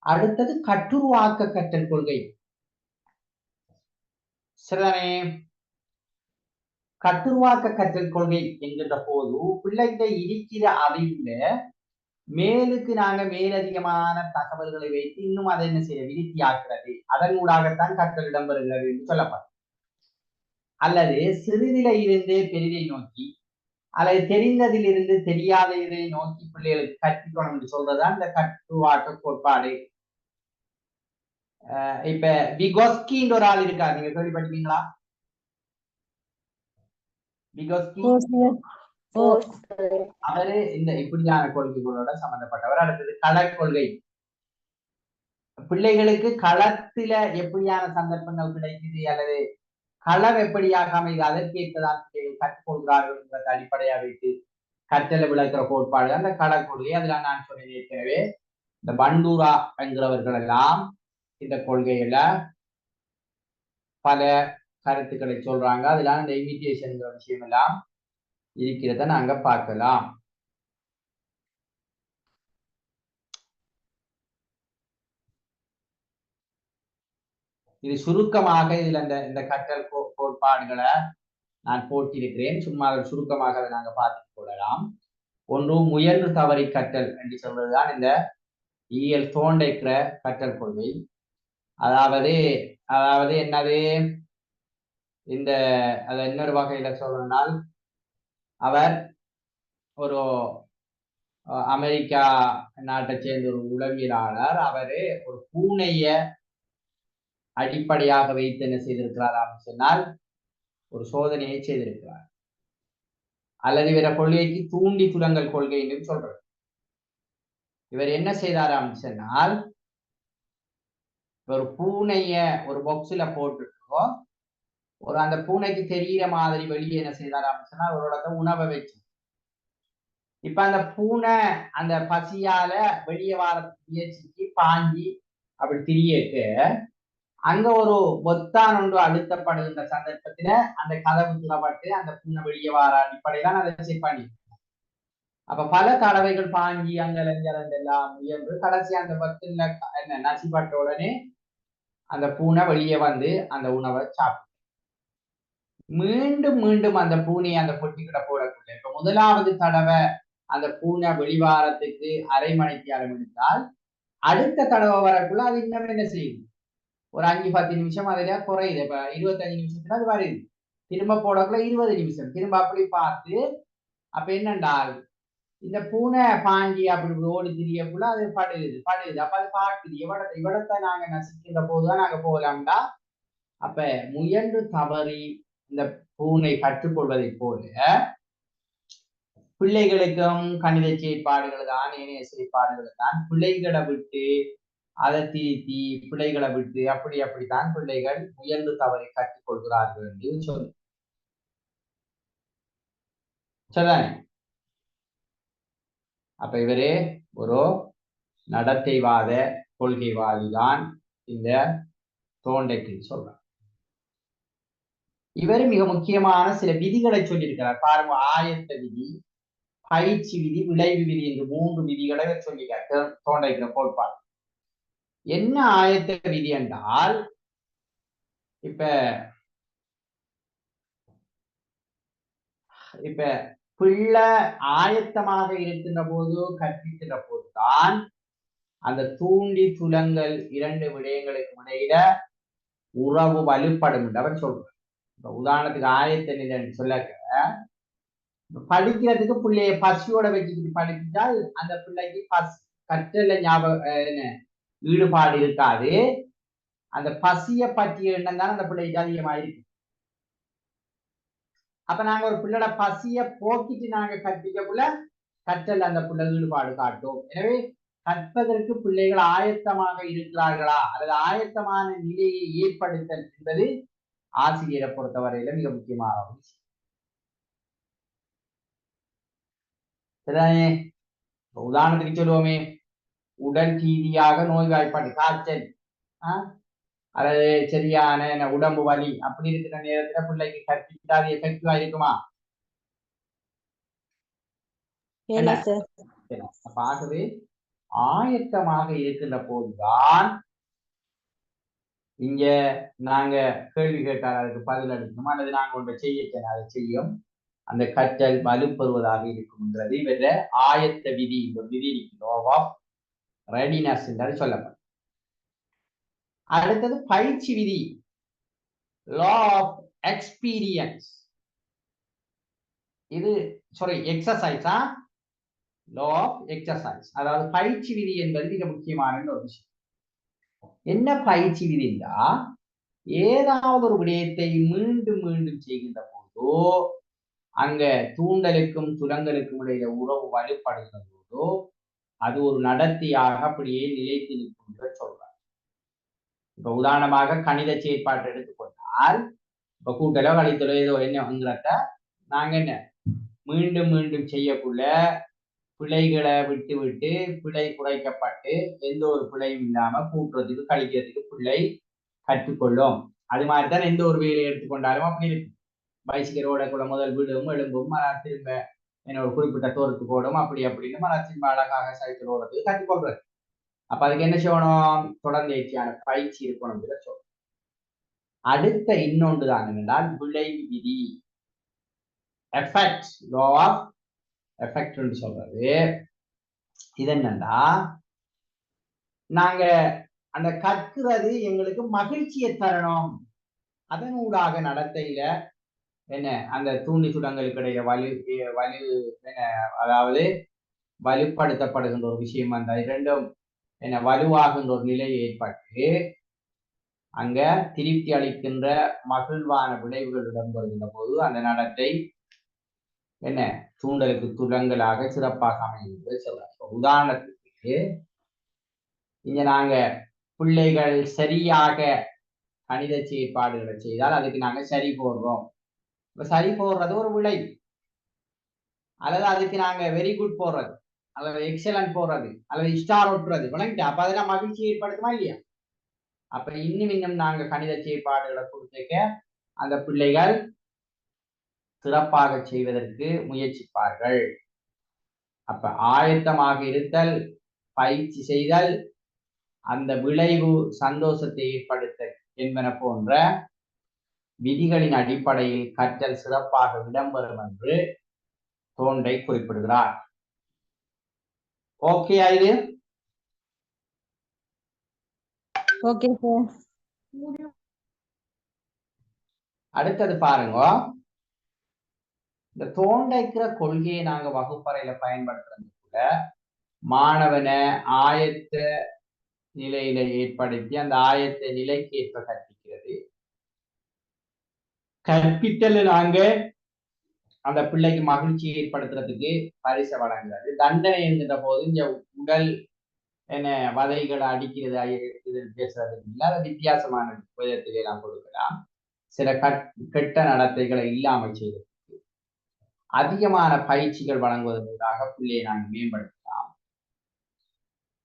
அடுத்தது கட்டுருவாக்க கற்றல் கொள்கை. சரிதானே? கட்டுருவாக்க கற்றல் கொள்கை என்கின்ற போது பிள்ளைகிட்ட இருக்கிற அறிவுல மேலுக்கு நாங்க மேலதிகமான தகவல்களை வைத்து இன்னும் அதை என்ன செய்ய விருத்தியாக்குறது, அதன் ஊடாகத்தான் கற்றல் இடம்பெறுகிறது என்று சொல்லப்படும். அல்லது சிறிதில இருந்து பெரிதை நோக்கி அல்லது தெரிந்ததிலிருந்து தெரியாததை நோக்கி பிள்ளைகளுக்கு கற்பிக்கணும் என்று சொல்றதுதான் இந்த கட்டுருவாக்க கோட்பாடு. இப்ப விகோஸ்கின்ற ஒரு ஆள் இருக்காரு, நீங்க கேள்விப்பட்டிருக்கீங்களா? விகோஸ்கி அவரு இந்த இப்படியான கொள்கைகளோட சம்பந்தப்பட்டவர். அடுத்தது கள கொள்கை. பிள்ளைகளுக்கு களத்துல எப்படியான சந்தர்ப்பங்கள் கிடைக்குது அல்லது களம் எப்படியாக அமைது அதற்கேற்பதான் கற்றுக்கொள்கிறார்கள் என்பதை அடிப்படையாக வைத்து கற்றலை விளக்குற கோட்பாடு அந்த கள கொள்கை. அதுல நான் சொன்னேன் ஏற்கனவே இந்த பண்டூரா என்கிறவர்கள் எல்லாம் இந்த கொள்கையில பல கருத்துக்களை சொல்றாங்க. அதுல இந்த இமிட்டேஷன் விஷயம் எல்லாம் இருக்கிறத நாங்க பார்க்கலாம். இது சுருக்கமாக இதுல இந்த கற்றல் கோட்பாடுகளை நான் போட்டிருக்கிறேன். சும்மா சுருக்கமாக அதை நாங்க பார்த்து கொள்ளலாம். ஒன்று முயன்று தவறி கற்றல் என்று சொல்வதுதான் இந்த இயல் தோண்டைக்கிற கற்றல் கொள்கை. அதாவது என்னது இந்த அதை இன்னொரு வகையில சொல்லணும்னால் அவர் ஒரு அமெரிக்கா நாட்டை சேர்ந்த ஒரு உளவியலாளர். அவரு ஒரு பூனைய அடிப்படையாக வைத்து என்ன செய்திருக்கிறார் அப்படின்னு சொன்னால் ஒரு சோதனையை செய்திருக்கிறார். அல்லது இவர கொள்கைக்கு தூண்டி துலங்கல் கொள்கை என்று சொல்றார். இவர் என்ன செய்தார் அப்படின்னு சொன்னால் ஒரு பூனைய ஒரு பாக்ஸ்ல போட்டுட்டோ ஒரு அந்த பூனைக்கு தெரிகிற மாதிரி வெளியே என்ன செய்தார் அப்படின்னு சொன்னா அவரோட உணவை வச்சு இப்ப அந்த பூனை அந்த பசியால வெளியே வார முயற்சிக்கு பாஞ்சி அப்படி திரியேட்டு அங்க ஒரு பொத்தான் ஒன்று அழுத்தப்படுகின்ற சந்தர்ப்பத்துல அந்த கதவு திறப்பட்டு அந்த பூனை வெளியே வர அடிப்படையில அதை செக் பண்ணி அப்ப பல தடவைகள் பாஞ்சி அங்கலஞ்சலந்து எல்லாம் முயன்று கடைசி அந்த பத்துல என்ன நசிப்பட்ட உடனே அந்த பூனை வெளியே வந்து அந்த உணவை சாப்பிடும். மீண்டும் மீண்டும் அந்த பூனையை அந்த பொட்டிக்கிட்ட போடக்கூடிய இப்ப முதலாவது தடவை அந்த பூனை வெளிவாரத்துக்கு அரை மணிக்கு ஆரம்பித்தால் அடுத்த தடவை வரக்குள்ள அது இன்னும் என்ன செய்யும், ஒரு 5-10 நிமிஷம் அதுல குறையுது. இப்ப 25 நிமிஷத்துல அது வருது, திரும்ப போடக்குள்ள 20 நிமிஷம் திரும்ப அப்படி பார்த்து அப்ப என்னண்டால் இந்த பூனை பாஞ்சி அப்படி ஓடி திரியக்குள்ள அது படுகுது. அப்ப அது பார்க்குது இவடத்தை நாங்க நசிக்கின்ற போதுதான் நாங்க போகலாம்டா. அப்ப முயன்று தவறி இந்த பூனை கற்றுக்கொள்வதை போல பிள்ளைகளுக்கும் கணித செயற்பாடுகள் தான், ஏனைய செயற்பாடுகள் தான். பிள்ளைகளை விட்டு அதை திருத்தி பிள்ளைகளை விட்டு அப்படித்தான் பிள்ளைகள் முயன்று தவறி கற்றுக்கொள்கிறார்கள் என்று சொல்லுதானே. அப்ப இவரே ஒரு நடத்தைவாத கொள்கைவாதிதான் இந்த தோண்டைக்கு சொல்றார். இவர் மிக முக்கியமான சில விதிகளை சொல்லியிருக்கிறார் பாருங்க. ஆயத்த விதி, பயிற்சி விதி, விளைவு விதி என்று 3 விதிகளை சொல்லியிருக்கார் தோண்டைக்கிற கோட்பாடு. என்ன ஆயத்த விதி என்றால், இப்ப பிள்ளை ஆயத்தமாக இருக்கின்ற போது கற்பிக்கின்ற போதுதான் அந்த தூண்டி துலங்கல் 2 விடயங்களுக்கு இடையில உறவு வலுப்படும் என்று அவர் சொல்றார். இப்ப உதாரணத்துக்கு ஆயத்த நிலை சொல்ல படிக்கிறதுக்கு பிள்ளைய பசியோட வச்சுக்கிட்டு படிப்பிட்டால் அந்த பிள்ளைக்கு கற்றல ஞாபகம் ஈடுபாடு இருக்காது. அந்த பசிய பற்றிய எண்ணம் தான் அந்த பிள்ளைக்கு அதிகமாயிருக்கு. அப்ப நாங்க ஒரு பிள்ளையோட பசிய போக்கிட்டு நாங்க கற்பிக்கக்குள்ள கற்றல் அந்த பிள்ளை ஈடுபாடு காட்டும். எனவே கற்பதற்கு பிள்ளைகள் ஆயத்தமாக இருக்கிறார்களா அல்லது ஆயத்தமான நிலையை ஏற்படுத்தல் என்பது ஆசிரியரை பொறுத்தவரையில மிக முக்கியமான விஷயம். சரிதானே? உதாரணத்துக்கு சொல்லுவோமே, உடல் ரீதியாக நோய்வாய்ப்பாடு, காய்ச்சல், அல்லது சரியான உடம்பு வலி அப்படி இருக்கிற நேரத்துல பிள்ளைக்கு கற்பித்தா அது எஃபெக்டிவா இருக்குமா? ஆகவே ஆயத்தமாக இருக்கின்ற போதுதான் இங்க நாங்க கேள்வி கேட்டால் அதுக்கு பதில் அளிக்கணும் அல்லது நாங்க ஒன்றை செய்ய அதை செய்யும் அந்த கற்றல் வலுப்பெறுவதாக இருக்கும்ன்றது இவர ஆயத்த விதி. இந்த விதி லா ஆஃப் ரெடினஸ் என்று சொல்லப்படும். அடுத்தது பயிற்சி விதி, லா ஆஃப் எக்ஸ்பீரியன்ஸ். இது எக்ஸசைஸா, லா ஆஃப் எக்ஸசைஸ். அதாவது பயிற்சி விதி என்பது மிக முக்கியமான ஒரு விஷயம். என்ன பயிற்சி விதினா, ஏதாவது ஒரு விடயத்தை மீண்டும் மீண்டும் செய்கின்ற போதோ அங்க தூண்டலுக்கும் துலங்கலுக்கும் இடையில உறவு வலுப்படுகிற போதோ அது ஒரு நடத்தியாக அப்படியே நிலைத்து நிற்கும் என்று சொல்றாங்க. இப்ப உதாரணமாக கணித செயற்பாட்டை எடுத்துக்கொண்டால், இப்ப கூட்டலோ கழித்தலோ ஏதோ என்னங்கிறத நாங்க என்ன மீண்டும் மீண்டும் செய்யக்குள்ள பிழைகளை விட்டு விட்டு பிழை குறைக்கப்பட்டு எந்த ஒரு பிழையும் இல்லாம கூட்டுறதுக்கு கழிக்கிறதுக்கு பிள்ளை கற்றுக்கொள்ளும். அது மாதிரிதான் எந்த ஒரு வேலையை எடுத்துக்கொண்டாலும் அப்படி இருக்கு. பைசிக்கலோட கூட முதல் வீடும் எழும்பும், திரும்ப என்ன ஒரு குறிப்பிட்ட தோரத்துக்கு ஓடும், அப்படி அப்படின்னு திரும்ப அழகாக சைக்கிள் ஓடுறதுக்கு கற்றுக்கொள்றது. அப்ப அதுக்கு என்ன செய்யணும்? தொடர்ந்தேர்ச்சியான பயிற்சி இருக்கணும் சொல்லணும். அடுத்த இன்னொன்று தான் என்னென்றால் விளைவு விதி, எஃபெக்ட், லா ஆஃப் எஃபெக்ட் சொல்றது. இது என்னன்னா, நாங்க அந்த கற்கிறது எங்களுக்கு மகிழ்ச்சியை தரணும். அதனூடாக நடத்தையில என்ன அந்த தூண்டி சுடங்களுக்கு இடையில அதாவது வலுப்படுத்தப்படுகின்ற ஒரு விஷயம் அந்த இரண்டும் என்ன வலுவாகின்ற ஒரு நிலை ஏற்பட்டு அங்க திருப்தி அளிக்கின்ற மகிழ்வான விளைவுகள் இடம்பெறுகின்ற போது அந்த நடத்தை என்ன தூண்டலுக்கு துலங்கலாக சிறப்பாக அமைந்து சொல்றாங்க. உதாரணத்துக்கு இங்க நாங்க பிள்ளைகள் சரியாக கணித செயற்பாடுகளை செய்தால் அதுக்கு நாங்க சரி போடுறோம். இப்ப சரி போடுறது ஒரு விளைவு, அல்லது அதுக்கு நாங்க வெரி குட் போடுறது அல்லது எக்ஸலன்ட் போடுறது அல்லது ஸ்டார் ஒட்டுறது விளங்கிட்டு அப்ப அதெல்லாம் மகிழ்ச்சி ஏற்படுத்துமா இல்லையா? அப்ப இன்னும் நாங்க கணித செயற்பாடுகளை கொடுத்துக்க அந்த பிள்ளைகள் சிறப்பாக செய்வதற்கு முயற்சிப்பார்கள். அப்ப ஆயத்தமாக இருத்தல், பயிற்சி செய்தல், அந்த விளைவு சந்தோஷத்தை ஏற்படுத்த என்பன போன்ற விதிகளின் அடிப்படையில் கற்றல் சிறப்பாக இடம்பெறும் என்று தோண்டை குறிப்பிடுகிறார். ஓகே இது ஓகே சார். அடுத்தது பாருங்க, இந்த தோண்டைக்கிற கொள்கையை நாங்க வகுப்பறையில பயன்படுத்துறது கூட மாணவனை ஆயத்த நிலையில ஏற்படுத்தி அந்த ஆயத்த நிலைக்கு ஏற்ப கற்பிக்கிறது. கற்பித்தல் நாங்க அந்த பிள்ளைக்கு மகிழ்ச்சி ஏற்படுத்துறதுக்கு பரிசை வழங்குறது. தண்டனை என்கிற போது இந்த உடல் என்ன வதைகளை அடிக்கிறது பேசுறது இல்லை, அதை வித்தியாசமான விதத்திலே நாம் கொடுக்கலாம். சில கெட்ட நடத்தைகளை இல்லாமல் செய்வதற்கு அதிகமான பயிற்சிகள் வழங்குவதற்காக பிள்ளையை நாங்கள் மேம்படுத்தலாம்.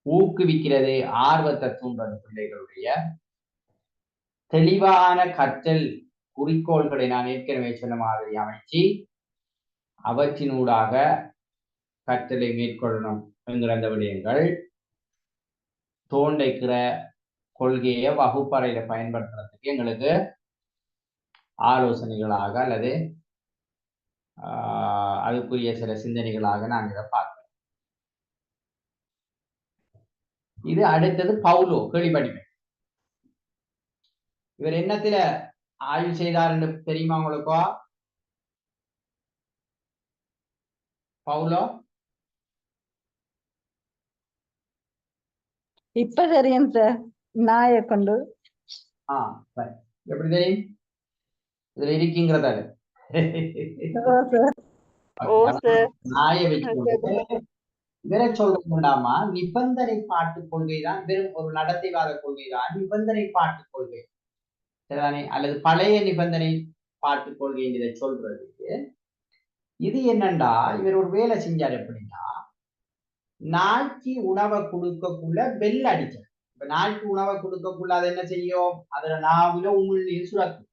ஊக்குவிக்கிறது, ஆர்வத்தை தூண்டுறது, பிள்ளைகளுடைய தெளிவான கற்றல் குறிக்கோள்களை நான் ஏற்கனவே சொன்ன மாதிரி அமைச்சு அவற்றினூடாக கற்றலை மேற்கொள்ளணும் என்கிற அந்த விடயங்கள் தோண்டைக்கிற கொள்கையை வகுப்பறையில பயன்படுத்துறதுக்கு எங்களுக்கு ஆலோசனைகளாக அல்லது அதுக்குரிய சில சிந்தனைகளாக நாங்கள் இதை பார்க்கிறோம். இது அடுத்தது பவுலோ கேள்விப்படிமை. இவர் என்னத்துல ஆய்வு செய்தார் என்று தெரியுமா உங்களுக்கோ? பவுலோ இப்ப தெரியும் சார், நாயை கொண்டு. எப்படி தெரியும்? இதுல இருக்கீங்கிறதால நாயை வச்சுக்கொண்டு இவரை சொல்றாமா, நிபந்தனை பாட்டு கொள்கைதான் வெறும் ஒரு நடத்தைவாத கொள்கைதான் நிபந்தனை பாட்டு கொள்கை சரிதானே, அல்லது பழைய நிபந்தனை பாட்டு கொள்கை இதை சொல்றதுக்கு. இது என்னண்டா, இவர் ஒரு வேலை செஞ்சார். எப்படின்னா, நாய்க்கு உணவை கொடுக்கக்குள்ள பெல் அடிச்சார். இப்ப நாய்க்கு உணவை கொடுக்கக்குள்ள அது என்ன செய்யும்? அதுல நாவில உமிழ்நீர் சுரக்கும்.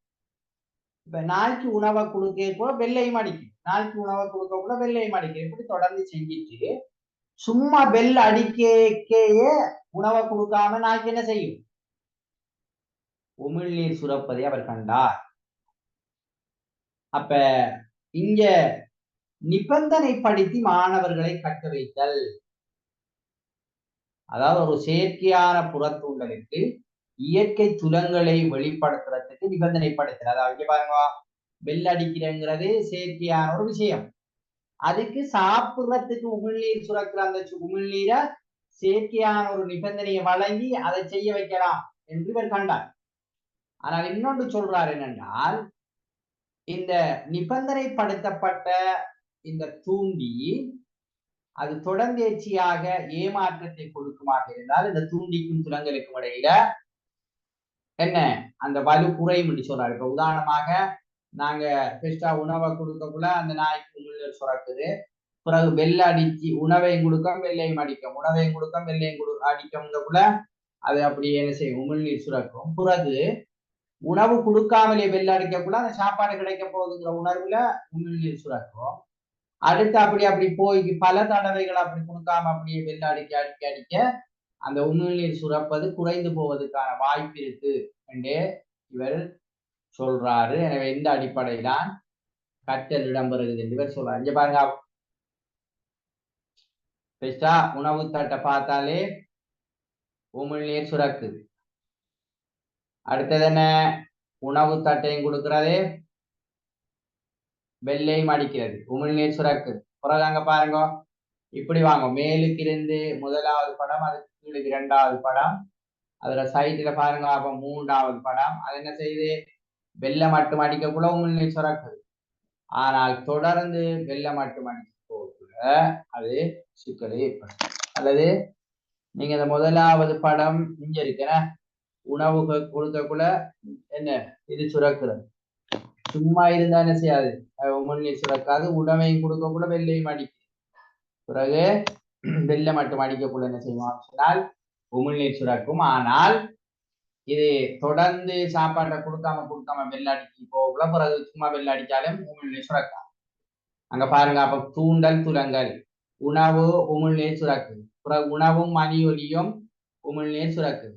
இப்ப நாய்க்கு உணவை கொடுக்க கூட வெள்ளையும் அடிக்கும், நாய்க்கு உணவை கொடுக்கக்குள்ள வெள்ளையும் அடிக்கும். இப்படி தொடர்ந்து செஞ்சிட்டு சும்மா பெல் அடிக்கையே உணவை கொடுக்காம நாய்க்கு என்ன செய்யும்? உமிழ்நீர் சுரப்பதை அவர் கண்டார். அப்ப இங்க நிபந்தனைப்படுத்தி மாணவர்களை கற்க வைத்தல், அதாவது ஒரு செயற்கையான புறத்தூண்டலுக்கு இயற்கை துலங்களை வெளிப்படுத்துறதுக்கு நிபந்தனைப்படுத்தல். அதாவது பாருங்க, பெல் அடிக்கிறங்கிறது செயற்கையான ஒரு விஷயம். அதுக்கு சாப்பிடுறதுக்கு உமிழ்நீர் சுரக்கிற அந்த உமிழ்நீரை செயற்கையான ஒரு நிபந்தனையை வழங்கி அதை செய்ய வைக்கலாம் என்று இவர் கண்டார். ஆனால் இன்னொன்று சொல்றார் என்னென்றால், இந்த நிபந்தனைப்படுத்தப்பட்ட இந்த தூண்டி அது தொடர்ந்தேர்ச்சியாக ஏமாற்றத்தை கொடுக்குமாக இருந்தால் இந்த தூண்டிக்கும் துலங்களுக்கும் இடையில என்ன அந்த வலு குறையும் என்று சொல்றாரு. இப்ப உதாரணமாக நாங்க பெஸ்டா உணவை கொடுக்கக்குள்ள அந்த நாய்க்கு உமிழ்நீர் சுரக்குது, பிறகு வெள்ளை அடிச்சு உணவையும் கொடுக்கும் வெள்ளையும் அடிக்கும், உணவையும் கொடுக்கும் வெள்ளையும் அடிக்கும்ங்கக்குள்ள அது அப்படி என்ன செய்யும்? உமிழ்நீர் சுரக்கும். பிறகு உணவு கொடுக்காமலே வெள்ளை அடிக்கக்குள்ள அந்த சாப்பாடு கிடைக்க போகுதுங்கிற உணர்வுல உமிழ்நீர் சுரக்கும். அடுத்து அப்படி போய் பல தடவைகள் அப்படி கொடுக்காம அப்படியே வெள்ளை அடிக்க அந்த உமிழ்நீர் சுரப்பது குறைந்து போவதற்கான வாய்ப்பு இருக்கு என்று இவர் சொல்றாரு. எனவே இந்த அடிப்படையில்தான் கற்றல் இடம்பெறுகிறது என்று இவர் சொல்றாரு. இங்க பாருங்க, பெஸ்டா உணவு தட்டை பார்த்தாலே உமிழ்நீர் சுரக்குது. அடுத்தது என்ன? உணவு தட்டையும் கொடுக்கறது, வெள்ளையும் அடிக்கிறது, உமிழ்நீர் சுரக்குது. பிறகு அங்க பாருங்க, இப்படி வாங்க, மேலுக்கு இருந்து முதலாவது படம், அதுக்கு கீழே இரண்டாவது படம், அதுல சைட்ல பாருங்க அப்ப மூன்றாவது படம். அது என்ன செய்யுது? வெள்ளை மட்டும் அடிக்கக்குள்ள உமிழ்நீர் சுரக்குது. ஆனால் தொடர்ந்து வெள்ளை மட்டும் அடிக்க போகக்குள்ள அது சிக்கலை ஏற்படும். அல்லது நீங்க இந்த முதலாவது படம் இங்க இருக்கிற உணவு கொடுக்கக்குள்ள என்ன இது சுரக்குறது, சும்மா இருந்தா என்ன செய்யாது? உமிழ்நீர் சுரக்காது. உணவையும் கொடுக்கக்குள்ள வெள்ளையும் அடிக்கும். பிறகு வெள்ளை மட்டும் அடிக்கக்குள்ள என்ன செய்வோம் சொன்னால் உமிழ்நீர் சுரக்கும். ஆனால் இது தொடர்ந்து சாப்பாட்டை கொடுக்காம வெள்ளடிச்சு போகல, பிறகு சும்மா வெள்ளடிச்சாலும் உமிழ்நீர் சுரக்கும். அங்க பாருங்க, அப்ப தூண்டல் துலங்கல், உணவு உமிழ்நீர் சுரக்கு, பிறகு உணவும் மணி ஒலியும் உமிழ்நீர் சுரக்கு,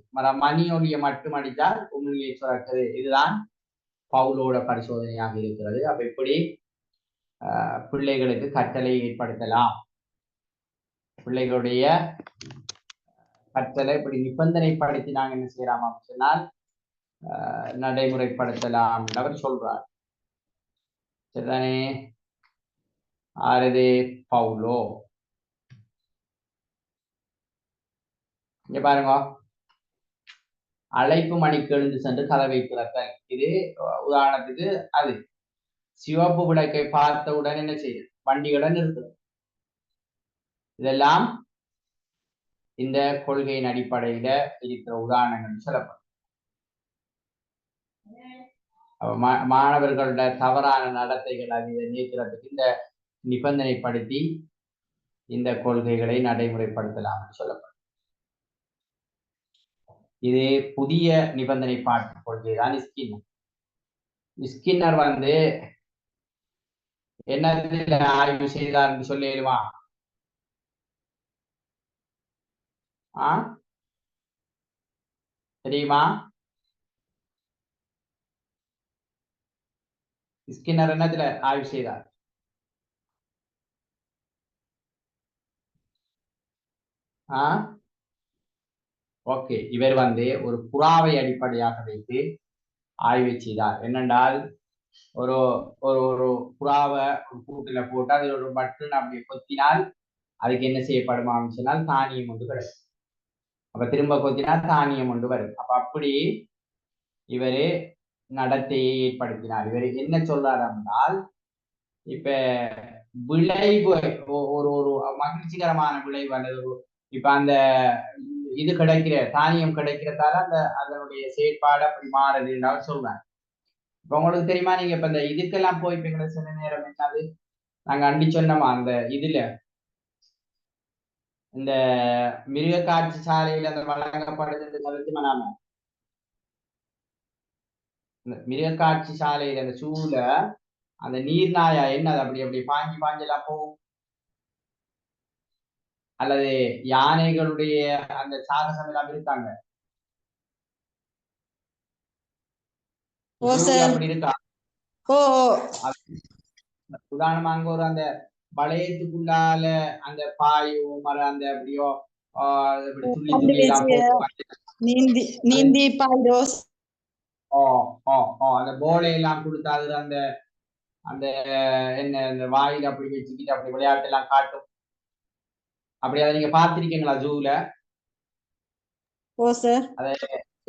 மணி ஒலியை மட்டும் அடித்தால் உமிழ்நீர் சுரக்குது. இதுதான் பவுலோட பரிசோதனையாக இருக்கிறது. அப்ப இப்படி பிள்ளைகளுக்கு கற்றலை ஏற்படுத்தலாம். பிள்ளைகளுடைய கற்றலை இப்படி நிபந்தனைப்படுத்தினாங்க என்ன செய்யலாம் சொன்னால் நடைமுறைப்படுத்தலாம் அவர் சொல்றார். சரிதானே? ஆறுது பவுலோ. இங்க பாருங்க, அழைப்பு மணிக்கு எழுந்து சென்று கதவை திறத்தல். இது உதாரணத்துக்கு அது சிவப்பு விளக்கை பார்த்தவுடன் என்ன செய்யுது, வண்டிகளை நிறுத்தும். இதெல்லாம் இந்த கொள்கையின் அடிப்படையில இருக்கிற உதாரணங்கள் சொல்லப்படும். மாணவர்களோட தவறான நடத்தைகள் அதை நீக்கிறதுக்கு இந்த நிபந்தனைப்படுத்தி இந்த கொள்கைகளை நடைமுறைப்படுத்தலாம் சொல்லப்படும். இது புதிய நிபந்தனை பாட்டு கொள்கைதான் ஸ்கின்னர். ஸ்கின்னர் என்னதுல ஆய்வு செய்தார் சொல்லிடுமா? தெரியுமா? ஸ்கின்னர் என்னதுல ஆய்வு செய்தார்? ஓகே, இவர் ஒரு புறாவை அடிப்படையாக வைத்து ஆய்வு செய்தார். என்னென்றால் ஒரு ஒரு ஒரு புறாவை ஒரு கூட்டுல போட்டு அதில் ஒரு பட்டன் அப்படி கொத்தினால் அதுக்கு என்ன செய்யப்படுமா சொன்னால் தானியம் ஒன்று கிடைக்கும். அப்ப திரும்ப கொத்தினால் தானியம் ஒன்று வரும். அப்ப அப்படி இவரு நடத்தையை ஏற்படுத்தினார். இவர் என்ன சொல்றாரு என்றால், இப்ப விளைவு ஒரு ஒரு மகிழ்ச்சிகரமான விளைவு அல்லது இப்ப அந்த இது கிடைக்கிற தானியம் கிடைக்கிறதால அந்த அதனுடைய செயற்பாடு அப்படி மாறுதுன்னு சொல்றாங்க. இப்ப உங்களுக்கு தெரியுமா, நீங்க இப்ப இந்த இதுக்கெல்லாம் போய்ப்பீங்களா சில நேரம்? என்னது நாங்க அண்டி சொன்னோமா அந்த இதுல இந்த மிருக காட்சி சாலையில அந்த வழங்கப்படுது நாம இந்த மிருக காட்சி சாலையில அந்த சூழ அந்த நீர்நாயா என்னது அப்படி அப்படி பாஞ்செல்லாம் போகும், அல்லது யானைகளுடைய அந்த சாகசம் எல்லாம் இருக்காங்க அப்படி இருக்கா? உதாரணமா அங்க ஒரு அந்த வளையத்துக்குள்ளால அந்த பாயோ மரம் அந்த அப்படியோ நீந்தி பாய்தோ அந்த போலையெல்லாம் கொடுத்தாது அந்த அந்த என்ன அந்த வாயில அப்படி வச்சுக்கிட்டு அப்படி விளையாட்டு எல்லாம் காட்டும். அப்படி அதை நீங்க பார்த்திருக்கீங்களா ஜூல? அது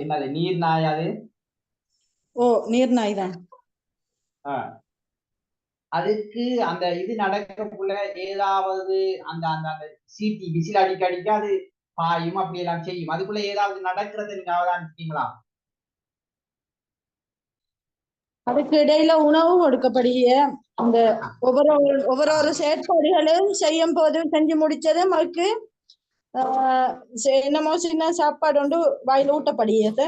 என்னது, நீர் நாய்? அது நீர் நாய் தான். அதுக்கு அந்த இது நடக்கக்குள்ள ஏதாவது அந்த அந்த அந்த சீட்டி விசில் அடிக்க அது பாயும் அப்படி எல்லாம் செய்யும். அதுக்குள்ள ஏதாவது நடக்கிறத நீங்க அவதானிச்சிட்டீங்களா? அதுக்கு இடையில உணவு கொடுக்கப்படுகிற அந்த ஒவ்வொரு செயற்பாடுகளும் செய்யும் போது செஞ்சு முடிச்சதும் அதுக்கு என்னமோ சின்ன சாப்பாடு ஒன்று வாயில ஊட்டப்படுகிறது.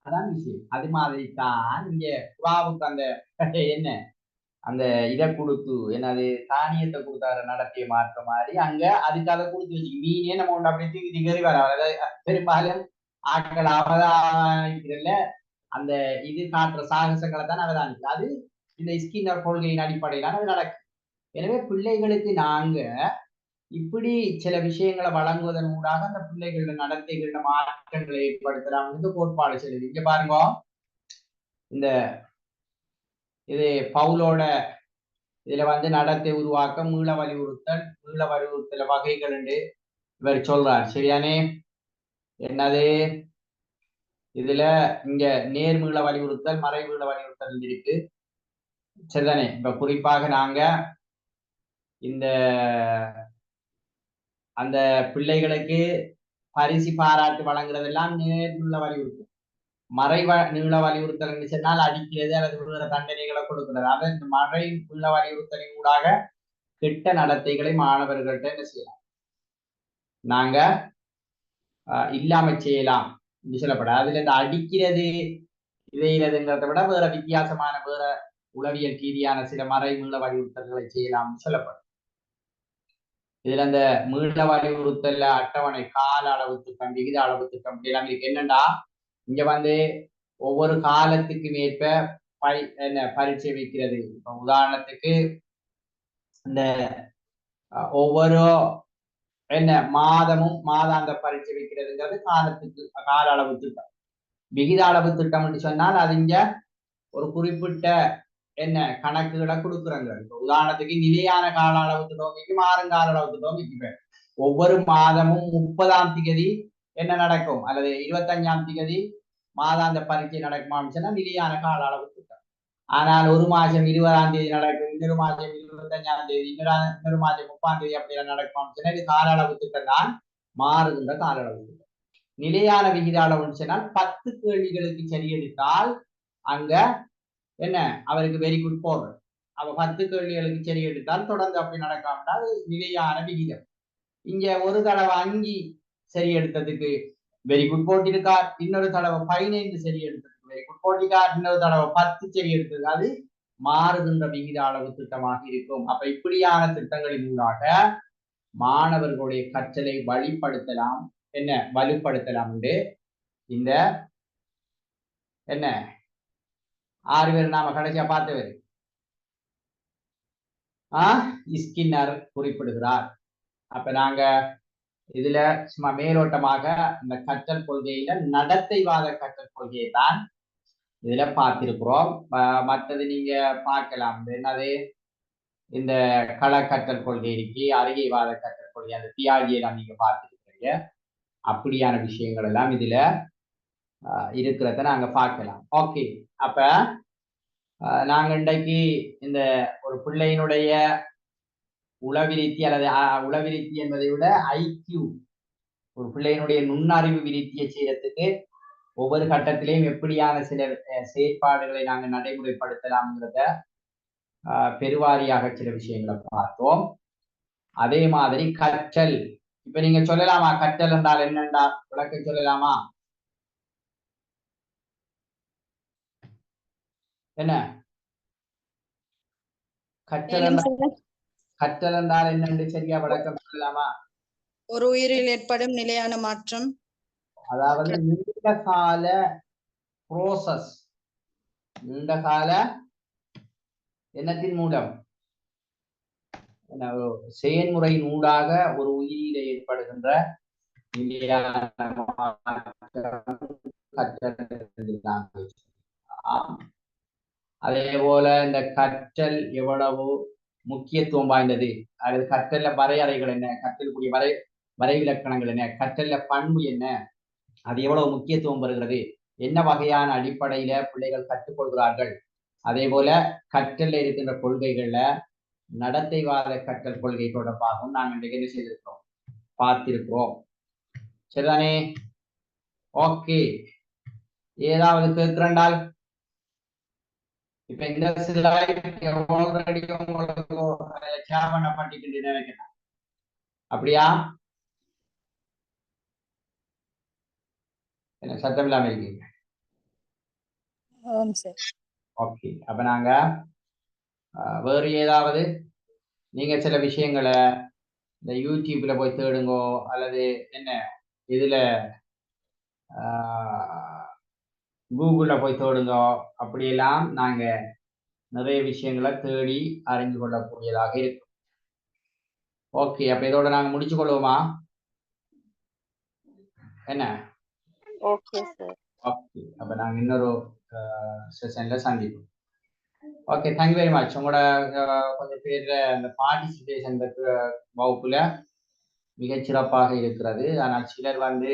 அதான் விஷயம். அது மாதிரி தான் இங்க புறாவுக்கு அந்த என்ன அந்த இதை கொடுத்து என்னது தானியத்தை கொடுத்தாரு நடத்திய மாற்ற மாதிரி அங்க அதுக்கு அதை கொடுத்து வச்சு மீனே நம்ம ஒன்று அப்படி தூக்கி திகறி வர பெரும்பாலும் ஆட்கள் அவதானிக்கிறதுல அந்த இது காட்டுற சாகசங்களை தான் அவதானிக்கு. அது இந்த ஸ்கின்னர் கொள்கையின் அடிப்படையிலான அது நடக்கும். எனவே பிள்ளைகளுக்கு நாங்க இப்படி சில விஷயங்களை வழங்குவதன் ஊடாக அந்த பிள்ளைகளோட நடத்தைகள மாற்றங்களை ஏற்படுத்தலாம் கோட்பாடு சொல்லுது. இங்க பாருங்க, இந்த இது பவுலோட இதுல நடத்தை உருவாக்க மீள வலியுறுத்தல் வகைகள் என்று இவர் சொல்றார். சரியானே? என்னது இதுல இங்க நேர்மீள வலியுறுத்தல் மறைமீள வலியுறுத்தல் இருக்கு. சரிதானே? இப்ப குறிப்பாக நாங்க இந்த அந்த பிள்ளைகளுக்கு பரிசு பாராட்டு வழங்குறதெல்லாம் நேர்மீள வலியுறுத்தல். நீள வலியுறுத்தல் என்று சொன்னால் அடிக்கிறது அல்லது வேற தண்டனைகளை கொடுக்கிறது. அதை இந்த நீள வலியுறுத்தலின் ஊடாக கெட்ட நடத்தைகளை மாணவர்கள்ட்ட என்ன செய்யலாம், நாங்க இல்லாம செய்யலாம். இப்படி சொல்லப்படாது. அதுல இந்த அடிக்கிறது இதைகிறதுங்கிறத விட வேற வித்தியாசமான வேற உளவியல் ரீதியான சில மறை மீள வலியுறுத்தல்களை செய்யலாம்னு சொல்லப்படும். இதுல இந்த மீள வலியுறுத்தல்ல அட்டவணை கால அளவு திட்டம், விகித அளவு திட்டம் எல்லாம் இருக்கு. என்னன்னா இங்க வந்து ஒவ்வொரு காலத்துக்கும் ஏற்ப என்ன பரீட்சை வைக்கிறது. இப்ப உதாரணத்துக்கு இந்த ஒவ்வொரு என்ன மாதமும் மாதாந்த பரீட்சை வைக்கிறதுங்கிறது காலத்துக்கு கால அளவு திட்டம். விகித அளவு திட்டம் என்று சொன்னால் அது இங்க ஒரு குறிப்பிட்ட என்ன கணக்குகளை கொடுக்குறாங்க. இப்ப உதாரணத்துக்கு நிலையான கால அளவு திட்டோமிக்கு மாறுங்கால அளவு திட்டோமிக்கு ஒவ்வொரு மாதமும் 30ஆம் தேதி என்ன நடக்கும் அல்லது 25ஆம் தேதி மாதாந்த பரீட்சை நடக்குமான்னு சொன்னா நிலையான கால அளவு திட்டம். ஆனால் ஒரு மாதம் 20ஆம் தேதி நடக்கும், இன்னொரு மாதம் 25ஆம் தேதி, இன்னொரு மாதம் 30ஆம் தேதி அப்படி நடக்குமான்னு சொன்னா இது கால அளவு திட்டம் தான், மாறுகின்ற கால அளவு திட்டம். நிலையான விகித அளவுன்னு சொன்னால் 10 கேள்விகளுக்கு சரி எடுத்தால் அங்க என்ன அவருக்கு வெரி குட் போடுறது. அப்ப 10 கேள்விகளுக்கு சரி எடுத்தால் தொடர்ந்து அப்படி நடக்காமட்டா அது நிலையான விகிதம். இங்க ஒரு தடவை 5 சரி எடுத்ததுக்கு வெரி குட் போட்டிருக்கார், இன்னொரு தடவை 15 சரி எடுத்ததுக்கு வெரி குட் போட்டிருக்கார், இன்னொரு தடவை 10 சரி எடுத்தது, அது மாறுகின்ற விகித அளவு திட்டமாக இருக்கும். அப்ப இப்படியான திட்டங்களின் ஊடாக மாணவர்களுடைய கற்றலை வழிப்படுத்தலாம், என்ன வலுப்படுத்தலாம் என்று இந்த என்ன 6 பேர் நாம கடைசியா பார்த்தவர் ஸ்கின்னர் குறிப்பிடுகிறார். அப்ப நாங்க இதுல சும்மா மேலோட்டமாக இந்த கற்றல் கொள்கையில நடத்தைவாத கற்றல் கொள்கையை தான் இதுல பார்த்திருக்கிறோம். மற்றது நீங்க பார்க்கலாம், என்னது இந்த கள கற்றல் கொள்கை இருக்கு, அறிகைவாத கற்றல் கொள்கை, அந்த தியாகியெல்லாம் நீங்க பார்த்துருக்கீங்க. அப்படியான விஷயங்கள் எல்லாம் இதுல இருக்கிறத நாங்க பார்க்கலாம். ஓகே, அப்ப நாங்க இன்றைக்கு இந்த ஒரு பிள்ளையினுடைய உளவிருத்தி அல்லது உளவிருத்தி என்பதை விட ஐக்கியூ, ஒரு பிள்ளையினுடைய நுண்ணறிவு விருத்தியை செய்யறதுக்கு ஒவ்வொரு கட்டத்திலையும் எப்படியான சில செயற்பாடுகளை நாங்கள் நடைமுறைப்படுத்தலாம்ங்கிறத பெருவாரியாக சில விஷயங்களை பார்த்தோம். அதே மாதிரி கற்றல், இப்ப நீங்க சொல்லலாமா கற்றல் என்றால் என்னண்டா விளக்கம் சொல்லலாமா? என்ன கற்றல் என்றால் என்னன்னு சரியா விளக்கம் சொல்லலாமா? ஒரு உயிரில் ஏற்படும் நிலையான மாற்றம், அதாவது நீண்ட கால ப்ரோசஸ், நீண்ட கால என்னத்தின் மூலம் செயல்முறையின் ஊடாக ஒரு உயிரில ஏற்படுகின்ற அதே போல இந்த கற்றல் எவ்வளவு முக்கியத்துவம் வாய்ந்தது, அல்லது கற்றல்ல வரையறைகள் என்ன, கற்றலுக்குரிய வரைவிலக்கணங்கள் என்ன, கற்றல்ல பண்பு என்ன, அது எவ்வளவு முக்கியத்துவம் பெறுகிறது, என்ன வகையான அடிப்படையில பிள்ளைகள் கற்றுக்கொள்கிறார்கள், அதே போல கற்றல்ல இருக்கின்ற கொள்கைகள்ல நடத்தைவாத கற்றல் கொள்கை தொடர்பாகவும் நாங்கள் இன்றைக்கு என்ன செய்திருக்கிறோம், பார்த்திருக்கிறோம். சரிதானே? ஓகே, ஏதாவது கேட்கிறண்டால் இப்ப இந்த ஸ்லைட் ஆல்ரெடி உங்களுக்கு ஷேர் பண்ணப்பட்டிருக்கு நினைக்கிறேன், அப்படியா? என்ன சத்தம் இல்லாம இருக்கீங்க? ஓகே, அப்ப நாங்க வேறு ஏதாவது நீங்க சில விஷயங்களை இந்த யூடியூப்ல போய் தேடுங்கோ, அல்லது என்ன இதுல கூகுள்ல போய் தேடுங்கோ, அப்படியெல்லாம் நாங்க நிறைய விஷயங்களை தேடி அறிந்து கொள்ளக்கூடியதாக இருக்கும். ஓகே, அப்ப இதோட நாங்க முடிச்சு கொள்வோமா? என்ன? Okay sir. ஓகே, அப்ப நாங்க இன்னொரு செஷன்ல சந்திப்போம். Okay, thank you very much. உங்களோட கொஞ்சம் பேர் அந்த பார்ட்டிசிபேஷன் வகுப்புல மிகச்சிறப்பாக இருக்கிறது. ஆனால் சிலர் வந்து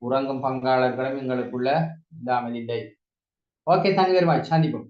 உறங்கும் பங்காளர்களும் எங்களுக்குள்ள இல்லாமல் இல்லை. Okay, thank you very much. சந்திப்போம்.